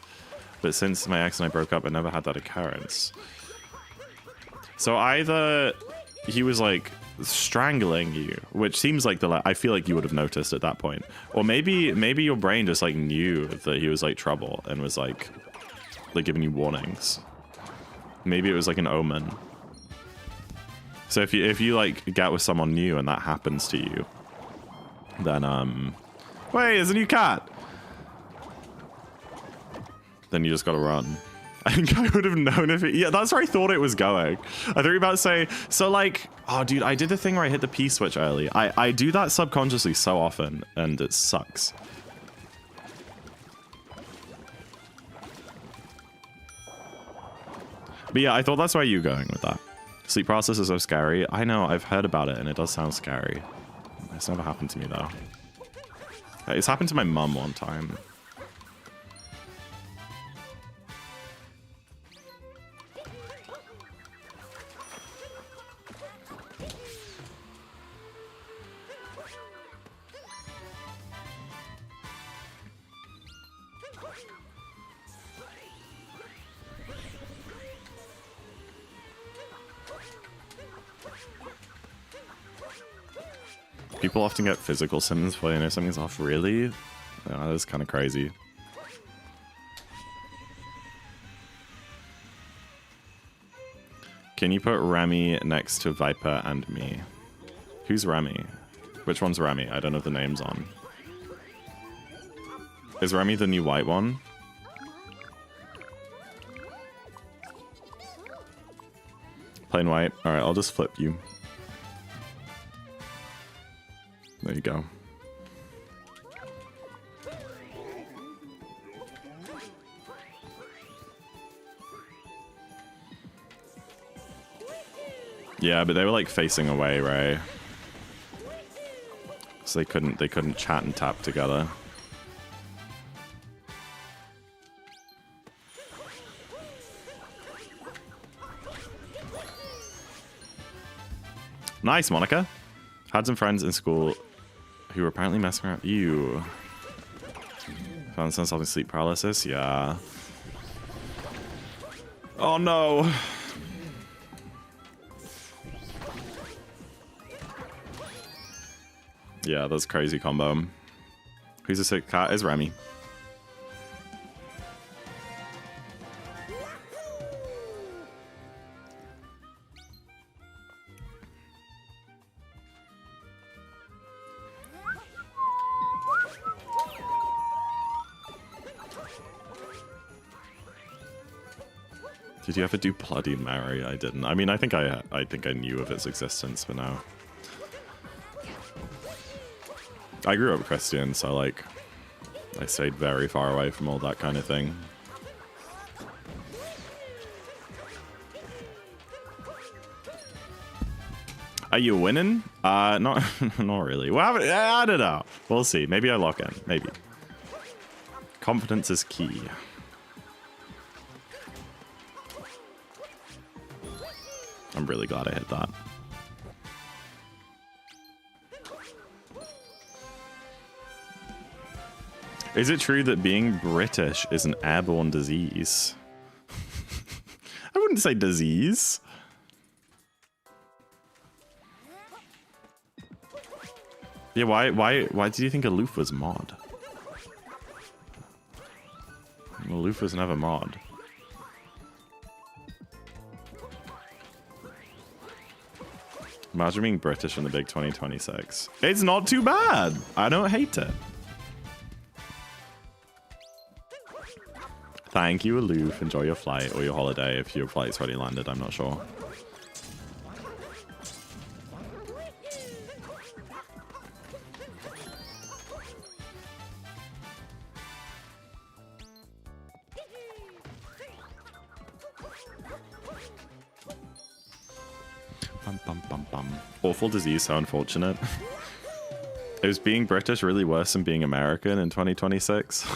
But since my ex and I broke up, I never had that occurrence. So either he was like strangling you, which seems like I feel like you would have noticed at that point, or maybe your brain just like knew that he was like trouble and was like giving you warnings. Maybe it was like an omen. So if you like get with someone new and that happens to you, then wait, there's a new cat. Then you just gotta run. I think I would have known if it... Yeah, that's where I thought it was going. I thought you were about to say... So, like... Oh, dude, I did the thing where I hit the P switch early. I do that subconsciously so often, and it sucks. But yeah, I thought that's where you were going with that. Sleep paralysis is so scary. I know, I've heard about it, and it does sound scary. It's never happened to me, though. It's happened to my mum one time. People often get physical symptoms before they know something's off. Really? Yeah, that is kind of crazy. Can you put Remy next to Viper and me? Who's Remy? Which one's Remy? I don't know the names on. Is Remy the new white one? Plain white. Alright, I'll just flip you. There you go. Yeah, but they were like facing away, right? So they couldn't chat and tap together. Nice, Monica. Had some friends in school who were apparently messing around. You found something sleep paralysis? Yeah. Oh no. Yeah, that's crazy combo. Who's a sick cat? Is Remy. Did you ever do Bloody Mary? I didn't. I mean, I think I knew of its existence, but no. I grew up Christian, so like, I stayed very far away from all that kind of thing. Are you winning? Not really. Well, I don't know. We'll see. Maybe I lock in. Maybe. Confidence is key. I'm really glad I hit that. Is it true that being British is an airborne disease? I wouldn't say disease. Yeah, why do you think Aloof was mod? Aloof was never mod. Imagine being British in the big 2026. It's not too bad. I don't hate it. Thank you, Aloof. Enjoy your flight or your holiday if your flight's already landed. I'm not sure. Bum, bum, bum, bum. Awful disease, so unfortunate. Is being British really worse than being American in 2026?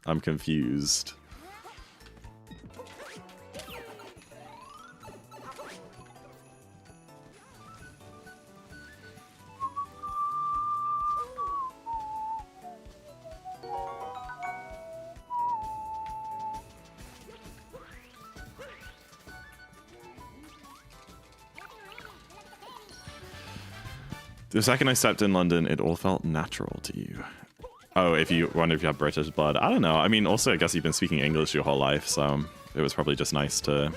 I'm confused. The second I stepped in London, it all felt natural to you. Oh, if you wonder if you have British blood. I don't know. I mean, also, I guess you've been speaking English your whole life, so it was probably just nice to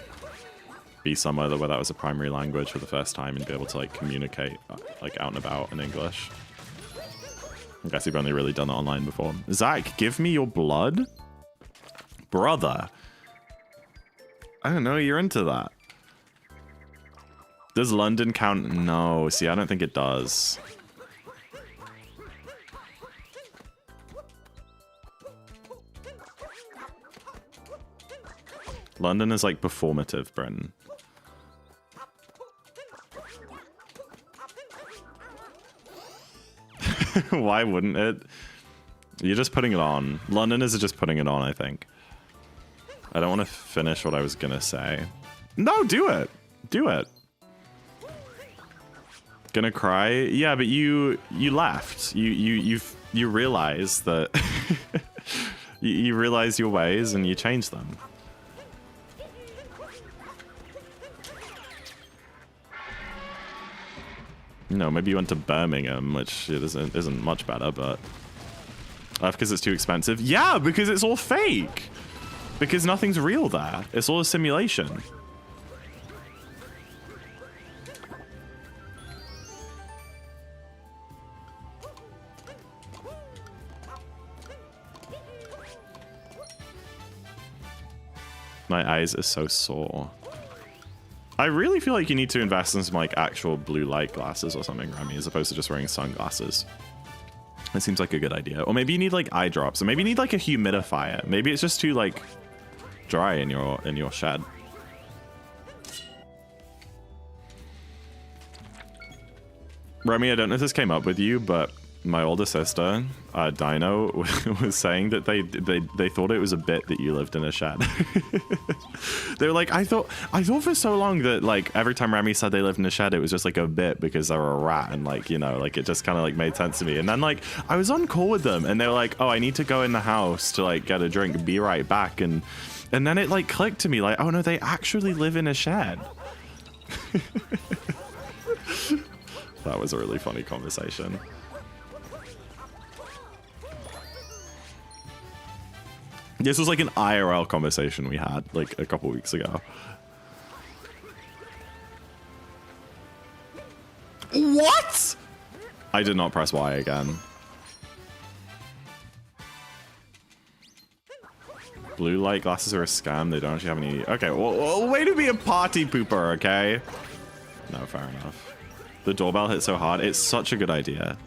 be somewhere where that was a primary language for the first time and be able to, like, communicate, like, out and about in English. I guess you've only really done it online before. Zach, give me your blood? Brother. I don't know, you're into that. Does London count? No. See, I don't think it does. London is like performative, Britain. Why wouldn't it? You're just putting it on. London is just putting it on, I think. I don't want to finish what I was gonna say. No, do it. Do it. Gonna cry? Yeah, but you left. You realize that you realize your ways and you change them. No, maybe you went to Birmingham, which isn't much better, but because it's too expensive. Yeah, because it's all fake. Because nothing's real there. It's all a simulation. My eyes are so sore. I really feel like you need to invest in some like actual blue light glasses or something, Remy, as opposed to just wearing sunglasses. It seems like a good idea. Or maybe you need like eye drops, or maybe you need like a humidifier. Maybe it's just too like dry in your shed. Remy, I don't know if this came up with you, but my older sister, Dino, was saying that they thought it was a bit that you lived in a shed. They were like, I thought for so long that like every time Remy said they lived in a shed, it was just like a bit because they were a rat and like, you know, like it just kind of like made sense to me. And then like I was on call with them and they were like, oh, I need to go in the house to like get a drink, be right back. And then it like clicked to me like, oh no, they actually live in a shed. That was a really funny conversation. This was like an IRL conversation we had like a couple weeks ago. What? I did not press Y again. Blue light glasses are a scam. They don't actually have any. Okay, well, way to be a party pooper, okay? No, fair enough. The doorbell hit so hard. It's such a good idea.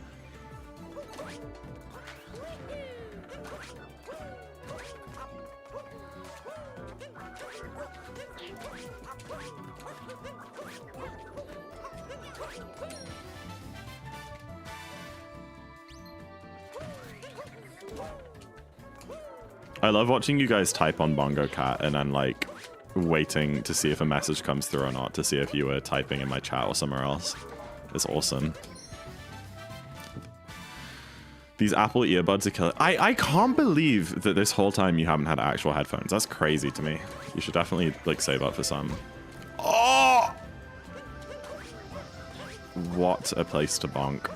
I love watching you guys type on Bongo Cat and then like waiting to see if a message comes through or not, to see if you were typing in my chat or somewhere else. It's awesome. These Apple earbuds are killing. I can't believe that this whole time you haven't had actual headphones. That's crazy to me. You should definitely like save up for some. Oh! What a place to bonk.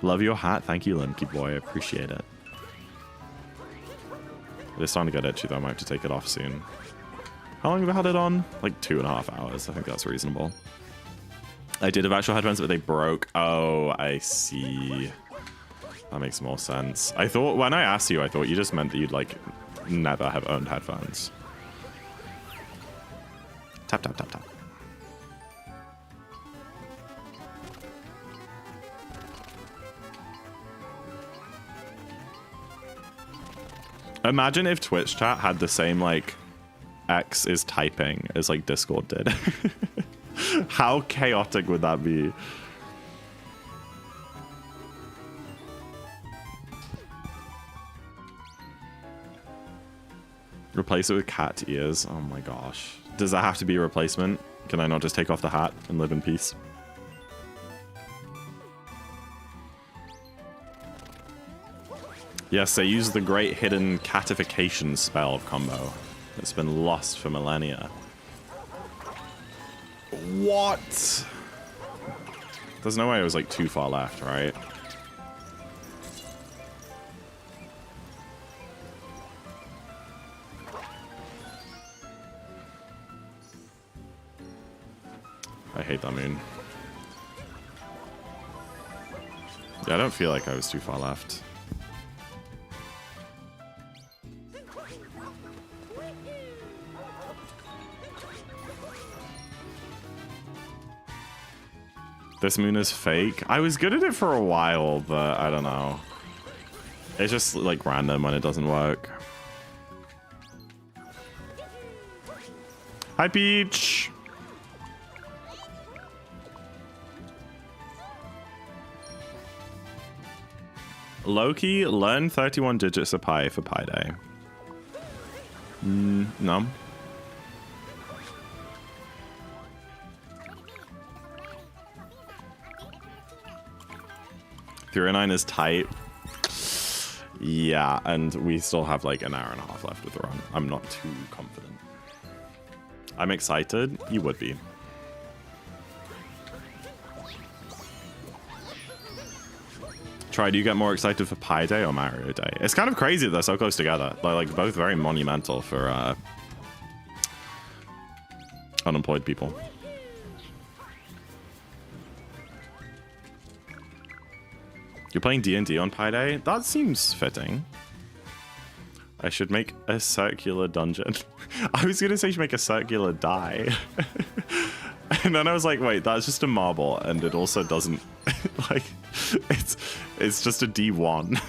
Love your hat. Thank you, Limky boy. I appreciate it. It's starting to get itchy though. I might have to take it off soon. How long have I had it on? Like 2.5 hours. I think that's reasonable. I did have actual headphones, but they broke. Oh, I see. That makes more sense. I thought, when I asked you, I thought you just meant that you'd like never have owned headphones. Tap, tap, tap, tap. Imagine if Twitch chat had the same like X is typing as like Discord did. How chaotic would that be? Replace it with cat ears. Oh my gosh. Does that have to be a replacement? Can I not just take off the hat and live in peace? Yes, they use the great hidden catification spell combo. It's been lost for millennia. What? There's no way it was like too far left, right? I hate that moon. Yeah, I don't feel like I was too far left. This moon is fake. I was good at it for a while, but I don't know. It's just like random when it doesn't work. Hi, Peach. Loki, learn 31 digits of pi for Pi Day. No. 309 is tight. Yeah, and we still have like an hour and a half left with the run. I'm not too confident. I'm excited. You would be. Try, do you get more excited for Pi Day or Mario Day? It's kind of crazy that they're so close together. They're like both very monumental for unemployed people. You're playing D&D on Pi Day? That seems fitting. I should make a circular dungeon. I was gonna say you should make a circular die. And then I was like, wait, that's just a marble, and it also doesn't like it's just a D1.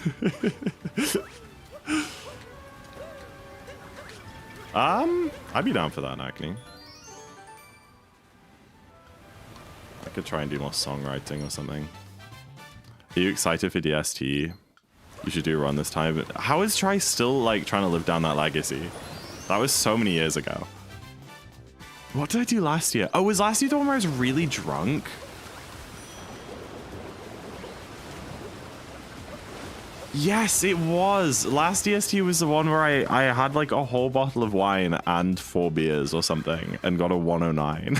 I'd be down for that, Acne. I could try and do more songwriting or something. Are you excited for DST? You should do a run this time. How is Try still like trying to live down that legacy? That was so many years ago. What did I do last year? Oh, was last year the one where I was really drunk? Yes, it was. Last DST was the one where I had like a whole bottle of wine and 4 beers or something and got a 109.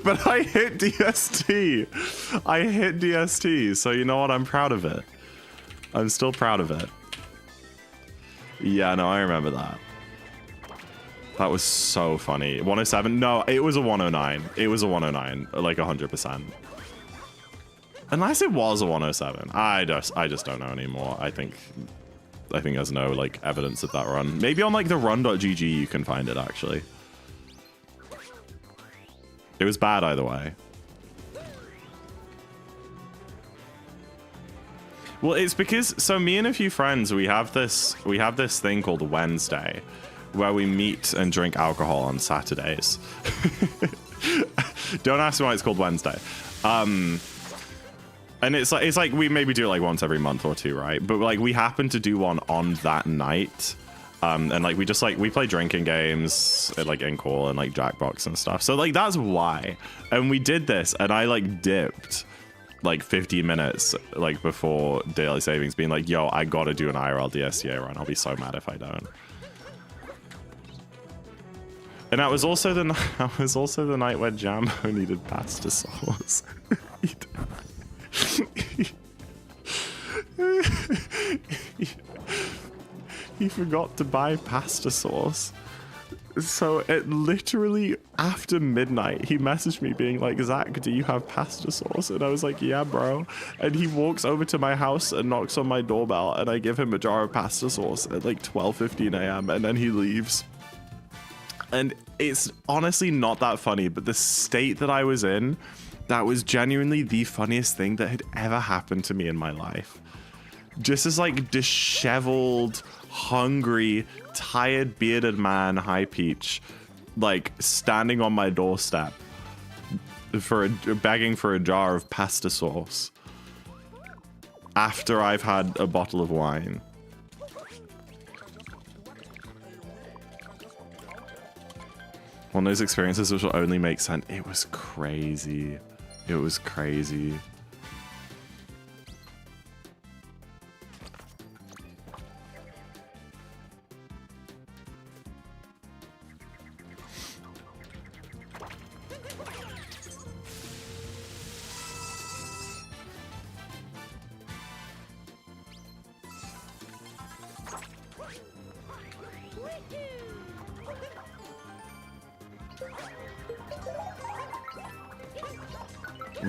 But I hit DST. I hit DST, so you know what? I'm proud of it. I'm still proud of it. Yeah, no, I remember that. That was so funny. 107? No, it was a 109. It was a 109, like 100%. Unless it was a 107. I just don't know anymore. I think there's no like evidence of that run. Maybe on like the run.gg you can find it actually. It was bad either way. Well, it's because so me and a few friends we have this thing called Wednesday, where we meet and drink alcohol on Saturdays. Don't ask me why it's called Wednesday. And it's like we maybe do it like once every month or two, right? But like we happen to do one on that night. And like we play drinking games at like in-call and like Jackbox and stuff. So like that's why. And we did this and I like dipped like 15 minutes like before daily savings being like, yo, I gotta do an IRL DSTA run. I'll be so mad if I don't. And that was also the night where Jambo needed pasta sauce. He forgot to buy pasta sauce. So it literally after midnight, he messaged me being like, Zach, do you have pasta sauce? And I was like, yeah, bro. And he walks over to my house and knocks on my doorbell, and I give him a jar of pasta sauce at like 12:15 a.m. and then he leaves. And it's honestly not that funny, but the state that I was in, that was genuinely the funniest thing that had ever happened to me in my life. Just as like disheveled, hungry, tired, bearded man, High Peach, like standing on my doorstep begging for a jar of pasta sauce after I've had a bottle of wine. One of those experiences which will only make sense. It was crazy. It was crazy.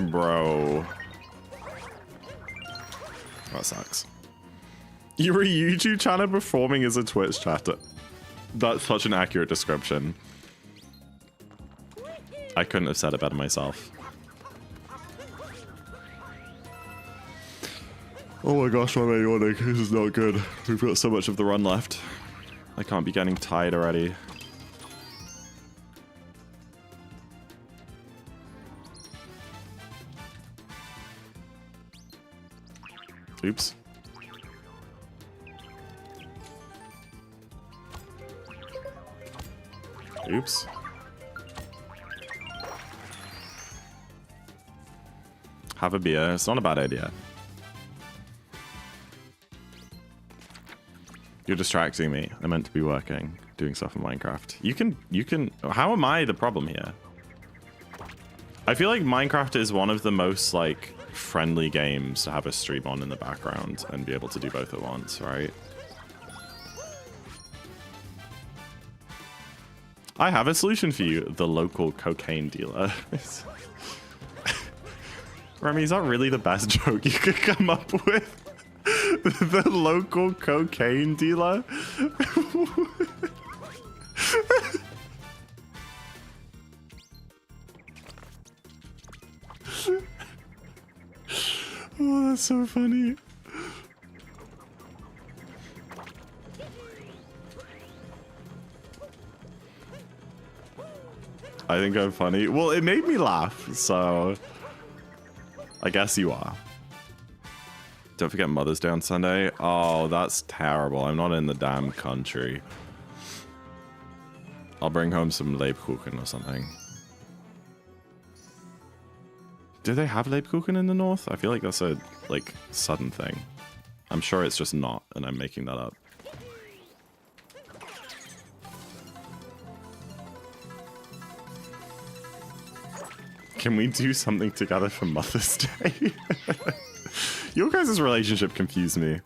Bro. That sucks. You were a YouTube channel performing as a Twitch chatter. That's such an accurate description. I couldn't have said it better myself. Oh my gosh, why am I yawning? This is not good. We've got so much of the run left. I can't be getting tired already. Oops. Oops. Have a beer. It's not a bad idea. You're distracting me. I meant to be working, doing stuff in Minecraft. You can, how am I the problem here? I feel like Minecraft is one of the most like friendly games to have a stream on in the background and be able to do both at once, right? I have a solution for you, the local cocaine dealer. Remy, is that really the best joke you could come up with? The local cocaine dealer? Oh, that's so funny. I think I'm funny. Well, it made me laugh, so I guess you are. Don't forget Mother's Day on Sunday. Oh, that's terrible. I'm not in the damn country. I'll bring home some Lebkuchen or something. Do they have Lebkuchen in the north? I feel like that's a, like, southern thing. I'm sure it's just not, and I'm making that up. Can we do something together for Mother's Day? Your guys' relationship confused me.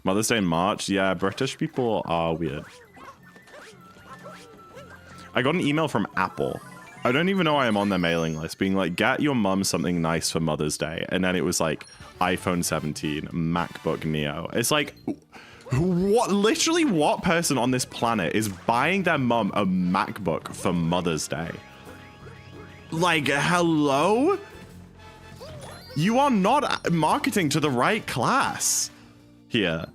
Mother's Day in March? Yeah, British people are weird. I got an email from Apple. I don't even know why I'm on their mailing list, being like, get your mum something nice for Mother's Day. And then it was like iPhone 17, MacBook Neo. It's like, what? Literally what person on this planet is buying their mum a MacBook for Mother's Day? Like, hello? You are not marketing to the right class here.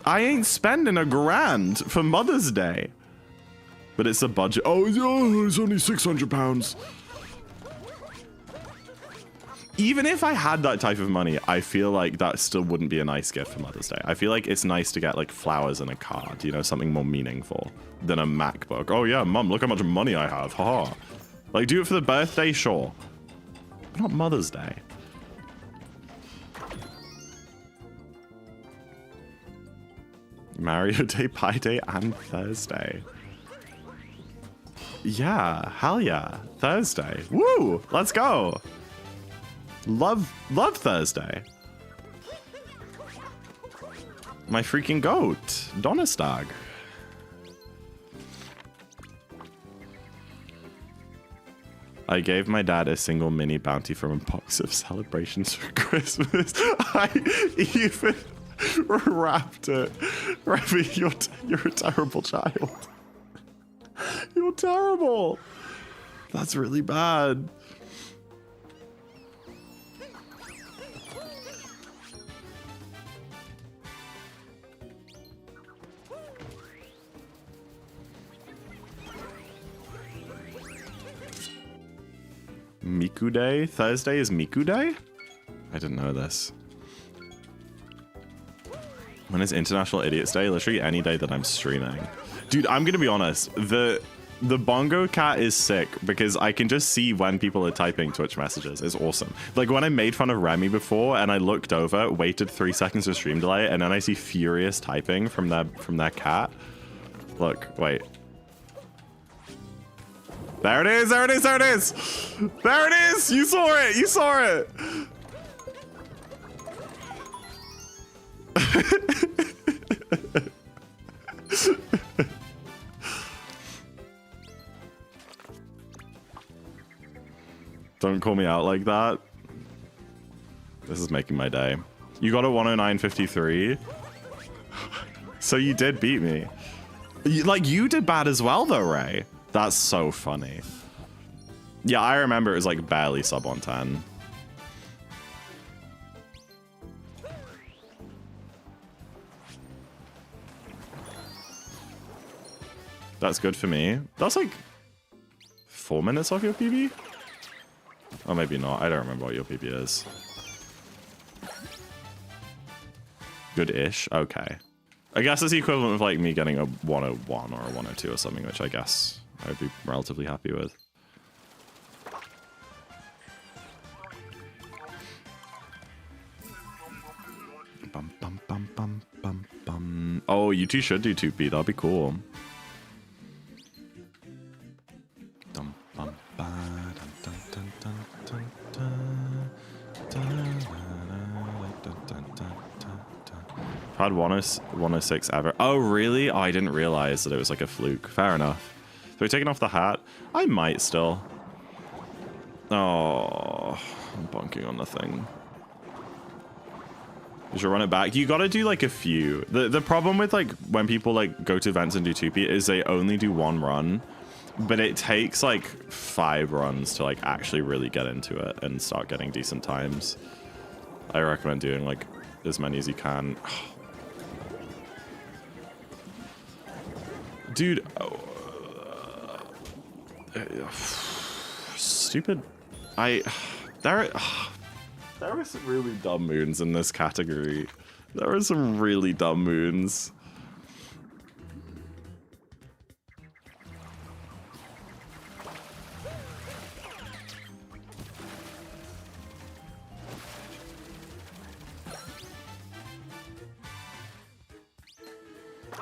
I ain't spending $1,000 for Mother's Day. But it's a budget. Oh, it's only £600. Even if I had that type of money, I feel like that still wouldn't be a nice gift for Mother's Day. I feel like it's nice to get like flowers and a card, you know, something more meaningful than a MacBook. Oh yeah, mum, look how much money I have. Haha. Like, do it for the birthday, sure. But not Mother's Day. Mario Day, Pi Day, and Thursday. Yeah, hell yeah. Thursday. Woo! Let's go. Love Thursday. My freaking goat, Donnerstag. I gave my dad a single mini bounty from a box of celebrations for Christmas. I even wrapped it. Remy, you're a terrible child. You're terrible. That's really bad. Miku Day? Thursday is Miku Day? I didn't know this. When is International Idiots Day? Literally any day that I'm streaming. Dude, I'm gonna be honest. The bongo cat is sick because I can just see when people are typing Twitch messages. It's awesome. Like when I made fun of Remy before and I looked over, waited 3 seconds for stream delay, and then I see furious typing from that cat. Look, wait. There it is, there it is, there it is! There it is! You saw it! You saw it! Don't call me out like that. This is making my day. You got a 109.53. So you did beat me. You did bad as well though, Ray. That's so funny. Yeah, I remember it was like barely sub 110. That's good for me. That's like 4 minutes off your PB? Or maybe not. I don't remember what your PB is. Good-ish. Okay. I guess it's the equivalent of like me getting a 101 or a 102 or something, which I guess I would be relatively happy with. Bum, bum, bum, bum, bum, bum. Oh, you two should do 2P. That'd be cool. Dum, bum, ba, dum, dum, dum, dum, dum, dum, dum, dum, dum, dum, dum. Had 106 ever. Oh, really? Oh, I didn't realize that it was like a fluke. Fair enough. So we're taking off the hat? I might still. Oh, I'm bonking on the thing. You should run it back. You gotta do like a few. The problem with like when people like go to events and do 2P is they only do 1 run, but it takes like 5 runs to like actually really get into it and start getting decent times. I recommend doing like as many as you can. Dude, stupid. There are some really dumb moons in this category. There are some really dumb moons.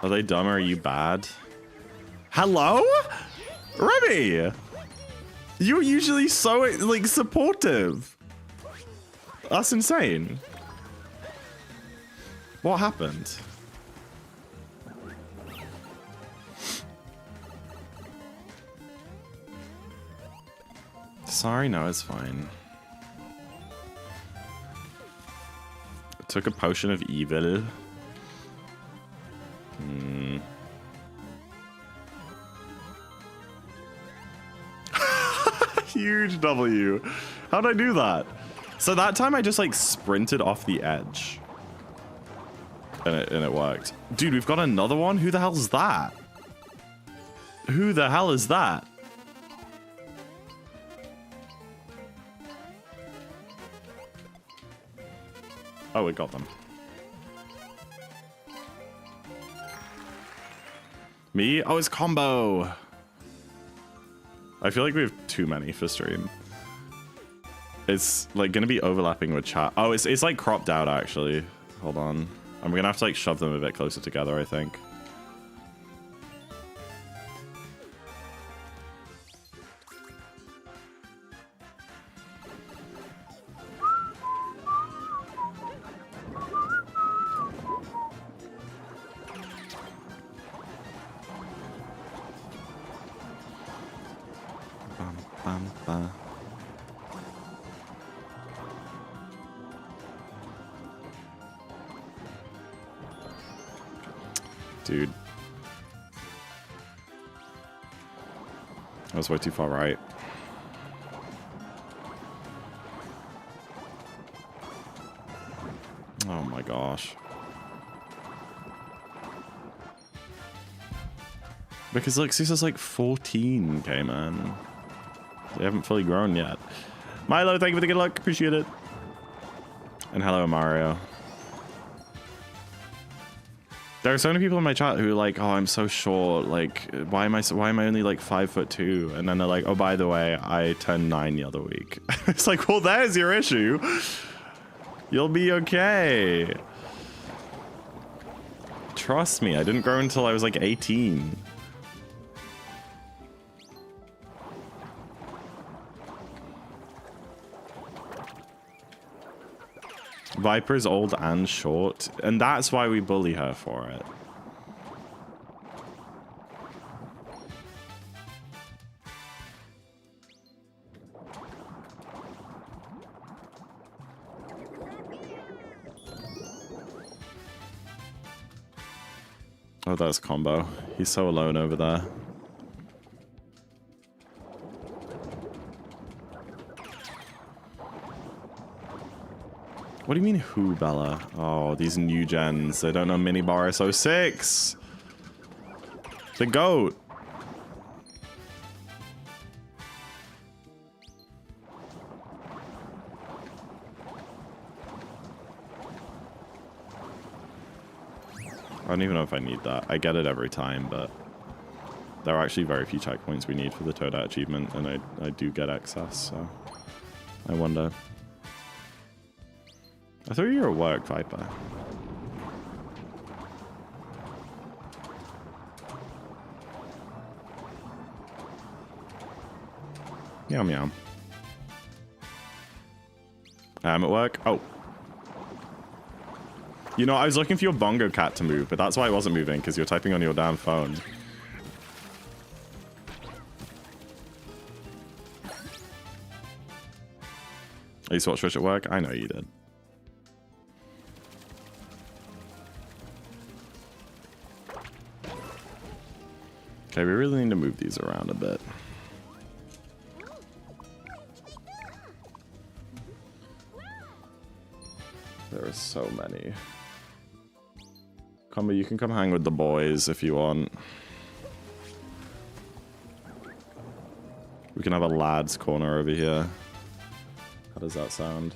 Are they dumb or are you bad? Hello? Remy! You're usually so, like, supportive. That's insane. What happened? Sorry, no, it's fine. I took a potion of evil. Huge W. How'd I do that? So that time I just like sprinted off the edge. And it worked. Dude, we've got another one? Who the hell's that? Who the hell is that? Oh, we got them. Me? Oh, it's combo. I feel like we have too many for stream. It's like gonna be overlapping with chat. Oh, it's like cropped out actually. Hold on. And we're gonna have to like shove them a bit closer together, I think. Bum, bum, bum. Dude. That was way too far right. Oh my gosh. Because look, Susa's like 14k, man. They haven't fully grown yet. Milo, thank you for the good luck. Appreciate it. And hello, Mario. There are so many people in my chat who are like, oh, I'm so short. Like, why am I only like 5'2"? And then they're like, oh, by the way, I turned 9 the other week. It's like, well, there's your issue. You'll be okay. Trust me, I didn't grow until I was like 18. Viper's old and short, and that's why we bully her for it. Oh, that's Combo. He's so alone over there. What do you mean who, Bella? Oh, these new gens. They don't know Minibar SO6. The GOAT. I don't even know if I need that. I get it every time, but there are actually very few checkpoints we need for the Toadette achievement, and I do get excess, so I wonder. I thought you were at work, Viper. Meow meow. I'm at work. Oh. You know, I was looking for your bongo cat to move, but that's why it wasn't moving, because you're typing on your damn phone. I used to watch Twitch at work? I know you did. Okay, we really need to move these around a bit. There are so many. Combo, you can come hang with the boys if you want. We can have a lads corner over here. How does that sound?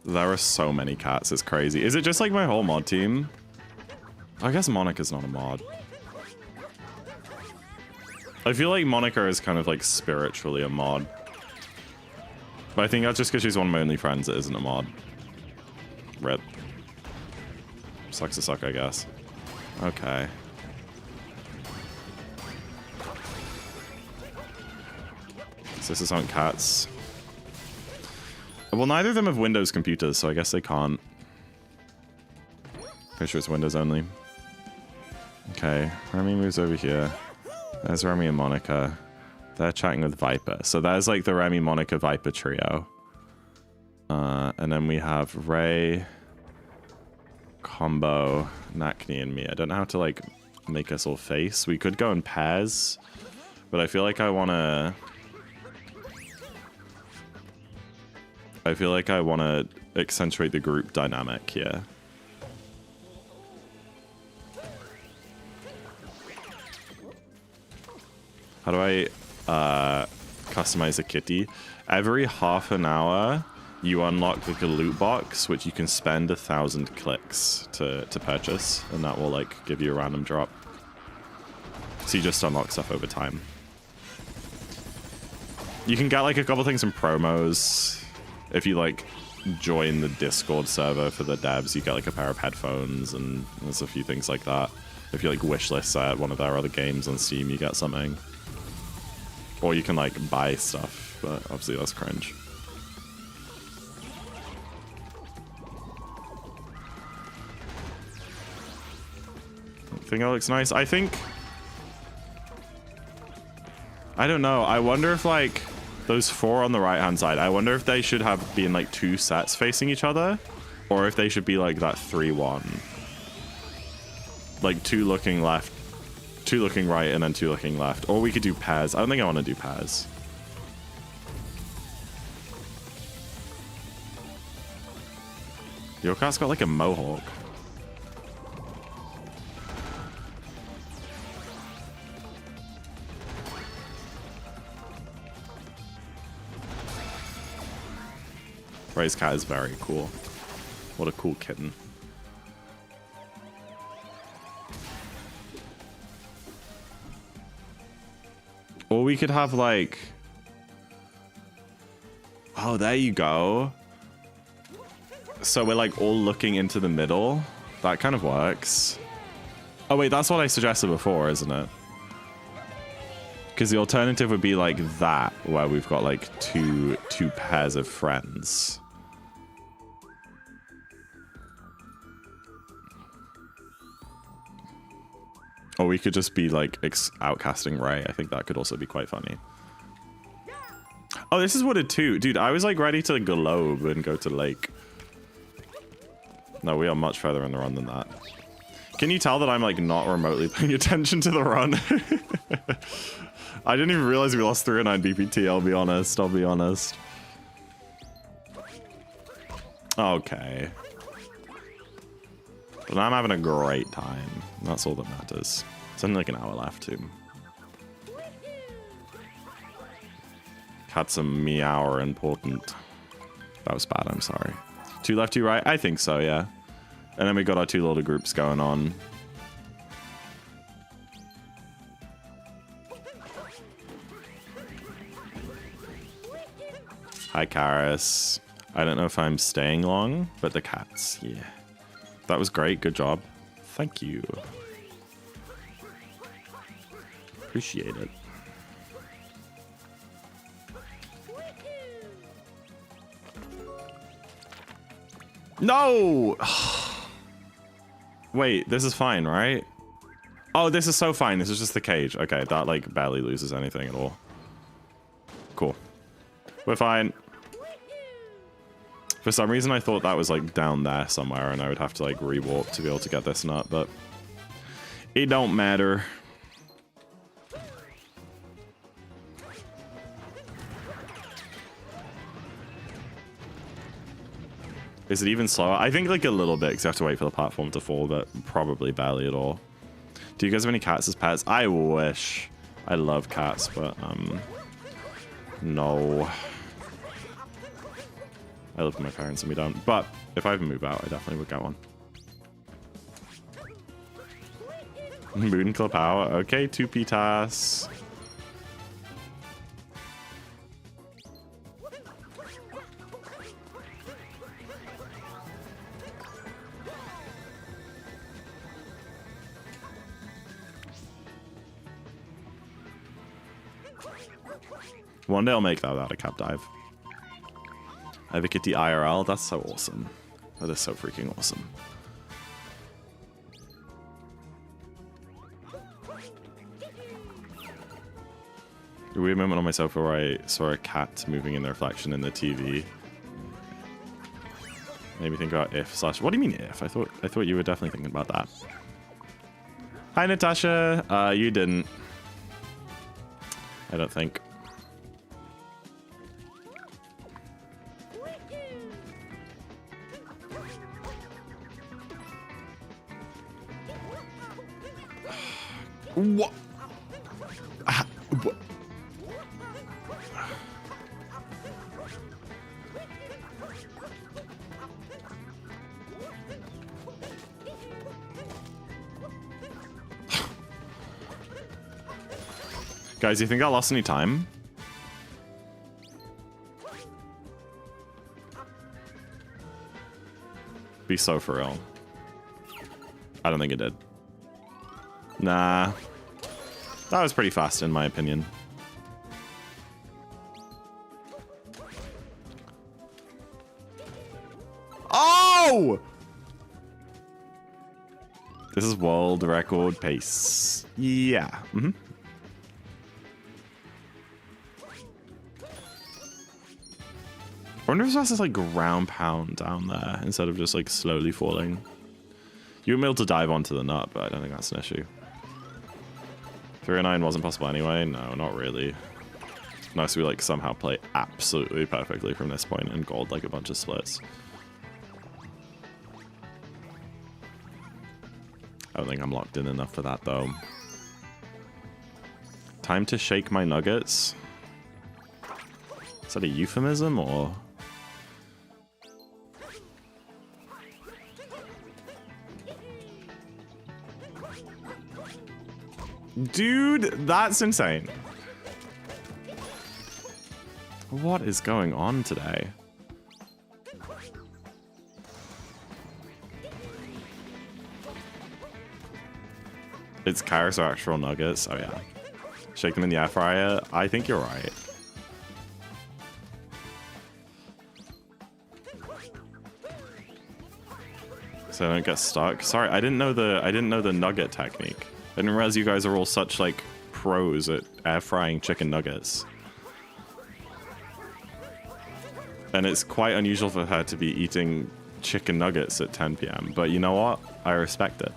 There are so many cats, it's crazy. Is it just like my whole mod team? I guess Monica's not a mod. I feel like Monica is kind of like spiritually a mod. But I think that's just because she's one of my only friends that isn't a mod. Rip. Sucks to suck, I guess. Okay. So this aren't cats. Well, neither of them have Windows computers, so I guess they can't. Pretty sure it's Windows only. Okay, Remy moves over here. There's Remy and Monica. They're chatting with Viper. So there's like the Remy, Monica, Viper trio. And then we have Ray, Combo, Nakni, and me. I don't know how to like make us all face. We could go in pairs, but I feel like I want to... accentuate the group dynamic here. How do I customize a kitty? Every half an hour, you unlock like a loot box, which you can spend 1,000 clicks to purchase, and that will like give you a random drop. So you just unlock stuff over time. You can get like a couple things in promos. If you like join the Discord server for the devs, you get like a pair of headphones, and there's a few things like that. If you like wishlist at one of their other games on Steam, you get something. Or you can like buy stuff, but obviously that's cringe. I think that looks nice. I don't know. I wonder if like those 4 on the right hand side, I wonder if they should have been like 2 sets facing each other, or if they should be like that 3-1. Like 2 looking left, 2 looking right, and then 2 looking left. Or we could do pairs. I don't think I want to do pairs. Your cat's got like a mohawk. Ray's cat is very cool. What a cool kitten. Or we could have like... Oh, there you go. So we're like all looking into the middle. That kind of works. Oh wait, that's what I suggested before, isn't it? Because the alternative would be like that, where we've got like two pairs of friends. Or we could just be like outcasting Ray. I think that could also be quite funny. Oh, this is wooded too. Dude, I was like ready to globe and go to lake. No, we are much further in the run than that. Can you tell that I'm like not remotely paying attention to the run? I didn't even realize we lost 309 BPT, I'll be honest. Okay. But I'm having a great time. That's all that matters. It's only like an hour left too. Had some meow important. That was bad, I'm sorry. 2 left, 2 right? I think so, yeah. And then we got our 2 little groups going on. Hi, Karis. I don't know if I'm staying long, but the cats, yeah. That was great. Good job. Thank you. Appreciate it. No! Wait, this is fine, right? Oh, this is so fine. This is just the cage. Okay, that like barely loses anything at all. Cool. We're fine. For some reason, I thought that was like down there somewhere and I would have to like re-walk to be able to get this nut, but it don't matter. Is it even slower? I think like a little bit because you have to wait for the platform to fall, but probably barely at all. Do you guys have any cats as pets? I wish. I love cats, but no. I live with my parents and we don't. But if I ever move out, I definitely would get one. Moon Club Power. Okay, 2P tasks. One day I'll make that without a cap dive. I have a kitty IRL. That's so awesome. That is so freaking awesome. A weird moment on my sofa where I saw a cat moving in the reflection in the TV. Made me think about if slash. What do you mean if? I thought you were definitely thinking about that. Hi Natasha. You didn't. I don't think. What? What? Guys, you think I lost any time? Be so for real. I don't think it did. Nah. That was pretty fast in my opinion. Oh! This is world record pace. Yeah. Mm-hmm. I wonder if that's just like ground pound down there instead of just like slowly falling. You were able to dive onto the nut, but I don't think that's an issue. 309 wasn't possible anyway. No, not really. Nice we like somehow play absolutely perfectly from this point and gold like a bunch of splits. I don't think I'm locked in enough for that though. Time to shake my nuggets. Is that a euphemism or? Dude, that's insane. What is going on today? It's carrots or actual nuggets. Oh yeah. Shake them in the air fryer. I think you're right. So I don't get stuck. Sorry, I didn't know the nugget technique. I didn't realize you guys are all such like pros at air frying chicken nuggets. And it's quite unusual for her to be eating chicken nuggets at 10 p.m. But you know what? I respect it.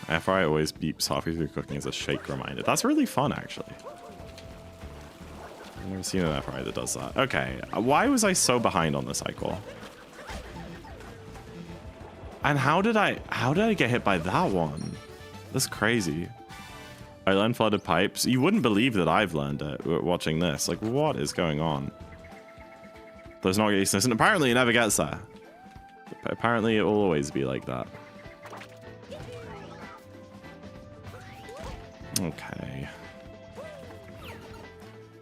Air fryer always beeps halfway through cooking as a shake reminder. That's really fun, actually. I've never seen an air fryer that does that. Okay, why was I so behind on the cycle? And how did I get hit by that one? That's crazy. I learned flooded pipes. You wouldn't believe that I've learned it watching this. Like, what is going on? Does not get used to this, and apparently it never gets there. Apparently it will always be like that. Okay.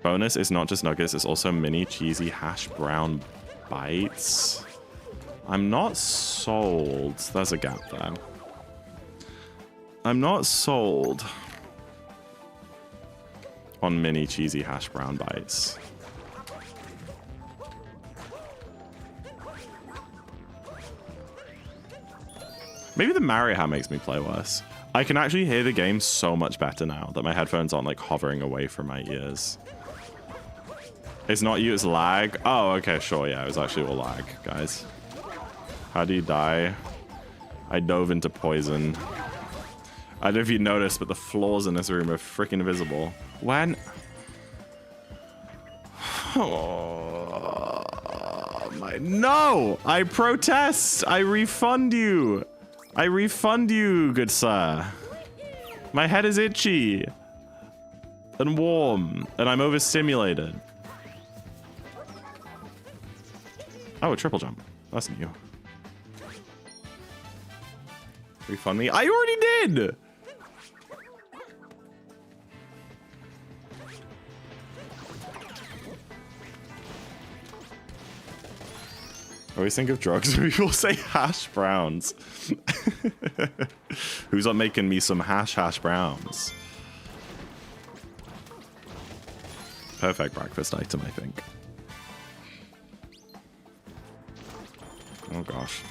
Bonus is not just nuggets, it's also mini cheesy hash brown bites. I'm not sold. There's a gap there. I'm not sold on mini cheesy hash brown bites. Maybe the Mario hat makes me play worse. I can actually hear the game so much better now that my headphones aren't like hovering away from my ears. It's not you, it's lag. Oh, okay, sure, yeah, it was actually all lag, guys. How do you die? I dove into poison. I don't know if you noticed, but the floors in this room are freaking visible. When? Oh, my, no! I protest! I refund you! I refund you, good sir. My head is itchy and warm, and I'm overstimulated. Oh, a triple jump. That's new. Refund me? I already did! I always think of drugs when people say hash browns. Who's up making me some hash browns? Perfect breakfast item, I think. Oh gosh.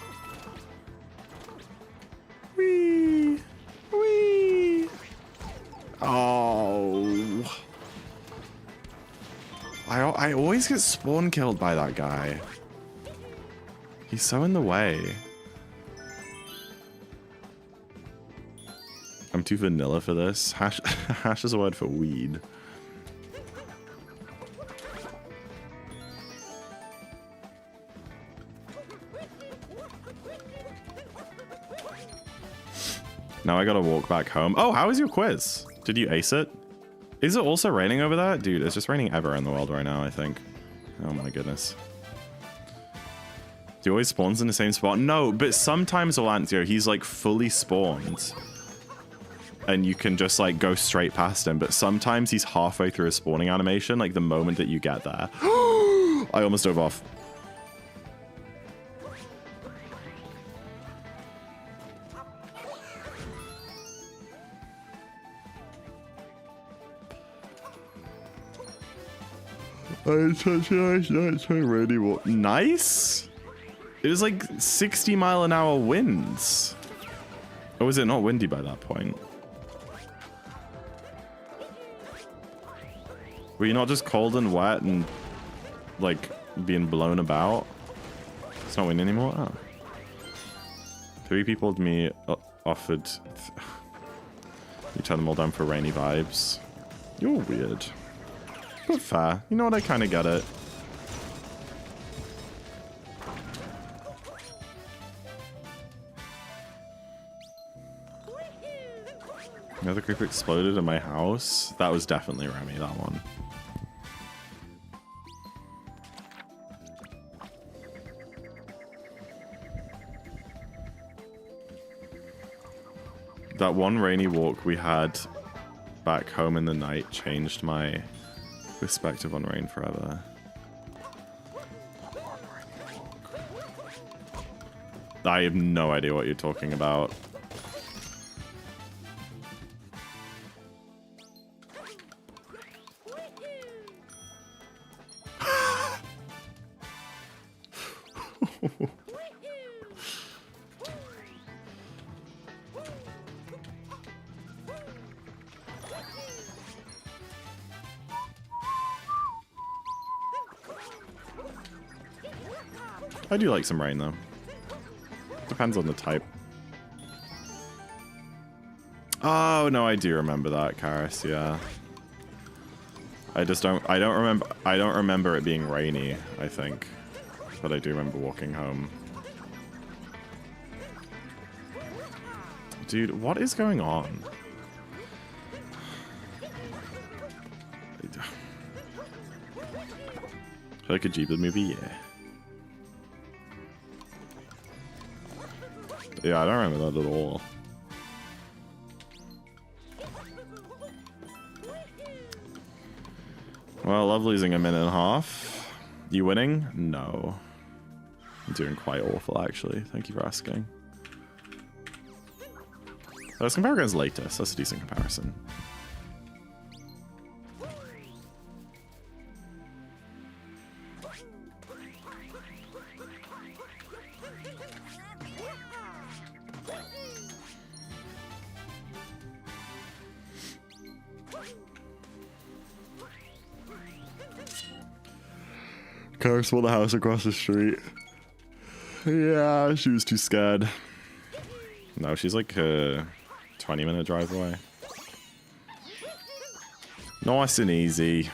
Whee! Whee! Oh. I always get spawn killed by that guy. He's so in the way. I'm too vanilla for this. Hash, hash is a word for weed. Now I gotta walk back home. Oh, how was your quiz? Did you ace it? Is it also raining over there? Dude, it's just raining everywhere in the world right now, I think. Oh my goodness. He always spawns in the same spot. No, but sometimes Olancio, he's like fully spawned. And you can just like go straight past him. But sometimes he's halfway through a spawning animation, like the moment that you get there. I almost dove off. Nice. It was like 60-mile-an-hour winds. Or was it not windy by that point? Were you not just cold and wet and like being blown about? It's not windy anymore. Oh. 3 people to me offered. You turn them all down for rainy vibes. You're weird. But fair. You know what? I kind of get it. Another creeper exploded in my house. That was definitely Remy, that one. That one rainy walk we had back home in the night changed my perspective on rain forever. I have no idea what you're talking about. I do like some rain though. Depends on the type. Oh no, I do remember that, Karis, yeah. I don't remember it being rainy, I think. But I do remember walking home. Dude, what is going on? Like a Ghibli movie, yeah. Yeah, I don't remember that at all. Well, love losing a minute and a half. You winning? No. I'm doing quite awful, actually. Thank you for asking. Let's compare against latest. That's a decent comparison. Karis bought the house across the street. Yeah, she was too scared. No, she's like a 20-minute drive away. Nice and easy.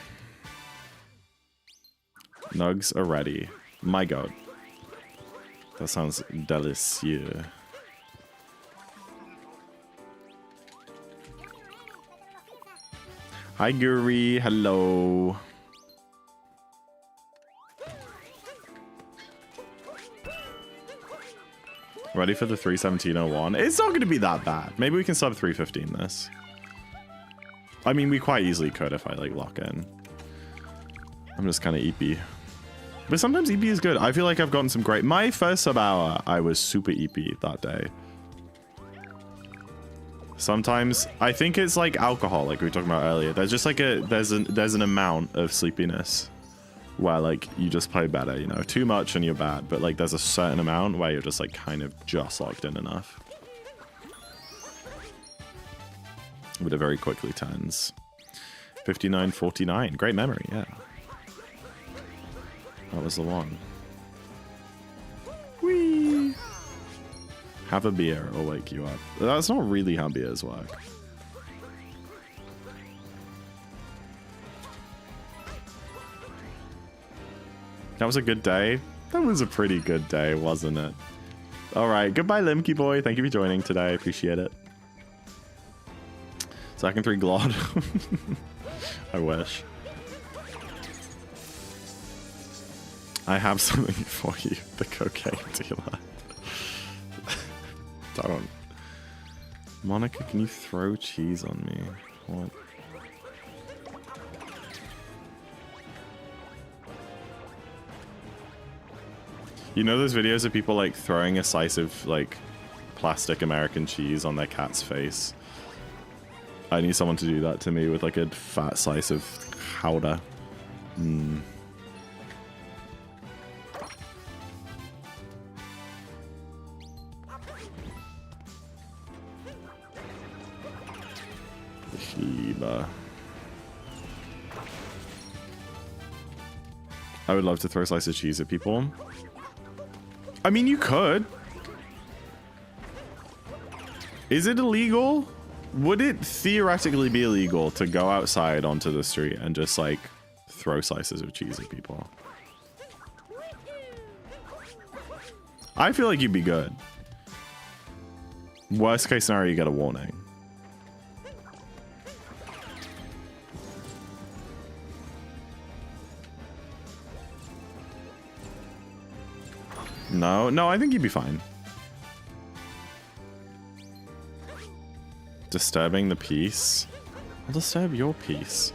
Nugs are ready. My god. That sounds delicious. Hi, Guri. Hello. Ready for the 317.01? It's not going to be that bad. Maybe we can sub 315 this. I mean, we quite easily could if I like lock in. I'm just kind of EP. But sometimes EP is good. I feel like I've gotten some great... My first sub hour, I was super EP that day. Sometimes, I think it's like alcohol, like we were talking about earlier. There's just like there's an amount of sleepiness where like you just play better, you know, too much and you're bad, but like there's a certain amount where you're just like kind of just locked in enough. But it very quickly turns. 59:49, great memory, yeah. That was the one. Whee! Have a beer or wake you up. That's not really how beers work. That was a good day. That was a pretty good day, wasn't it? All right. Goodbye, Limky boy. Thank you for joining today. I appreciate it. Second 3 Glod. I wish. I have something for you, the cocaine dealer. Don't. Monica, can you throw cheese on me? What? You know those videos of people like throwing a slice of like plastic American cheese on their cat's face? I need someone to do that to me with like a fat slice of chowder. Mm. Lieber. I would love to throw a slice of cheese at people. I mean, you could. Is it illegal? Would it theoretically be illegal to go outside onto the street and just like throw slices of cheese at people? I feel like you'd be good. Worst case scenario, you get a warning. No, I think you'd be fine. Disturbing the peace? I'll disturb your peace.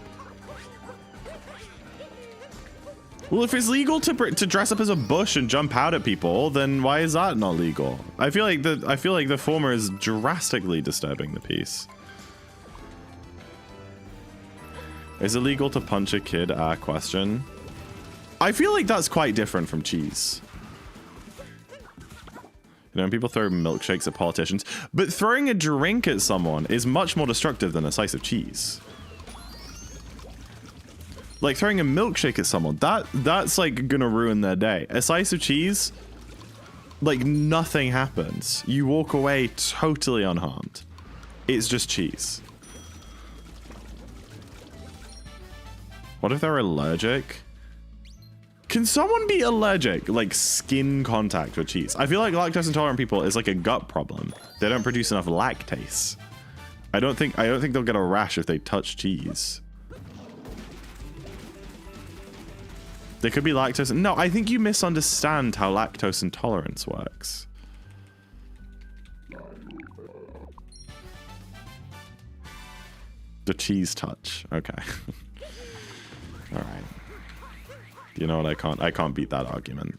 Well, if it's legal to dress up as a bush and jump out at people, then why is that not legal? I feel like the former is drastically disturbing the peace. Is it legal to punch a kid? Question. I feel like that's quite different from cheese. You know, people throw milkshakes at politicians, but throwing a drink at someone is much more destructive than a slice of cheese. Like throwing a milkshake at someone, that's like gonna ruin their day. A slice of cheese, like nothing happens. You walk away totally unharmed. It's just cheese. What if they're allergic? Can someone be allergic, like skin contact with cheese? I feel like lactose intolerant people is like a gut problem. They don't produce enough lactase. I don't think they'll get a rash if they touch cheese. They could be lactose. No, I think you misunderstand how lactose intolerance works. The cheese touch. Okay. All right. You know what? I can't beat that argument.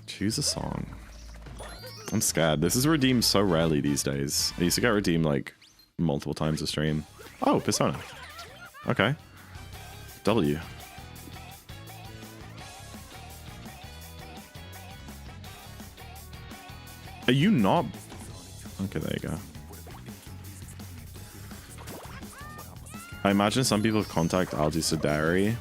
Choose a song. I'm scared. This is redeemed so rarely these days. I used to get redeemed like multiple times a stream. Oh, Persona. Okay. W. Are you not? Okay, there you go. I imagine some people contact Algae Sudari.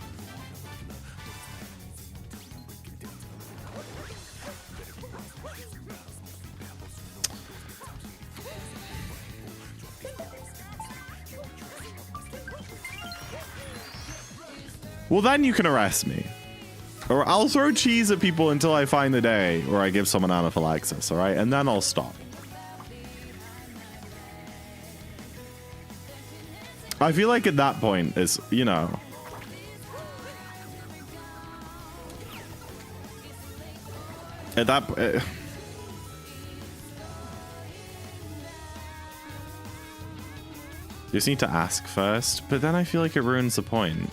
Well, then you can arrest me. Or I'll throw cheese at people until I find the day or I give someone anaphylaxis, all right? And then I'll stop. I feel like at that point is, you know. At that point. You just need to ask first, but then I feel like it ruins the point.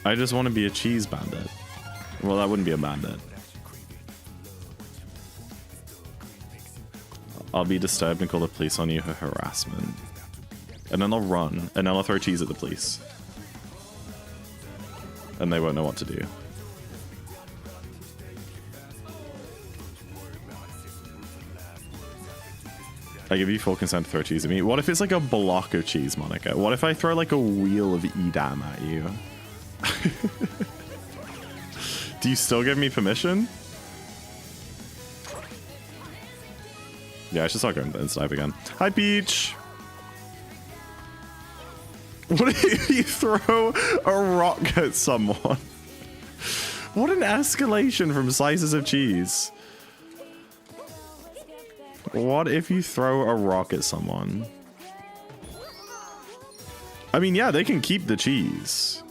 I just want to be a cheese bandit. Well, that wouldn't be a bandit. I'll be disturbed and call the police on you for harassment. And then I'll run, and then I'll throw cheese at the police. And they won't know what to do. I give you full consent to throw cheese at me. What if it's like a block of cheese, Monica? What if I throw like a wheel of Edam at you? Do you still give me permission? Yeah, I should start going to Insta again. Hi, Peach. What if you throw a rock at someone? What an escalation from slices of cheese. What if you throw a rock at someone? I mean, yeah, they can keep the cheese.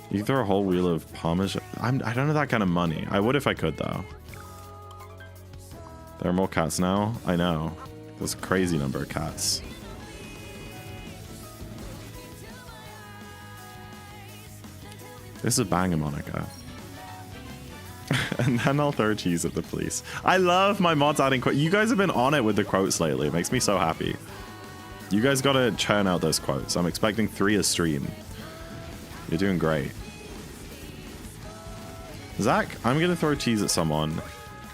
You can throw a whole wheel of Parmesan. I don't have that kind of money. I would if I could, though. There are more cats now. I know. There's a crazy number of cats. This is a banger, Monica. And then I'll throw cheese at the police. I love my mods adding quotes. You guys have been on it with the quotes lately. It makes me so happy. You guys gotta churn out those quotes. I'm expecting 3 a stream. You're doing great. Zach, I'm gonna throw cheese at someone,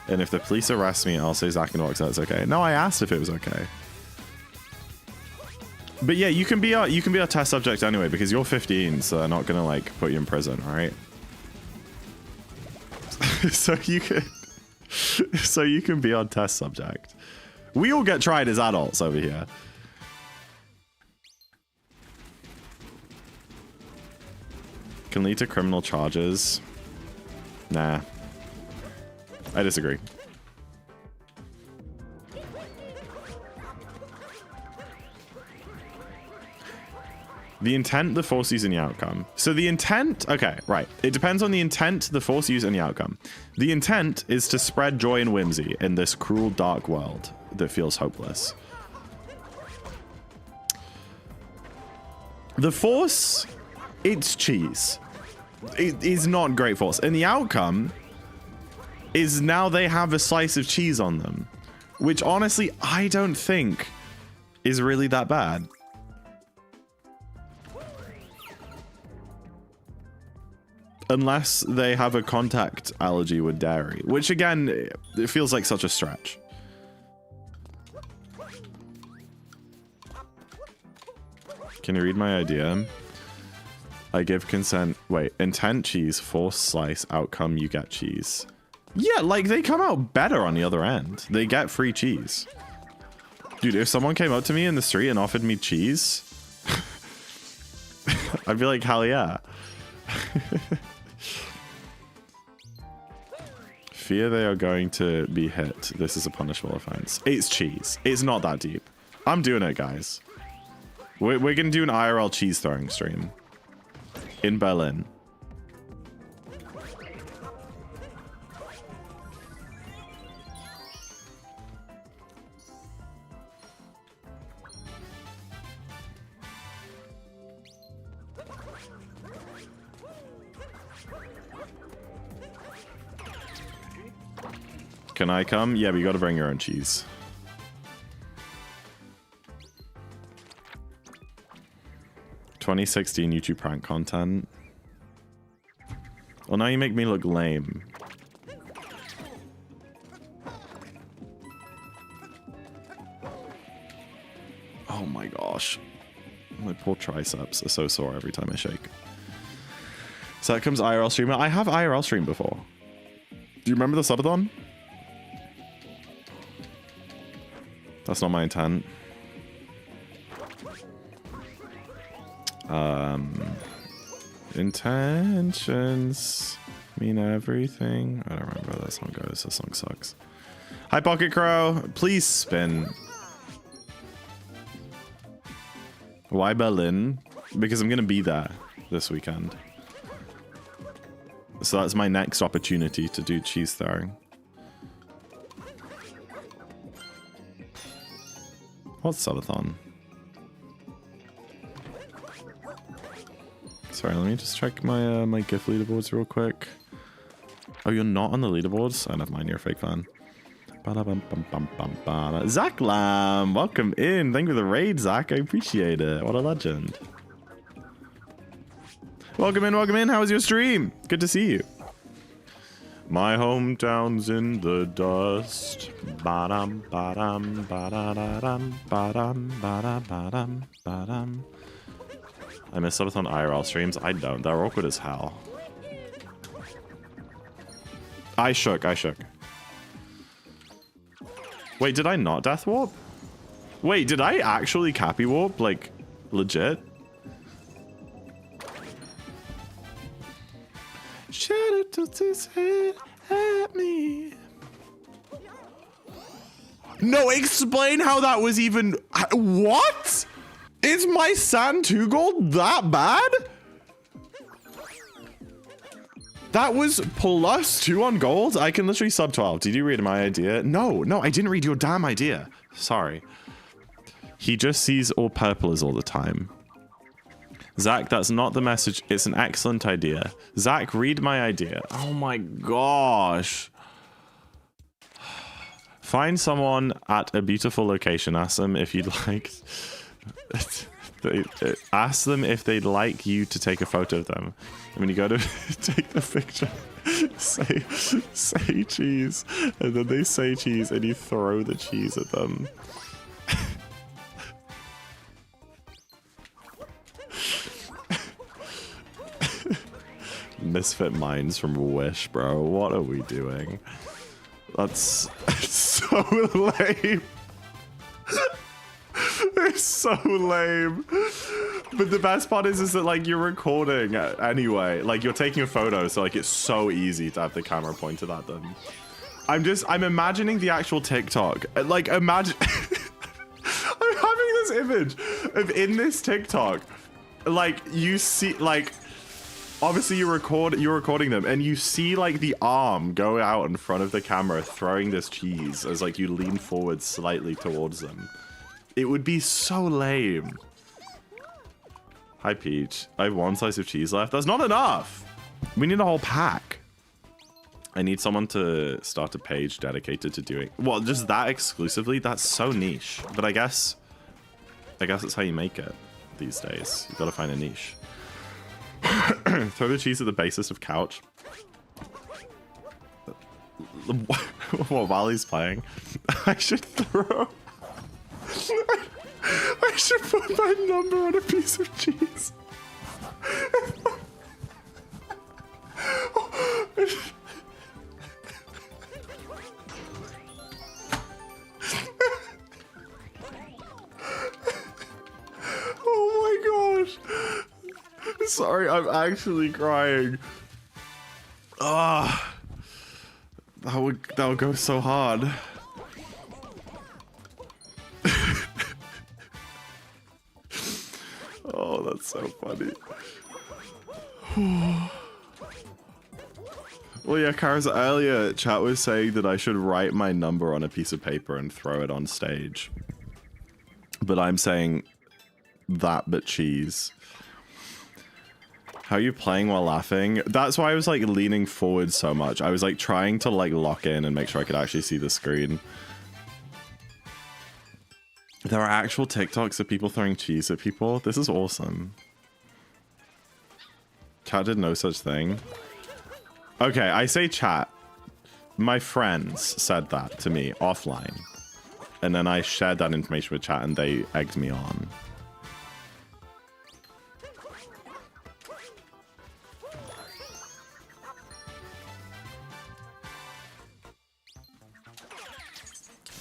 and if the police arrest me, I'll say ZackInTheBox, that's okay. No, I asked if it was okay. But yeah, you can be our test subject anyway, because you're 15, so they're not gonna like put you in prison, right? so you can be on test subject. We all get tried as adults over here. Can lead to criminal charges. Nah. I disagree. The intent, the force used, and the outcome. So the intent, okay, right. It depends on the intent, the force used, and the outcome. The intent is to spread joy and whimsy in this cruel, dark world that feels hopeless. The force, it's cheese. It is not great force. And the outcome is now they have a slice of cheese on them, which honestly, I don't think is really that bad. Unless they have a contact allergy with dairy, which again, it feels like such a stretch. Can you read my idea? I give consent. Wait, intent cheese, force slice, outcome you get cheese. Yeah, like they come out better on the other end. They get free cheese. Dude, if someone came up to me in the street and offered me cheese, I'd be like, hell yeah. Fear they are going to be hit. This is a punishable offense. It's cheese. It's not that deep. I'm doing it, guys. We're gonna do an IRL cheese throwing stream in Berlin. Can I come? Yeah, but you gotta bring your own cheese. (2016) YouTube prank content. Well, now you make me look lame. Oh my gosh. My poor triceps are so sore every time I shake. So that comes IRL streamer. I have IRL streamed before. Do you remember the subathon? That's not my intent. Intentions mean everything. I don't remember how that song goes. That song sucks. Hi, Pocket Crow. Please spin. Why Berlin? Because I'm going to be there this weekend. So that's my next opportunity to do cheese throwing. What's subathon? Sorry, let me just check my my GIF leaderboards real quick. Oh, you're not on the leaderboards? Oh, never mind, you're a fake fan. Zach Lamb, welcome in. Thank you for the raid, Zach. I appreciate it. What a legend. Welcome in, welcome in. How was your stream? Good to see you. My hometown's in the dust. Ba-dum, ba-dum, ba-da-da-dum, ba-dum, ba-da-ba-dum, ba-dum. I miss subathon IRL streams. I don't. They're awkward as hell. I shook. Wait, did I not death warp? Wait, did I actually cappy warp? Like, legit? Shadow tilts his head at me. No, explain how that was even... What? Is my sand 2 gold that bad? That was +2 on gold? I can literally sub 12. Did you read my idea? No, I didn't read your damn idea. Sorry. He just sees all purples all the time. Zach, that's not the message. It's an excellent idea. Zach, read my idea. Oh my gosh. Find someone at a beautiful location. Ask them if you'd like... Ask them if they'd like you to take a photo of them. And when you go to take the picture, say cheese. And then they say cheese and you throw the cheese at them. Misfit minds from Wish, bro. What are we doing? That's so lame. It's so lame. But the best part is that like you're recording anyway. Like you're taking a photo, so like it's so easy to have the camera pointed at them. I'm imagining the actual TikTok. Like imagine I'm having this image of in this TikTok, like you see like obviously you're recording them and you see like the arm go out in front of the camera throwing this cheese as like you lean forward slightly towards them. It would be so lame. Hi Peach, I have 1 slice of cheese left. That's not enough. We need a whole pack. I need someone to start a page dedicated to doing, well, just that exclusively. That's so niche, but I guess that's how you make it these days. You gotta find a niche. Throw the cheese at the basis of couch. While he's playing, I should throw. I should put my number on a piece of cheese. Oh my gosh. Sorry, I'm actually crying. Ah, that would go so hard. Oh, that's so funny. Well, yeah, Kara's earlier chat was saying that I should write my number on a piece of paper and throw it on stage. But I'm saying that, but cheese. How are you playing while laughing? That's why I was like leaning forward so much. I was like trying to like lock in and make sure I could actually see the screen. There are actual TikToks of people throwing cheese at people. This is awesome. Chat did no such thing. Okay, I say chat. My friends said that to me offline. And then I shared that information with chat and they egged me on.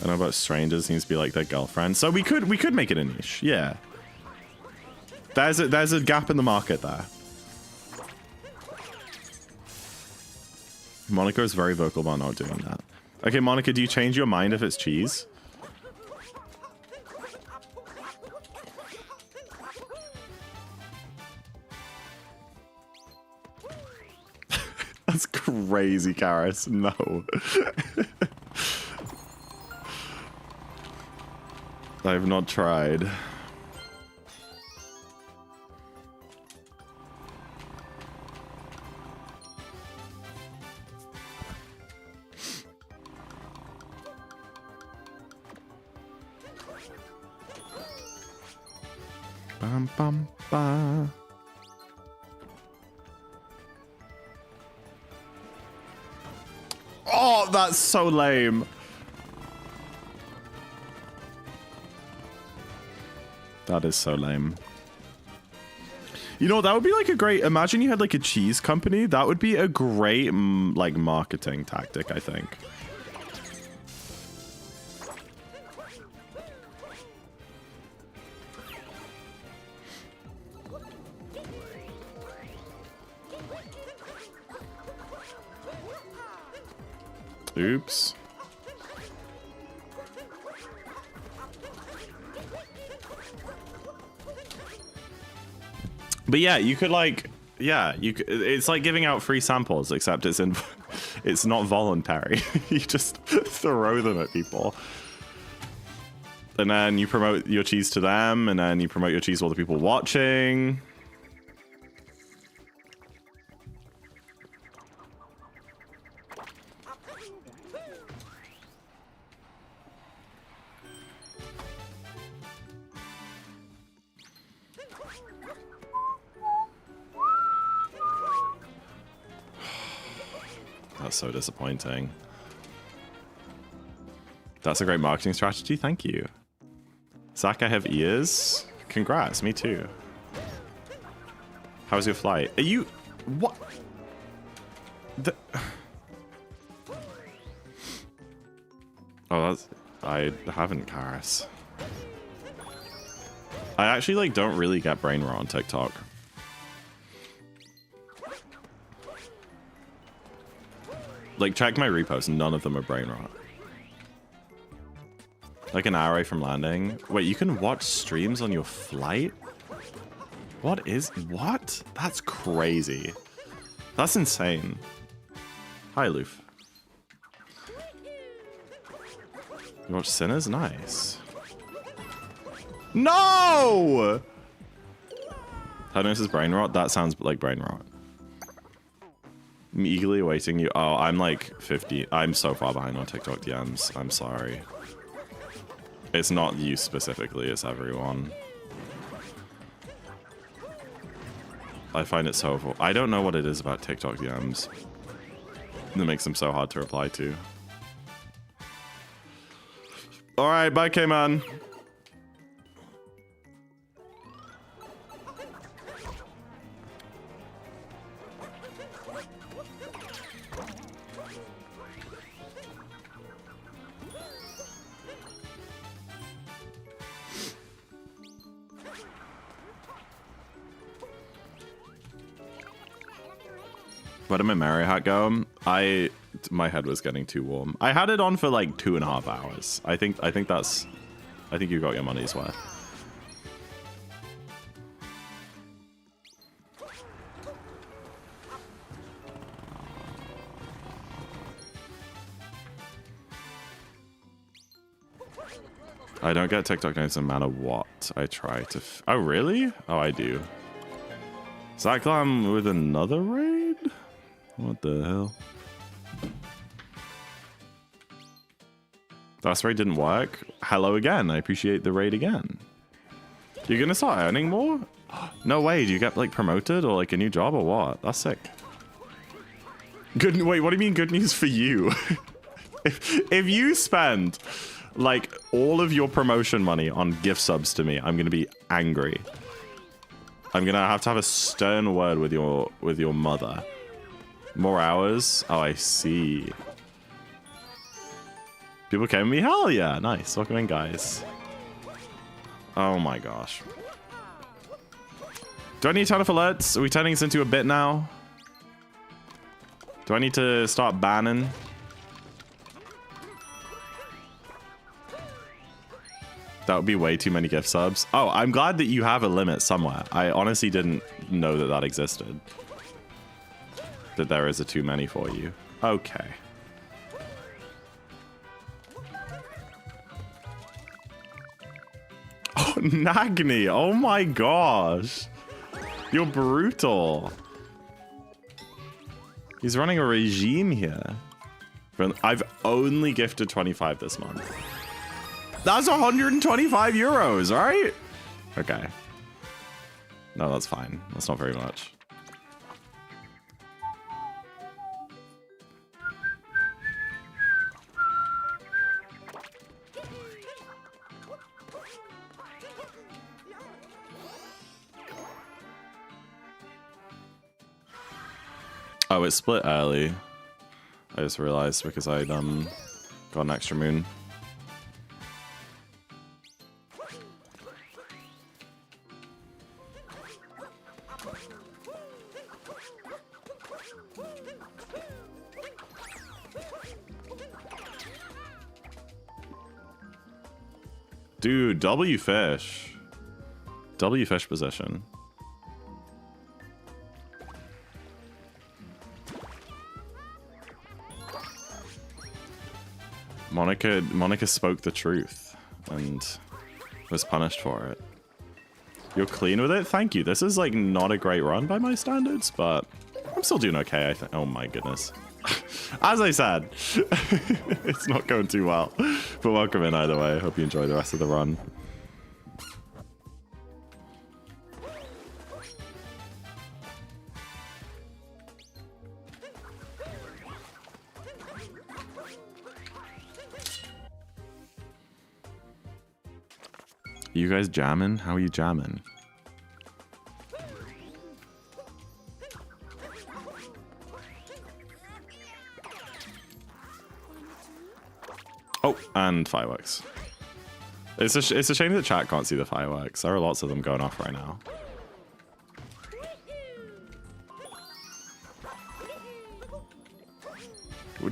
I don't know about strangers, needs to be like their girlfriend. So we could make it a niche, yeah. There's a gap in the market there. Monica is very vocal about not doing that. Okay, Monica, do you change your mind if it's cheese? That's crazy, Karis. No. I've not tried. Bum, bum, ba. Oh, that's so lame. That is so lame. You know, that would be like a great, imagine you had like a cheese company. That would be a great like marketing tactic, I think. Oops. But yeah, you could like, yeah, you could, it's like giving out free samples, except it's in, it's not voluntary. You just throw them at people. And then you promote your cheese to them, and then you promote your cheese to all the people watching. That's so disappointing. That's a great marketing strategy. Thank you. Zach, I have ears. Congrats, me too. How's your flight? Are you... What? Oh, that's... I haven't, Karis. I actually, like, don't really get brain rot on TikTok. Like, check my reposts. None of them are brain rot. Like an hour away from landing. Wait, you can watch streams on your flight? What? That's crazy. That's insane. Hi, Loof. You watch Sinners? Nice. No! Diagnosis brain rot? That sounds like brain rot. I'm eagerly awaiting you. Oh, I'm like 50. I'm so far behind on TikTok DMs. I'm sorry. It's not you specifically, it's everyone. I find it so... I don't know what it is about TikTok DMs that makes them so hard to reply to. Alright, bye, K-Man. Where did my Mario hat go? My head was getting too warm. I had it on for like 2.5 hours. I think you got your money's worth. I don't get TikTok notes no matter what I try to. Oh really? Oh, I do. Zyklon with another raid? What the hell? Last raid didn't work. Hello again. I appreciate the raid again. You're gonna start earning more? No way. Do you get like promoted or like a new job or what? That's sick. Good. Wait, what do you mean good news for you? if you spend like all of your promotion money on gift subs to me, I'm gonna be angry. I'm gonna have to have a stern word with your mother. More hours? Oh, I see. People came with me? Hell yeah. Nice. Welcome in, guys. Oh my gosh. Do I need to turn off alerts? Are we turning this into a bit now? Do I need to start banning? That would be way too many gift subs. Oh, I'm glad that you have a limit somewhere. I honestly didn't know that that existed. That there is a too many for you. Okay. Oh, Nagni. Oh my gosh. You're brutal. He's running a regime here. I've only gifted 25 this month. That's 125 euros, right? Okay. No, that's fine. That's not very much. Oh, it split early. I just realized because I'd got an extra moon. Dude, W fish. W fish position. Monica spoke the truth and was punished for it. You're clean with it? Thank you. This is like not a great run by my standards, but I'm still doing okay, I think. Oh my goodness. As I said, it's not going too well. But welcome in either way. Hope you enjoy the rest of the run. You guys jamming? How are you jamming? Oh, and fireworks. It's a shame that chat can't see the fireworks. There are lots of them going off right now.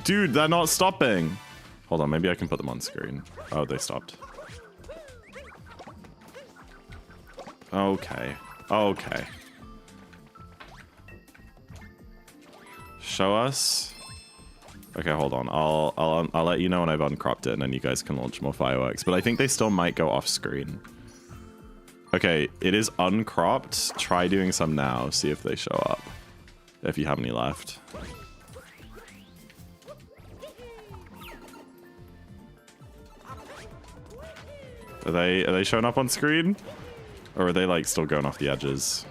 Dude, they're not stopping. Hold on, maybe I can put them on screen. Oh, they stopped. Okay. Okay. Show us. Okay, hold on. I'll let you know when I've uncropped it, and then you guys can launch more fireworks. But I think they still might go off screen. Okay, it is uncropped. Try doing some now. See if they show up. If you have any left. Are they showing up on screen? Or are they like still going off the edges?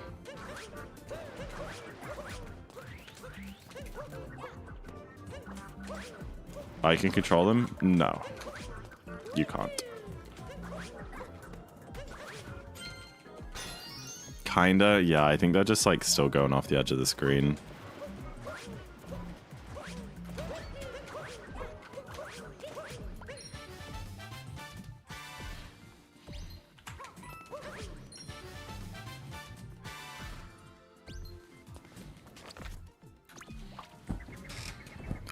I can control them? No. You can't. Kinda, yeah, I think they're just like still going off the edge of the screen.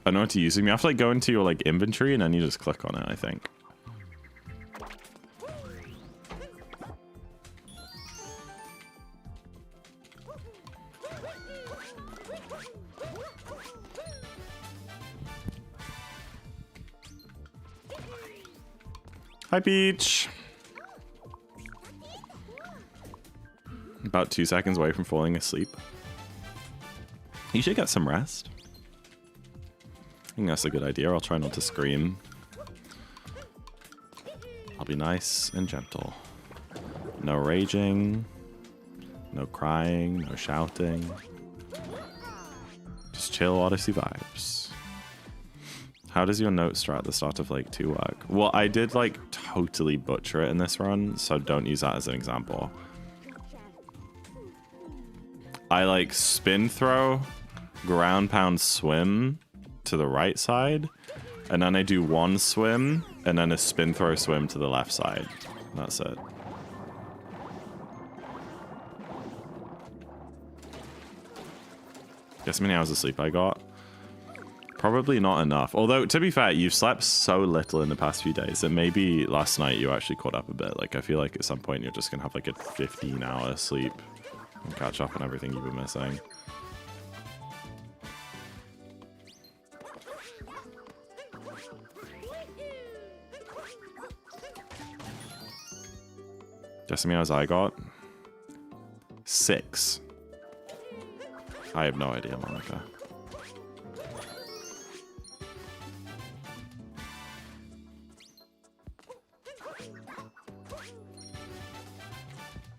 I know what to use them. You have to like go into your like inventory and then you just click on it, I think. Hi, Peach. About 2 seconds away from falling asleep. You should get some rest. I think that's a good idea. I'll try not to scream. I'll be nice and gentle. No raging. No crying. No shouting. Just chill Odyssey vibes. How does your note start at the start of like 2 work? Well, I did like totally butcher it in this run, so don't use that as an example. I like spin throw, ground pound swim to the right side, and then I do 1 swim and then a spin throw swim to the left side. That's it. Guess how many hours of sleep I got? Probably not enough. Although, to be fair, you've slept so little in the past few days that maybe last night you actually caught up a bit. Like, I feel like at some point you're just gonna have like a 15-hour sleep and catch up on everything you've been missing. Guess how many hours I got? 6. I have no idea, Monica.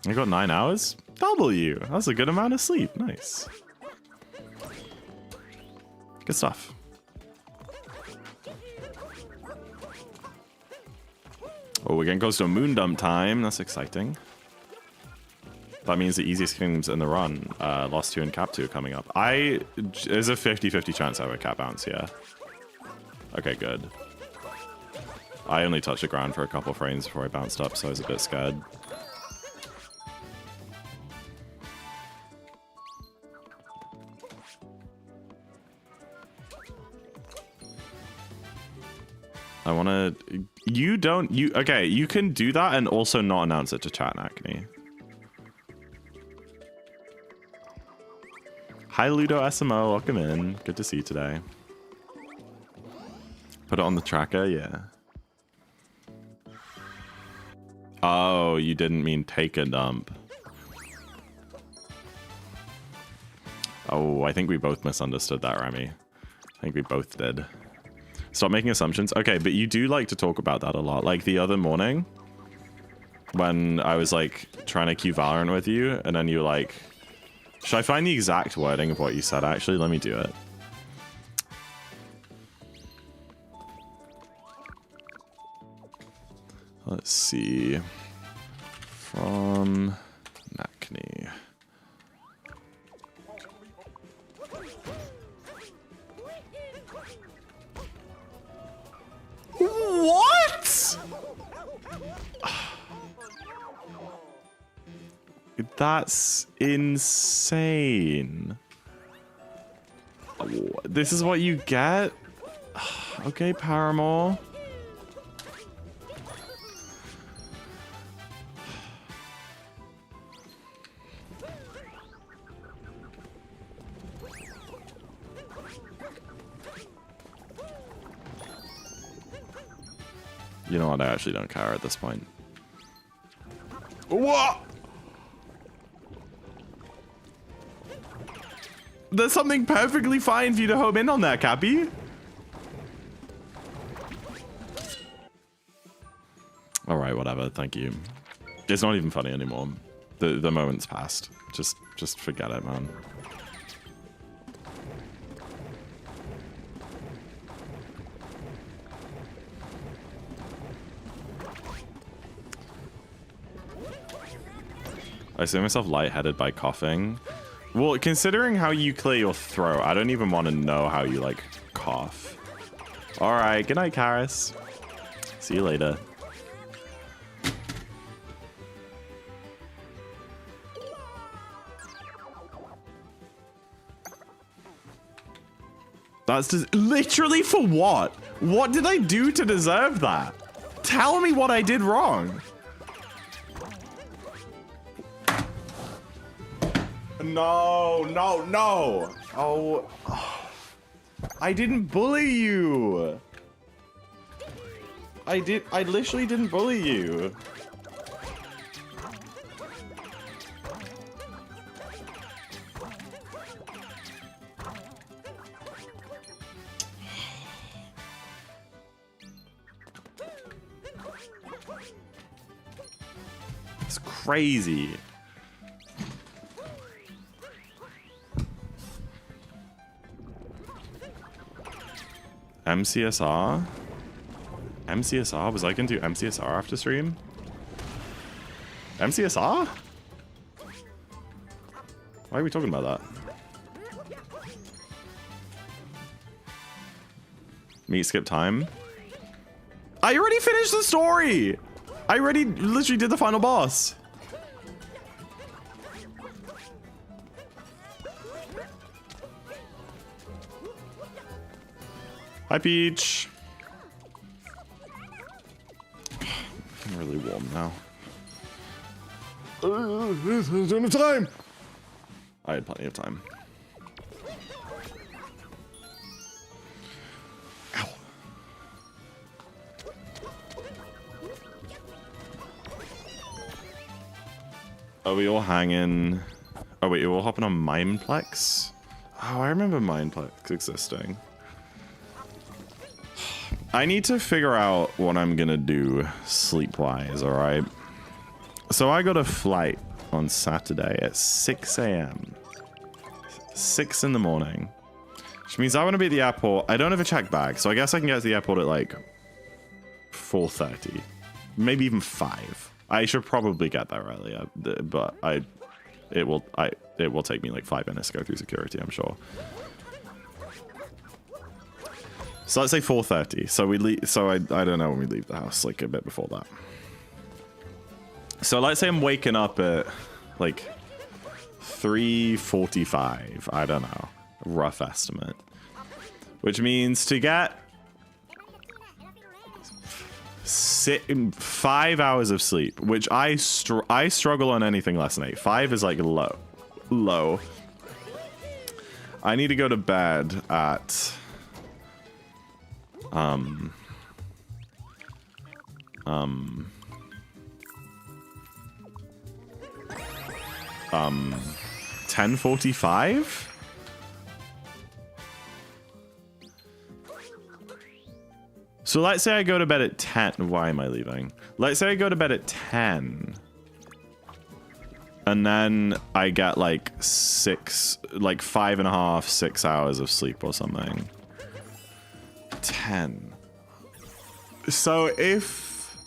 I got 9 hours? W! That's a good amount of sleep. Nice. Good stuff. Oh, we're getting close to moon dump time. That's exciting. That means the easiest kingdoms in the run, Lost 2 and Cap 2 are coming up. There's a 50-50 chance I have a Cap bounce here. Okay, good. I only touched the ground for a couple frames before I bounced up, so I was a bit scared. I want to... Okay, you can do that and also not announce it to chat, Acne. Hi, Ludo SMO. Welcome in. Good to see you today. Put it on the tracker, yeah. Oh, you didn't mean take a dump. Oh, I think we both misunderstood that, Remy. I think we both did. Stop making assumptions. Okay, but you do like to talk about that a lot. Like the other morning when I was like trying to queue Valorant with you and then you were like, should I find the exact wording of what you said? Actually, let me do it. Let's see. From Nakni. What? That's insane. This is what you get? Okay, Paramore. You know what? I actually don't care at this point. What? There's something perfectly fine for you to home in on there, Cappy. All right, whatever. Thank you. It's not even funny anymore. The moment's passed. Just forget it, man. I see myself lightheaded by coughing. Well, considering how you clear your throat, I don't even want to know how you, like, cough. All right, good night, Karis. See you later. That's just literally for what? What did I do to deserve that? Tell me what I did wrong. No, no, no. Oh, I didn't bully you. I literally didn't bully you. It's crazy. MCSR? MCSR? Was I gonna do MCSR after stream? MCSR? Why are we talking about that? Meet skip time? I already finished the story! I already literally did the final boss. Hi, Peach. I'm really warm now. I don't have time. I had plenty of time. Ow. Are we all hanging? Oh wait, you're all hopping on Mindplex? Oh, I remember Mindplex existing. I need to figure out what I'm gonna do sleep-wise, alright? So I got a flight on Saturday at 6 a.m. 6 in the morning. Which means I want to be at the airport. I don't have a checked bag, so I guess I can get to the airport at like 4:30. Maybe even 5. I should probably get there earlier, but it will take me like 5 minutes to go through security, I'm sure. So let's say 4:30. So we leave. So I don't know when we leave the house. Like a bit before that. So let's say I'm waking up at like 3:45. I don't know. Rough estimate. Which means to get 5 hours of sleep, which I struggle on anything less than 8. 5 is like low. I need to go to bed at 9 10:45. So let's say I go to bed at 10. Why am I leaving? Let's say I go to bed at 10. And then I get like 5.5, 6 hours of sleep or something. 10. So if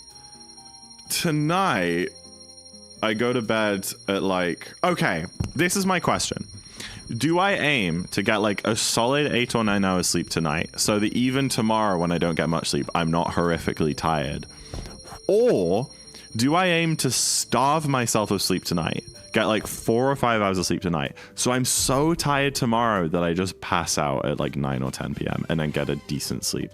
tonight I go to bed at like, okay, this is my question. Do I aim to get like a solid 8 or 9 hours sleep tonight so that even tomorrow when I don't get much sleep, I'm not horrifically tired? Or do I aim to starve myself of sleep tonight, get like 4 or 5 hours of sleep tonight, so I'm so tired tomorrow that I just pass out at like 9 or 10 p.m. and then get a decent sleep?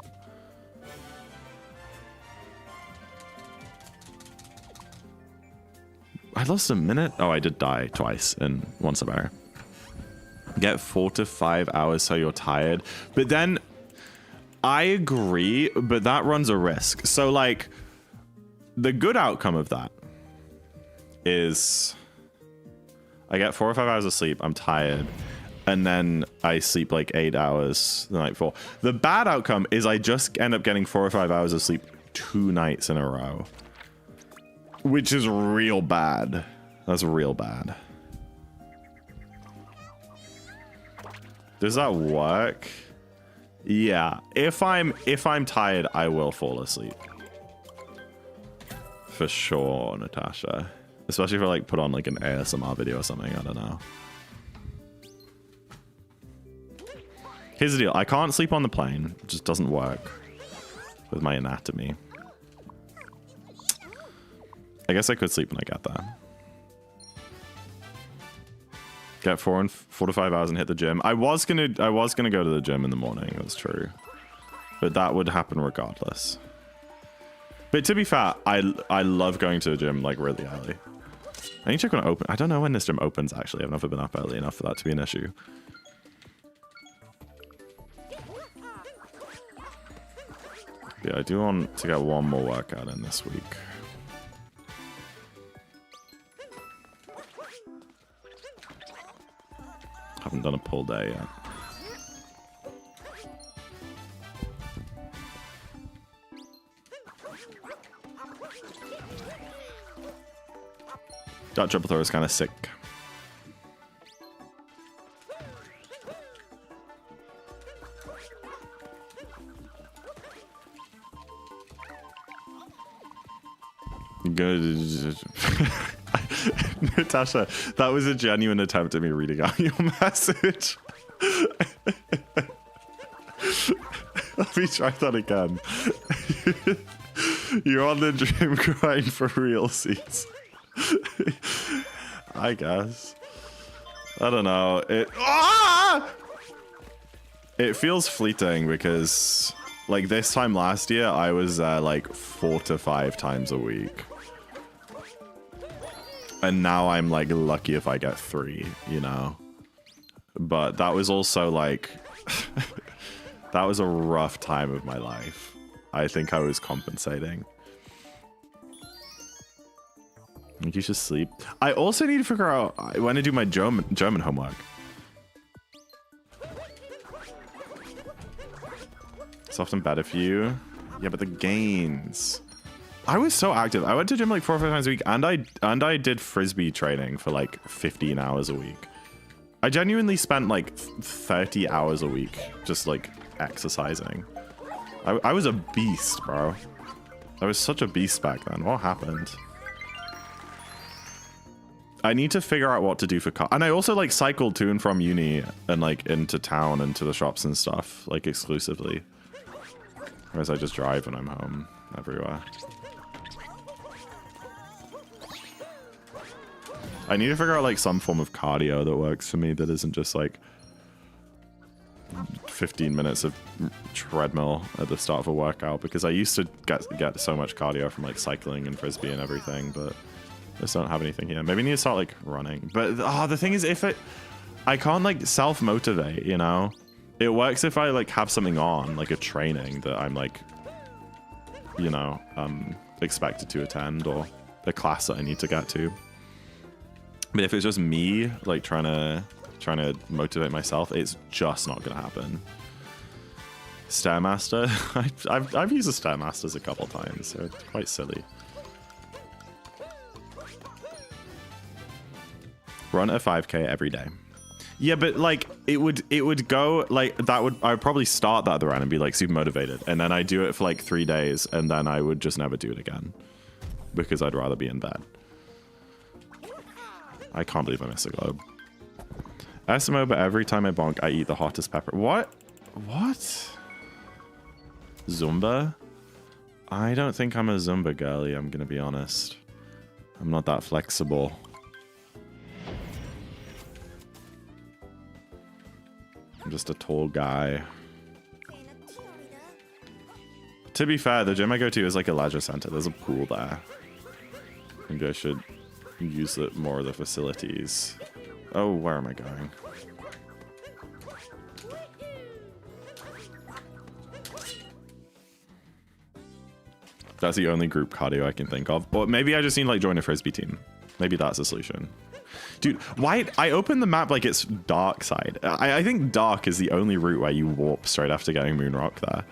I lost a minute. Oh, I did die twice and once a bear. Get 4 to 5 hours so you're tired. But then I agree, but that runs a risk. So like the good outcome of that is I get 4 or 5 hours of sleep. I'm tired. And then I sleep like 8 hours the night before. The bad outcome is I just end up getting 4 or 5 hours of sleep 2 nights in a row. Which is real bad. That's real bad. Does that work? Yeah. If I'm tired, I will fall asleep. For sure, Natasha. Especially if I like put on like an ASMR video or something. I don't know. Here's the deal. I can't sleep on the plane. It just doesn't work with my anatomy. I guess I could sleep when I get there. Get 4 to 5 hours and hit the gym. I was gonna go to the gym in the morning. That's true, but that would happen regardless. But to be fair, I love going to the gym like really early. I need to check when it opens. I don't know when this gym opens. Actually, I've never been up early enough for that to be an issue. Yeah, I do want to get one more workout in this week. Haven't done a pull day yet. That triple throw is kind of sick. Good. Natasha, that was a genuine attempt at me reading out your message. Let me try that again. You're on the gym grind for real seats. I guess. I don't know. It feels fleeting because like this time last year I was like 4 to 5 times a week. And now I'm like lucky if I get 3, you know. But that was also like that was a rough time of my life. I think I was compensating. I think you should sleep. I also need to figure out when to do my German homework. It's often better for you. Yeah, but the gains. I was so active. I went to gym like 4 or 5 times a week, and I did frisbee training for like 15 hours a week. I genuinely spent like 30 hours a week just like exercising. I was a beast, bro. I was such a beast back then. What happened? I need to figure out what to do for car. And I also like cycled to and from uni and like into town and to the shops and stuff like exclusively. Whereas I just drive when I'm home everywhere. I need to figure out like some form of cardio that works for me that isn't just like 15 minutes of treadmill at the start of a workout, because I used to get so much cardio from like cycling and frisbee and everything, but I just don't have anything here. Maybe I need to start like running. But the thing is, I can't like self-motivate, you know? It works if I like have something on, like a training that I'm like, you know, expected to attend, or a class that I need to get to. But if it's just me like trying to motivate myself, it's just not gonna happen. Stairmaster, I've used the Stairmasters a couple times, so it's quite silly. Run a 5k every day. Yeah, but like it would go like that would I would probably start that run and be like super motivated, and then I do it for like 3 days, and then I would just never do it again because I'd rather be in bed. I can't believe I missed a globe. SMO, but every time I bonk, I eat the hottest pepper. What? What? Zumba? I don't think I'm a Zumba girly, I'm gonna be honest. I'm not that flexible. I'm just a tall guy. To be fair, the gym I go to is like a leisure center. There's a pool there. I think I should use it more of the facilities. Oh, where am I going? That's the only group cardio I can think of. Or maybe I just need to like join a frisbee team. Maybe that's the solution. Dude, why? I opened the map like it's dark side. I think dark is the only route where you warp straight after getting Moon Rock there.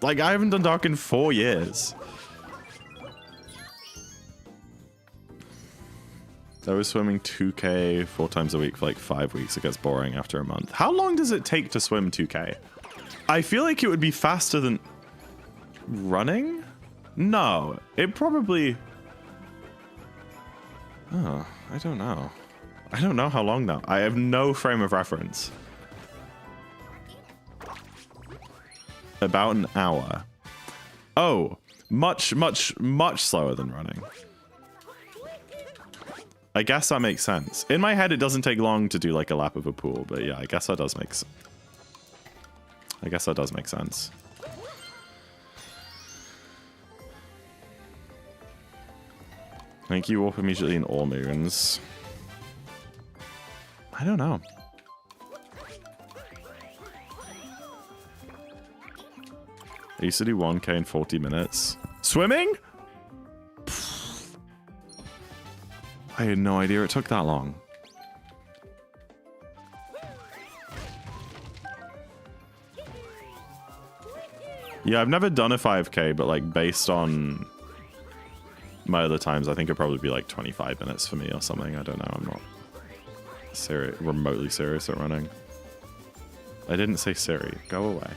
Like, I haven't done dark in 4 years. I was swimming 2k 4 times a week for like 5 weeks. It gets boring after a month. How long does it take to swim 2k? I feel like it would be faster than running? No, it probably... Oh, I don't know. I don't know how long now. I have no frame of reference. About an hour. Oh, much, much, much slower than running. I guess that makes sense. In my head, it doesn't take long to do like a lap of a pool, but yeah, I guess that does make sense. I guess that does make sense. Thank you, warp immediately in all moons. I don't know. I used to do 1k in 40 minutes. Swimming? I had no idea it took that long. Yeah, I've never done a 5k, but like based on my other times, I think it'd probably be like 25 minutes for me or something. I don't know. I'm not remotely serious at running. I didn't say Siri. Go away.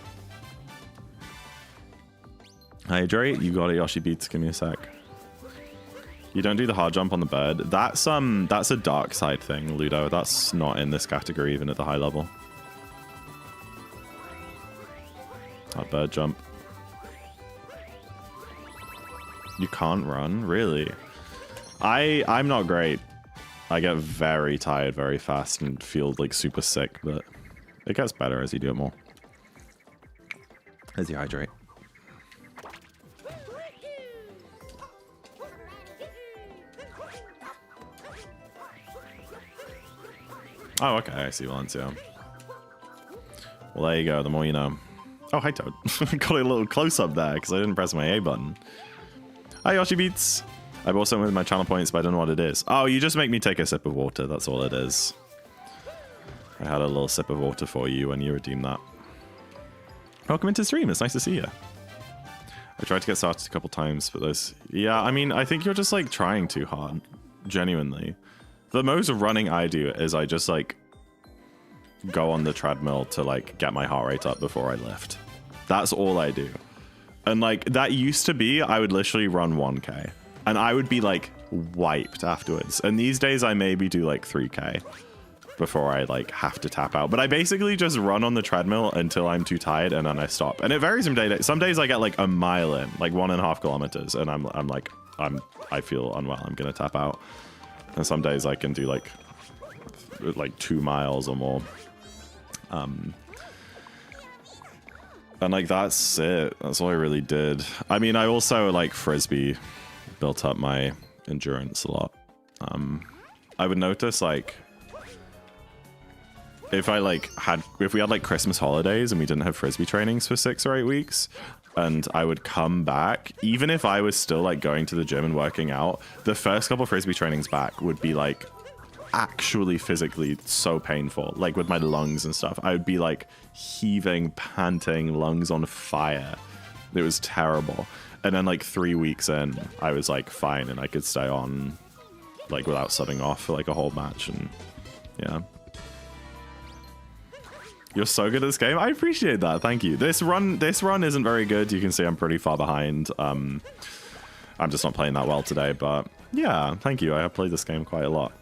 Hydrate. You got it, Yoshi Beats. Give me a sec. You don't do the hard jump on the bird. That's a dark side thing, Ludo. That's not in this category, even at the high level. That bird jump. You can't run? Really? I'm not great. I get very tired very fast and feel like super sick, but it gets better as you do it more. As you hydrate. Oh, okay. I see Valencia. Well, there you go. The more you know. Oh, hi, Toad. Got a little close-up there because I didn't press my A button. Hi, Yoshi Beats. I bought something with my channel points, but I don't know what it is. Oh, you just make me take a sip of water. That's all it is. I had a little sip of water for you when you redeemed that. Welcome into the stream. It's nice to see you. I tried to get started a couple times, but those... Yeah, I mean, I think you're just, like, trying too hard. Genuinely. The most running I do is I just, like, go on the treadmill to, like, get my heart rate up before I lift. That's all I do. And, like, that used to be, I would literally run 1k. And I would be, like, wiped afterwards. And these days, I maybe do, like, 3k before I, like, have to tap out. But I basically just run on the treadmill until I'm too tired, and then I stop. And it varies from day to day. Some days I get, like, a mile in, like, 1.5 kilometers, and I feel unwell. I'm gonna tap out. And some days I can do, like 2 miles or more. And, like, that's it. That's all I really did. I mean, I also, like, Frisbee built up my endurance a lot. I would notice, like, if we had, like, Christmas holidays and we didn't have Frisbee trainings for 6 or 8 weeks, and I would come back, even if I was still like going to the gym and working out, the first couple frisbee trainings back would be like actually physically so painful, like with my lungs and stuff. I would be like heaving, panting, lungs on fire. It was terrible. And then like 3 weeks in, I was like fine and I could stay on like without subbing off for like a whole match. And yeah. You're so good at this game. I appreciate that. Thank you. This run isn't very good. You can see I'm pretty far behind. I'm just not playing that well today, but yeah, thank you. I have played this game quite a lot.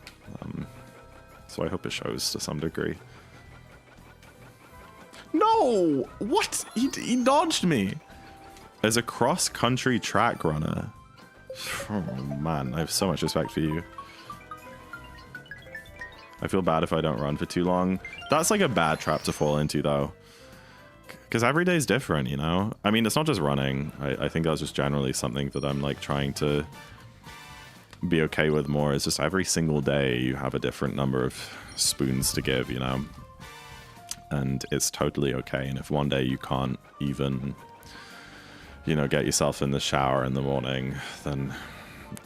So I hope it shows to some degree. No! What? He dodged me. As a cross-country track runner. Oh man, I have so much respect for you. I feel bad if I don't run for too long. That's like a bad trap to fall into though. Because every day is different, you know? I mean, it's not just running. I think that's just generally something that I'm like trying to be okay with more. It's just every single day you have a different number of spoons to give, you know? And it's totally okay. And if one day you can't even, you know, get yourself in the shower in the morning, then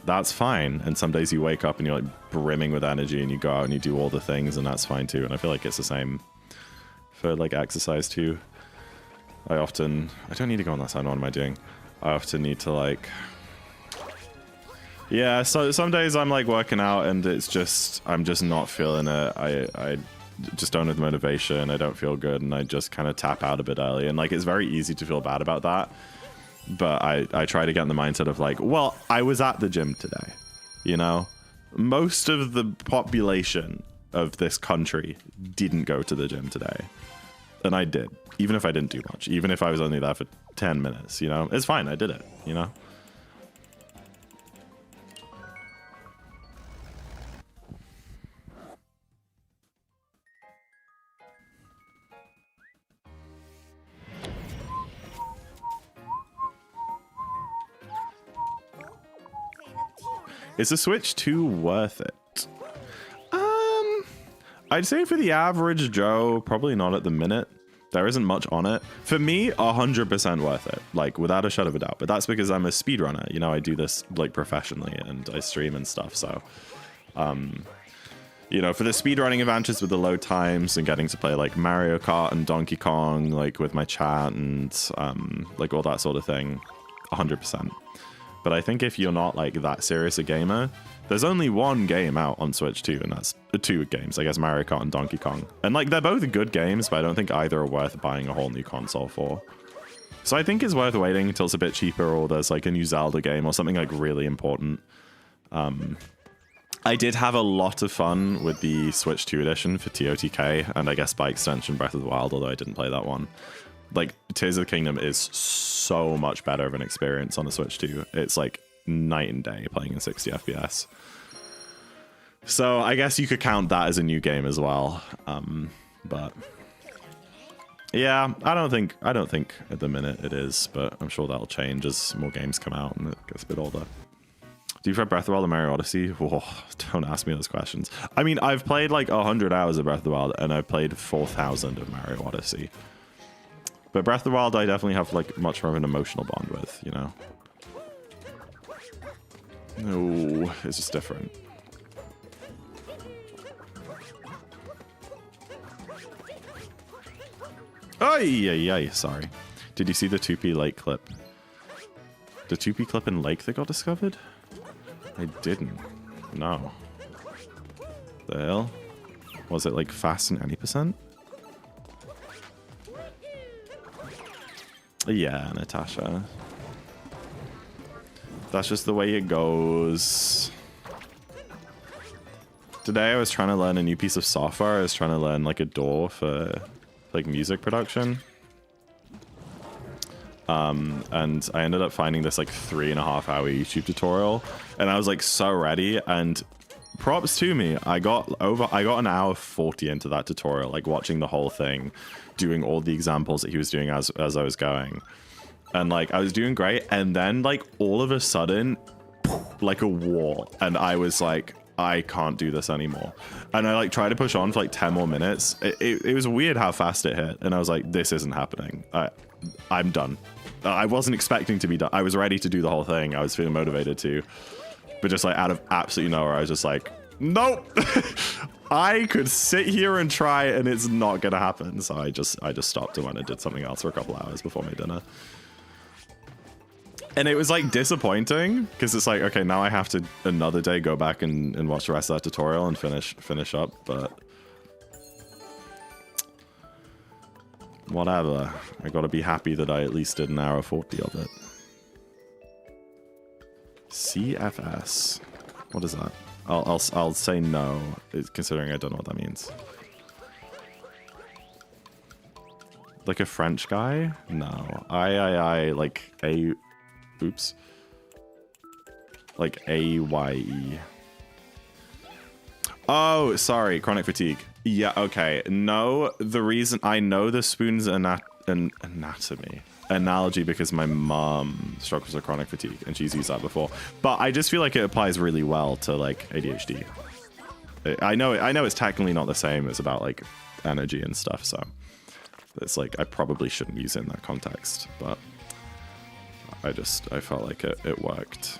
that's fine. And some days you wake up and you're like brimming with energy and you go out and you do all the things, and that's fine too. And I feel like it's the same for like exercise too. I don't need to go on that side. What am I doing? I often need to like, yeah, so some days I'm like working out and it's just, I'm just not feeling it. I just don't have the motivation. I don't feel good and I just kind of tap out a bit early. And like, it's very easy to feel bad about that. But I try to get in the mindset of like, well, I was at the gym today, you know? Most of the population of this country didn't go to the gym today. And I did, even if I didn't do much, even if I was only there for 10 minutes, you know? It's fine, I did it, you know? Is the Switch 2 worth it? I'd say for the average Joe, probably not at the minute. There isn't much on it. For me, 100% worth it, like without a shadow of a doubt. But that's because I'm a speedrunner. You know, I do this like professionally and I stream and stuff. So, you know, for the speedrunning adventures with the load times and getting to play like Mario Kart and Donkey Kong, like with my chat and like all that sort of thing, 100%. But I think if you're not like that serious a gamer, there's only one game out on Switch 2, and that's 2 games, I guess, Mario Kart and Donkey Kong. And like, they're both good games, but I don't think either are worth buying a whole new console for. So I think it's worth waiting until it's a bit cheaper, or there's like a new Zelda game or something like really important. I did have a lot of fun with the Switch 2 edition for TOTK, and I guess by extension Breath of the Wild, although I didn't play that one. Like, Tears of the Kingdom is so much better of an experience on the Switch 2. It's like night and day playing in 60 FPS. So I guess you could count that as a new game as well. But yeah, I don't think at the minute it is, but I'm sure that'll change as more games come out and it gets a bit older. Do you prefer Breath of the Wild or Mario Odyssey? Whoa, don't ask me those questions. I mean, I've played like 100 hours of Breath of the Wild and I've played 4,000 of Mario Odyssey. But Breath of the Wild, I definitely have like much more of an emotional bond with, you know? No, it's just different. Ay, sorry. Did you see the 2P Lake clip? The 2P clip in Lake that got discovered? I didn't. No. The hell? Was it like fast in any percent? Yeah, Natasha. That's just the way it goes. Today I was trying to learn a new piece of software. I was trying to learn like a DAW for like music production. And I ended up finding this like 3.5-hour YouTube tutorial, and I was like so ready, and props to me, I got an hour 40 into that tutorial, like watching the whole thing, doing all the examples that he was doing as I was going. And like I was doing great, and then like all of a sudden like a wall, and I was like, I can't do this anymore. And I like tried to push on for like 10 more minutes. It was weird how fast it hit. And I was like, this isn't happening. I'm done. I wasn't expecting to be done. I was ready to do the whole thing. I was feeling motivated to, but just like out of absolutely nowhere, I was just like, nope. I could sit here and try and it's not gonna happen. So I just stopped and went and did something else for a couple hours before my dinner. And it was like disappointing because it's like, okay, now I have to another day go back and watch the rest of that tutorial and finish up, but whatever. I gotta be happy that I at least did an hour 40 of it. CFS. What is that? I'll say no, considering I don't know what that means. Like a French guy? No. I like a. Oops. Like AYE. Oh, sorry. Chronic fatigue. Yeah, okay. No, the reason I know the spoon's analogy because my mom struggles with chronic fatigue and she's used that before. But I just feel like it applies really well to like ADHD. I know it's technically not the same. It's about like energy and stuff. So it's like I probably shouldn't use it in that context, but I felt like it worked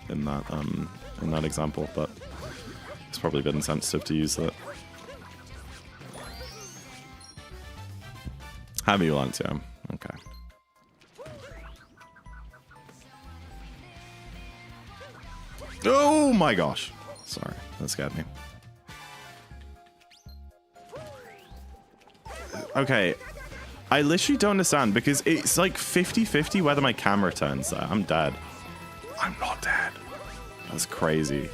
in that example, but it's probably a bit insensitive to use that. Have you learned to? Okay. Oh my gosh. Sorry, that scared me. Okay. I literally don't understand because it's like 50-50 whether my camera turns there. I'm dead. I'm not dead. That's crazy.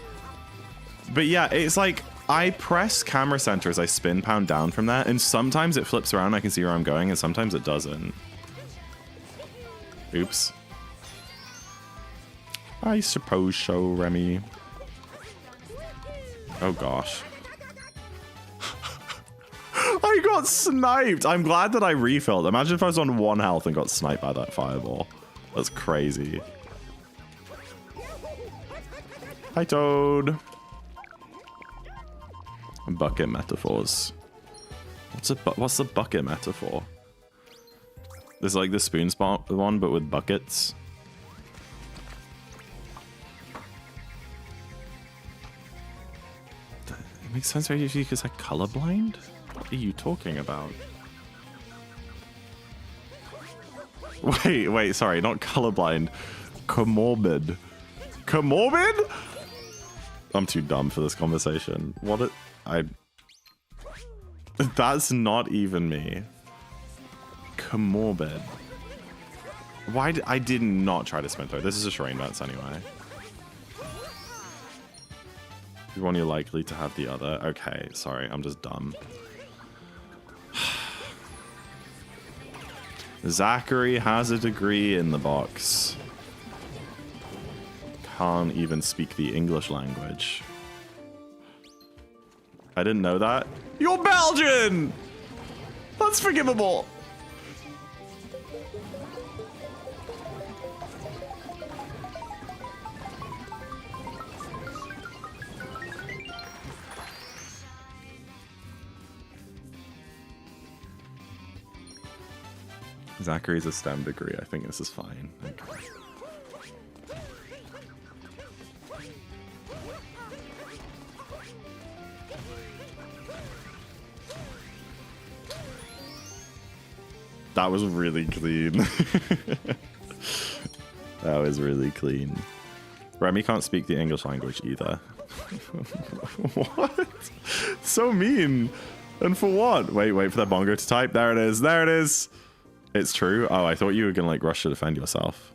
But yeah, it's like I press camera center as I spin pound down from that, and sometimes it flips around, I can see where I'm going, and sometimes it doesn't. Oops. I suppose so, Remy. Oh gosh. I got sniped. I'm glad that I refilled. Imagine if I was on 1 health and got sniped by that fireball. That's crazy. Hi, Toad. Bucket metaphors. What's the bucket metaphor? There's like the spoon spot one, but with buckets. It makes sense, right? Because I'm colorblind. What are you talking about? Wait, sorry, not colorblind. Comorbid. Comorbid? I'm too dumb for this conversation. That's not even me. Comorbid. Why I did not try to spin through. This is a Shrine Dance anyway. You one you're likely to have the other. Okay, sorry, I'm just dumb. Zachary has a degree in the box. Can't even speak the English language. I didn't know that. You're Belgian! That's forgivable. Zachary's a STEM degree. I think this is fine. Okay. That was really clean. That was really clean. Remy can't speak the English language either. What? So mean. And for what? Wait for that bongo to type. There it is. There it is. It's true. Oh, I thought you were gonna like rush to defend yourself.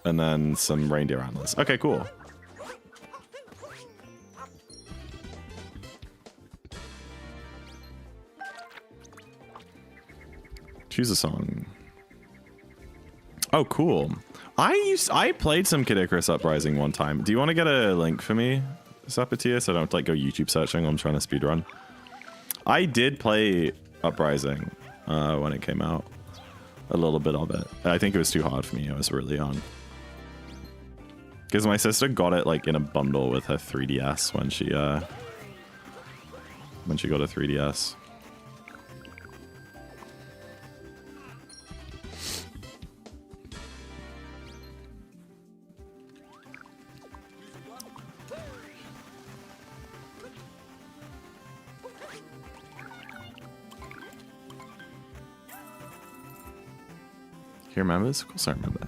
And then some reindeer antlers. Okay, cool. Choose a song. Oh, cool. I played some Kid Icarus Uprising one time. Do you want to get a link for me, Sapatia, so I don't like go YouTube searching when I'm trying to speedrun? I did play Uprising when it came out. A little bit of it. I think it was too hard for me. I was really young. Because my sister got it like in a bundle with her 3DS when she got a 3DS. You remember this? Of course I remember.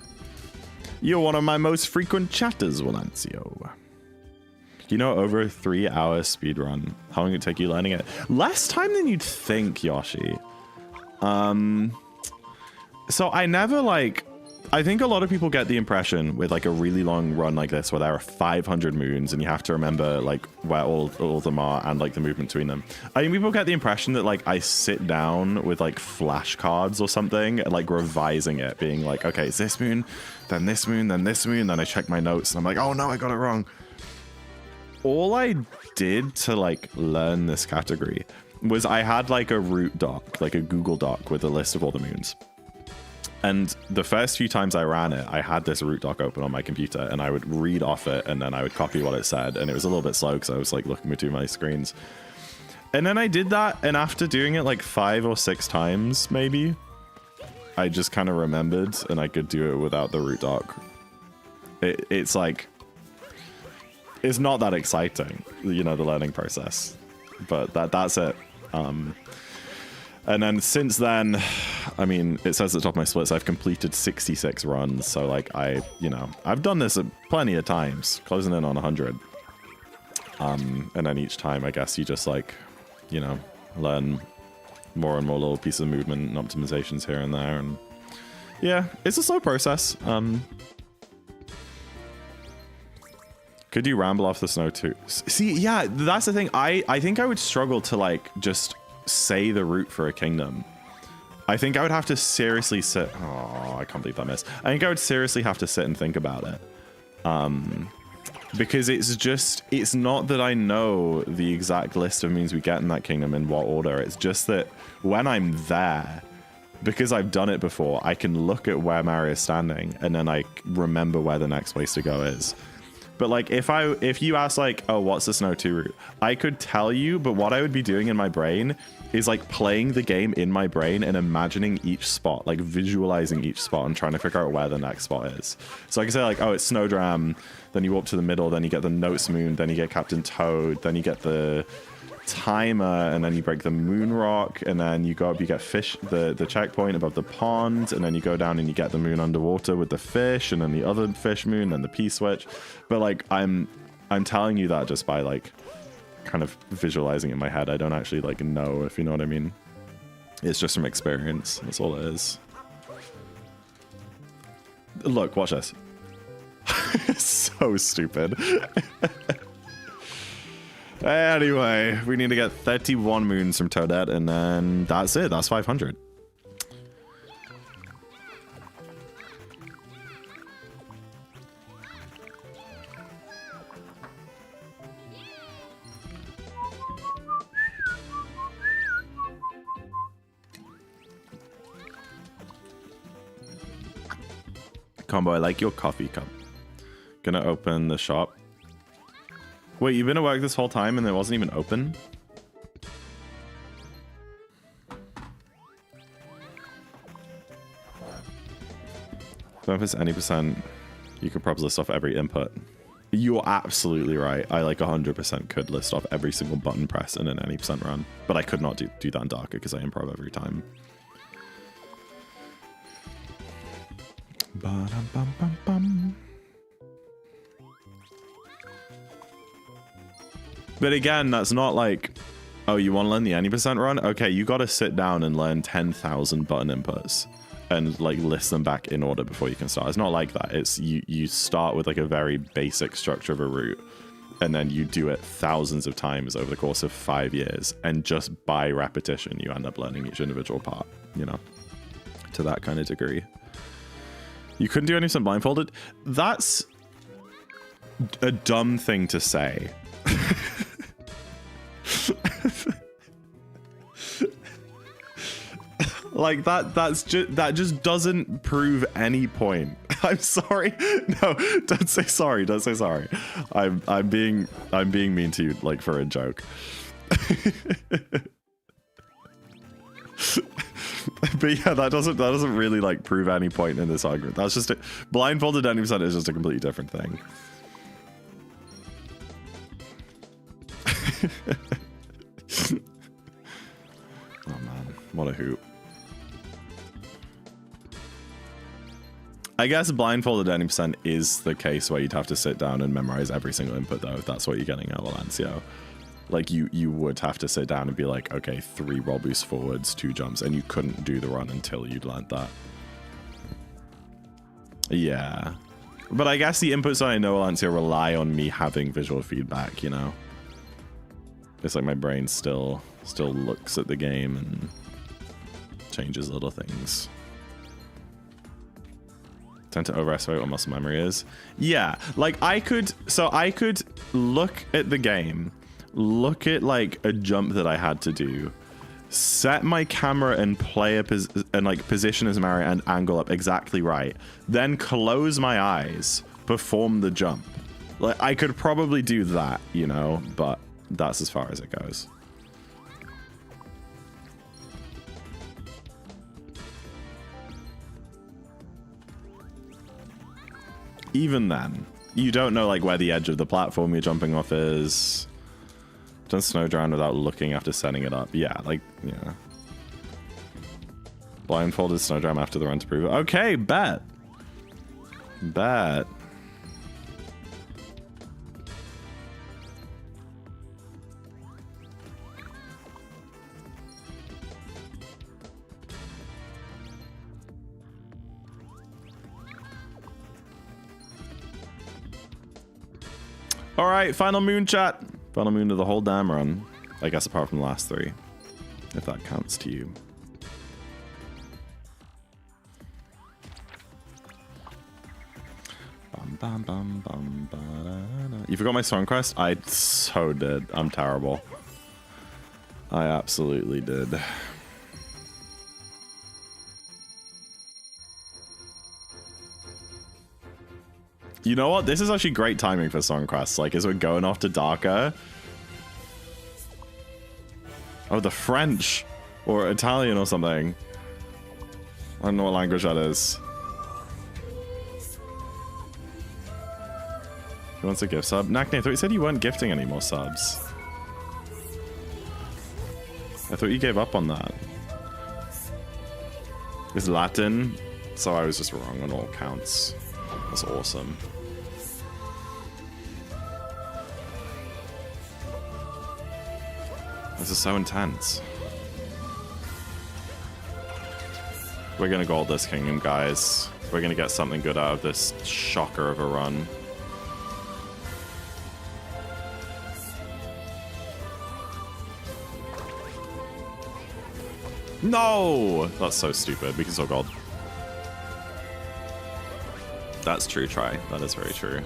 You're one of my most frequent chatters, Valencio. You know, over a 3-hour speedrun. How long did it take you learning it? Less time than you'd think, Yoshi. So I never like... I think a lot of people get the impression with like a really long run like this where there are 500 moons and you have to remember like where all of them are and like the movement between them. I think people get the impression that like I sit down with like flashcards or something and like revising it, being like, okay, it's this moon, then this moon, then this moon, then I check my notes and I'm like, oh no, I got it wrong. All I did to like learn this category was I had like a root doc, like a Google doc with a list of all the moons. And the first few times I ran it, I had this root doc open on my computer and I would read off it and then I would copy what it said. And it was a little bit slow because I was like looking between my screens. And then I did that. And after doing it like 5 or 6 times, maybe, I just kind of remembered and I could do it without the root doc. It's like, it's not that exciting, you know, the learning process, but that's it. And then since then, I mean, it says at the top of my splits, I've completed 66 runs. So like I've done this plenty of times, closing in on 100. And then each time, I guess you just like, you know, learn more and more little pieces of movement and optimizations here and there. And yeah, it's a slow process. Could you ramble off the snow too? See, yeah, that's the thing. I think I would struggle to like just say the route for a kingdom. I think I would have to seriously sit. Oh, I can't believe that missed. I think I would seriously have to sit and think about it. Because it's not that I know the exact list of moons we get in that kingdom in what order. It's just that when I'm there, because I've done it before, I can look at where Mario is standing and then I remember where the next place to go is. But like if you ask like, oh, what's the Snow 2 route? I could tell you, but what I would be doing in my brain is like playing the game in my brain and imagining each spot, like visualizing each spot and trying to figure out where the next spot is. So I can say like, oh, it's Snowdram, then you walk to the middle, then you get the Notes Moon, then you get Captain Toad, then you get the Timer, and then you break the Moon Rock, and then you go up, you get fish, the checkpoint above the pond, and then you go down and you get the moon underwater with the fish, and then the other fish moon, then the P-switch. But like I'm telling you that just by like kind of visualizing it in my head. I don't actually like know, if you know what I mean. It's just from experience. That's all it is. Look, watch this. So stupid. Anyway, we need to get 31 moons from Toadette, and then that's it. That's 500. Combo, I like your coffee cup. Gonna open the shop. Wait, you've been at work this whole time and it wasn't even open? So if it's any percent, you could probably list off every input. You're absolutely right. I like 100% could list off every single button press in an any percent run, but I could not do that in Darker because I improv every time. Ba-dum-bum-bum-bum. But again, that's not like, oh, you want to learn the any percent run? Okay, you got to sit down and learn 10,000 button inputs and like list them back in order before you can start. It's not like that. It's you start with like a very basic structure of a route, and then you do it thousands of times over the course of 5 years, and just by repetition, you end up learning each individual part, you know, to that kind of degree. You couldn't do anything blindfolded? That's a dumb thing to say. Like that just doesn't prove any point. I'm sorry. No, don't say sorry. Don't say sorry. I'm being mean to you, like, for a joke. But yeah, that doesn't really like prove any point in this argument. That's just blindfolded 90% is just a completely different thing. Oh man, what a hoot. I guess blindfolded 90% is the case where you'd have to sit down and memorize every single input though, if that's what you're getting at, Valencio. Like you would have to sit down and be like, okay, 3 roll boosts forwards, 2 jumps, and you couldn't do the run until you'd learned that. Yeah. But I guess the inputs that I know, Valencio, rely on me having visual feedback, you know? It's like my brain still looks at the game and changes little things. Tend to overestimate what muscle memory is. Yeah, like I could look at the game, look at like a jump that I had to do, set my camera and play and like position as Mario and angle up exactly right, then close my eyes, perform the jump. Like I could probably do that, you know, but that's as far as it goes. Even then, you don't know like where the edge of the platform you're jumping off is. Done Snowdrone without looking after setting it up. Yeah, like, yeah. Blindfolded Snowdrone after the run to prove it. Okay, bet. Bet. All right, final moon chat. Final moon of the whole damn run. I guess apart from the last 3, if that counts to you. Bum, bum, bum, bum, ba-da-da. You forgot my song quest? I so did. I'm terrible. I absolutely did. You know what? This is actually great timing for song quests. Like, as we're going off to Darker. Oh, the French. Or Italian or something. I don't know what language that is. Who wants a gift sub? Nakne, I thought you said you weren't gifting any more subs. I thought you gave up on that. It's Latin, so I was just wrong on all counts. That's awesome. This is so intense. We're gonna gold this kingdom, guys. We're gonna get something good out of this shocker of a run. No! That's so stupid. We can still gold. That's true, try. That is very true.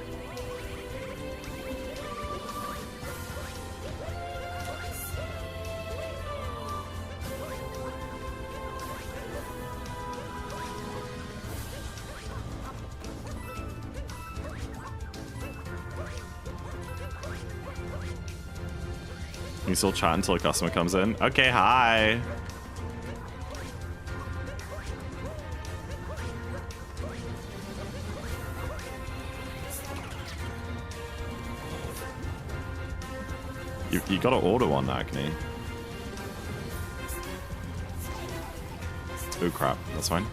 You still chat until a customer comes in? Okay, hi. You gotta order one, Acne. Oh crap, that's fine.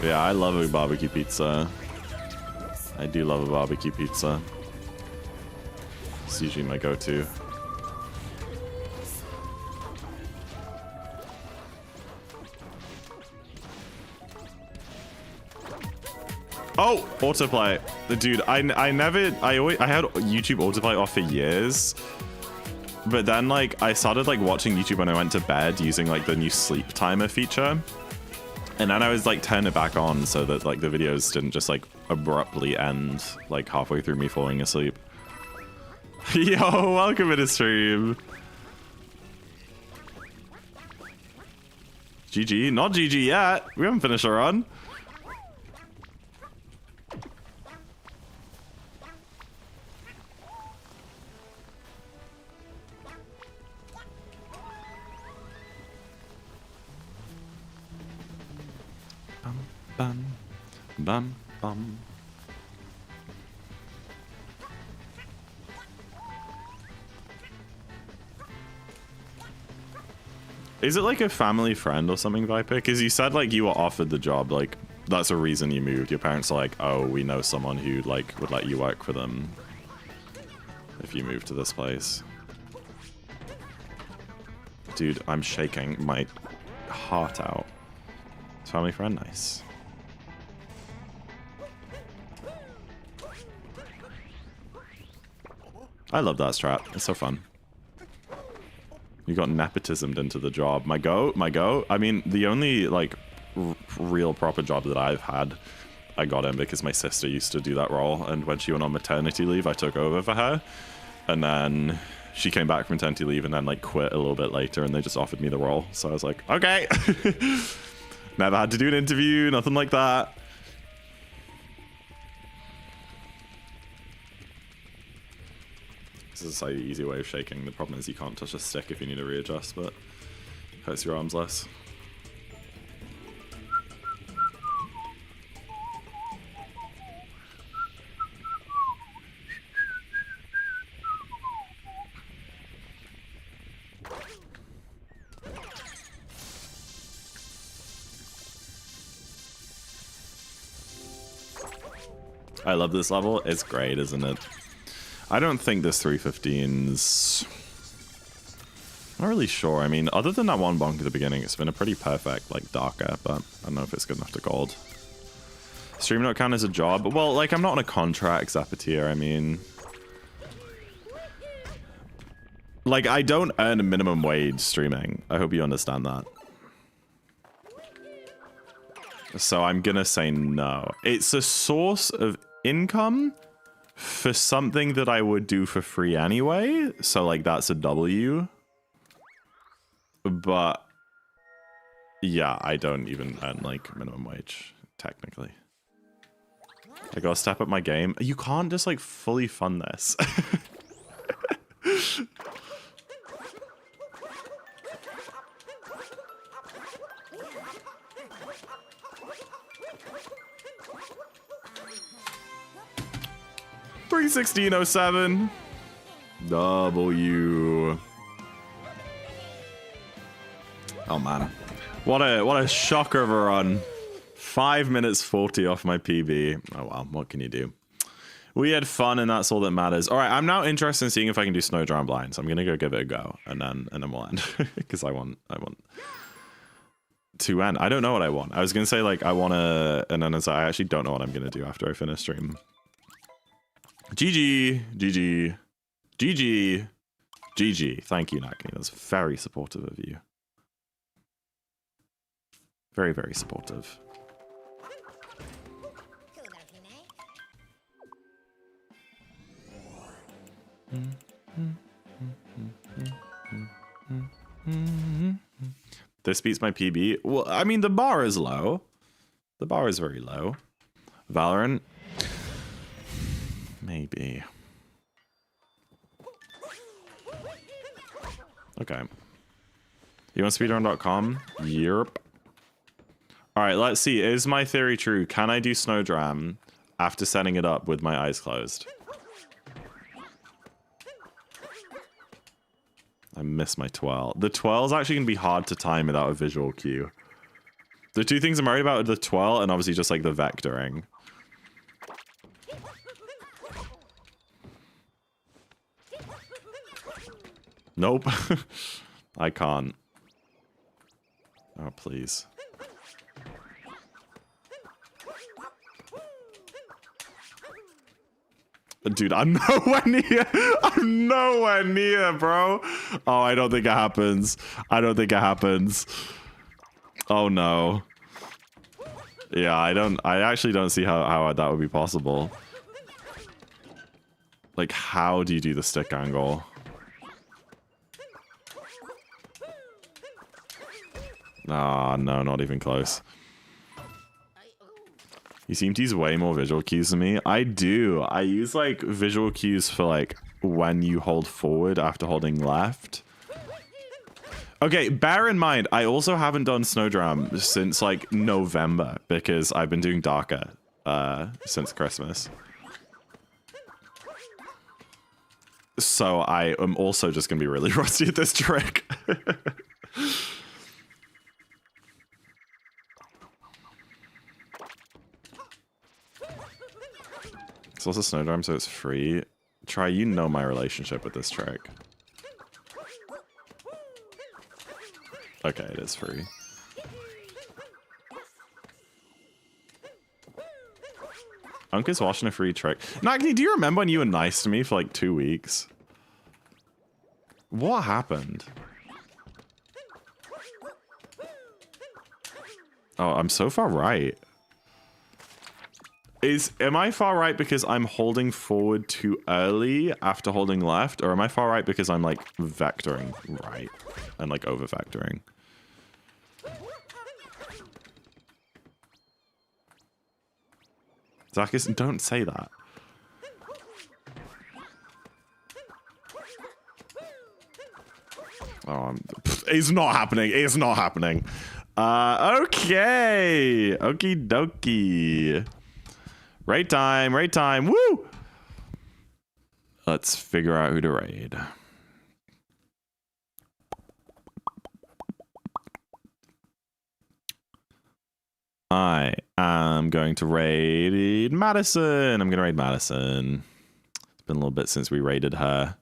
Yeah, I love a barbecue pizza. I do love a barbecue pizza. It's usually my go-to. Oh, autoplay. Dude, I had YouTube autoplay off for years. But then like I started like watching YouTube when I went to bed using like the new sleep timer feature. And then I was like turn it back on so that like the videos didn't just like abruptly end like halfway through me falling asleep. Yo, welcome to the stream. GG, not GG yet. We haven't finished our run. Bum, bum, bum. Is it like a family friend or something, Viper? Because you said like you were offered the job, like that's a reason you moved. Your parents are like, oh, we know someone who like would let you work for them if you move to this place. Dude, I'm shaking my heart out. Family friend, nice. I love that strat. It's so fun. You got nepotismed into the job. My go. I mean, the only like real proper job that I've had, I got in because my sister used to do that role, and when she went on maternity leave, I took over for her, and then she came back from maternity leave and then like quit a little bit later, and they just offered me the role. So I was like, okay. Never had to do an interview, nothing like that. This is a slightly easier way of shaking. The problem is you can't touch a stick if you need to readjust, but hurts your arms less. I love this level. It's great, isn't it? I don't think this 315's... Not really sure. I mean, other than that one bonk at the beginning, it's been a pretty perfect, like, darker, but I don't know if it's good enough to gold. Stream not count as a job? Well, like, I'm not on a contract, Zapatier. I mean... Like, I don't earn a minimum wage streaming. I hope you understand that. So I'm gonna say no. It's a source of income for something that I would do for free anyway. So, like, that's a W. But, yeah, I don't even earn, like, minimum wage, technically. I gotta step up my game. You can't just, like, fully fund this. 316.07. W. Oh man, what a shocker of a run. 5 minutes 40 off my PB. Oh well, what can you do? We had fun, and that's all that matters. All right, I'm now interested in seeing if I can do snow drum blind. So I'm gonna go give it a go, and then we'll end because I want to end. I don't know what I want. I was gonna say like I want to, and then I actually don't know what I'm gonna do after I finish stream. GG, GG, GG, GG. Thank you, Nakni. That's very supportive of you. Very, very supportive. This beats my PB. Well, I mean, the bar is low. The bar is very low. Valorant. Maybe. Okay. You want speedrun.com? Yep. Alright, let's see. Is my theory true? Can I do Snowdram after setting it up with my eyes closed? I miss my twirl. The twirl's actually going to be hard to time without a visual cue. The two things I'm worried about are the twirl and obviously just like the vectoring. Nope. I can't. Oh, please. Dude, I'm nowhere near. I'm nowhere near, bro. Oh, I don't think it happens. I don't think it happens. Oh, no. Yeah, I actually don't see how that would be possible. Like, how do you do the stick angle? Ah, no, not even close. You seem to use way more visual cues than me. I do. I use like visual cues for like when you hold forward after holding left. Okay, bear in mind, I also haven't done Snowdram since like November because I've been doing Darker since Christmas. So I am also just going to be really rusty at this trick. It's also Snowdram, so it's free. Try, you know my relationship with this trick. Okay, it is free. Unk is watching a free trick. Nagni, do you remember when you were nice to me for like 2 weeks? What happened? Oh, I'm so far right. Am I far right because I'm holding forward too early after holding left? Or am I far right because I'm like vectoring right and like over vectoring? Zach, don't say that. Oh, it's not happening. It's not happening. Okay. Okie dokie. Raid time. Raid time. Woo! Let's figure out who to raid. I am going to raid Madison. I'm going to raid Madison. It's been a little bit since we raided her.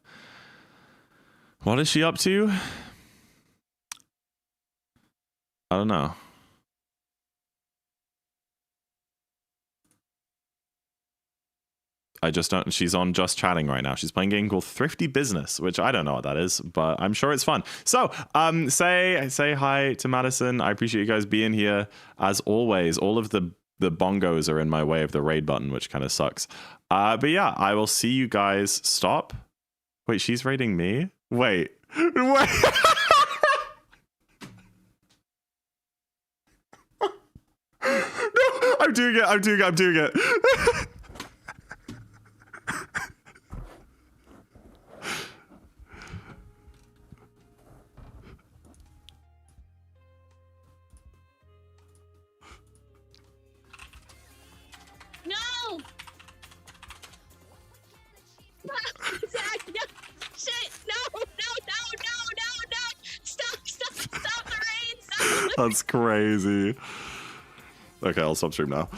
What is she up to? I don't know. I just don't. She's on Just Chatting right now. She's playing a game called Thrifty Business, which I don't know what that is, but I'm sure it's fun. So, say hi to Madison. I appreciate you guys being here. As always, all of the bongos are in my way of the raid button, which kind of sucks. But yeah, I will see you guys. Stop. Wait, she's raiding me? Wait. Wait. No, I'm doing it. I'm doing it. I'm doing it. No! Zach, no! Shit! No! No! Stop the rain! Stop! That's crazy. Okay, I'll stop stream now.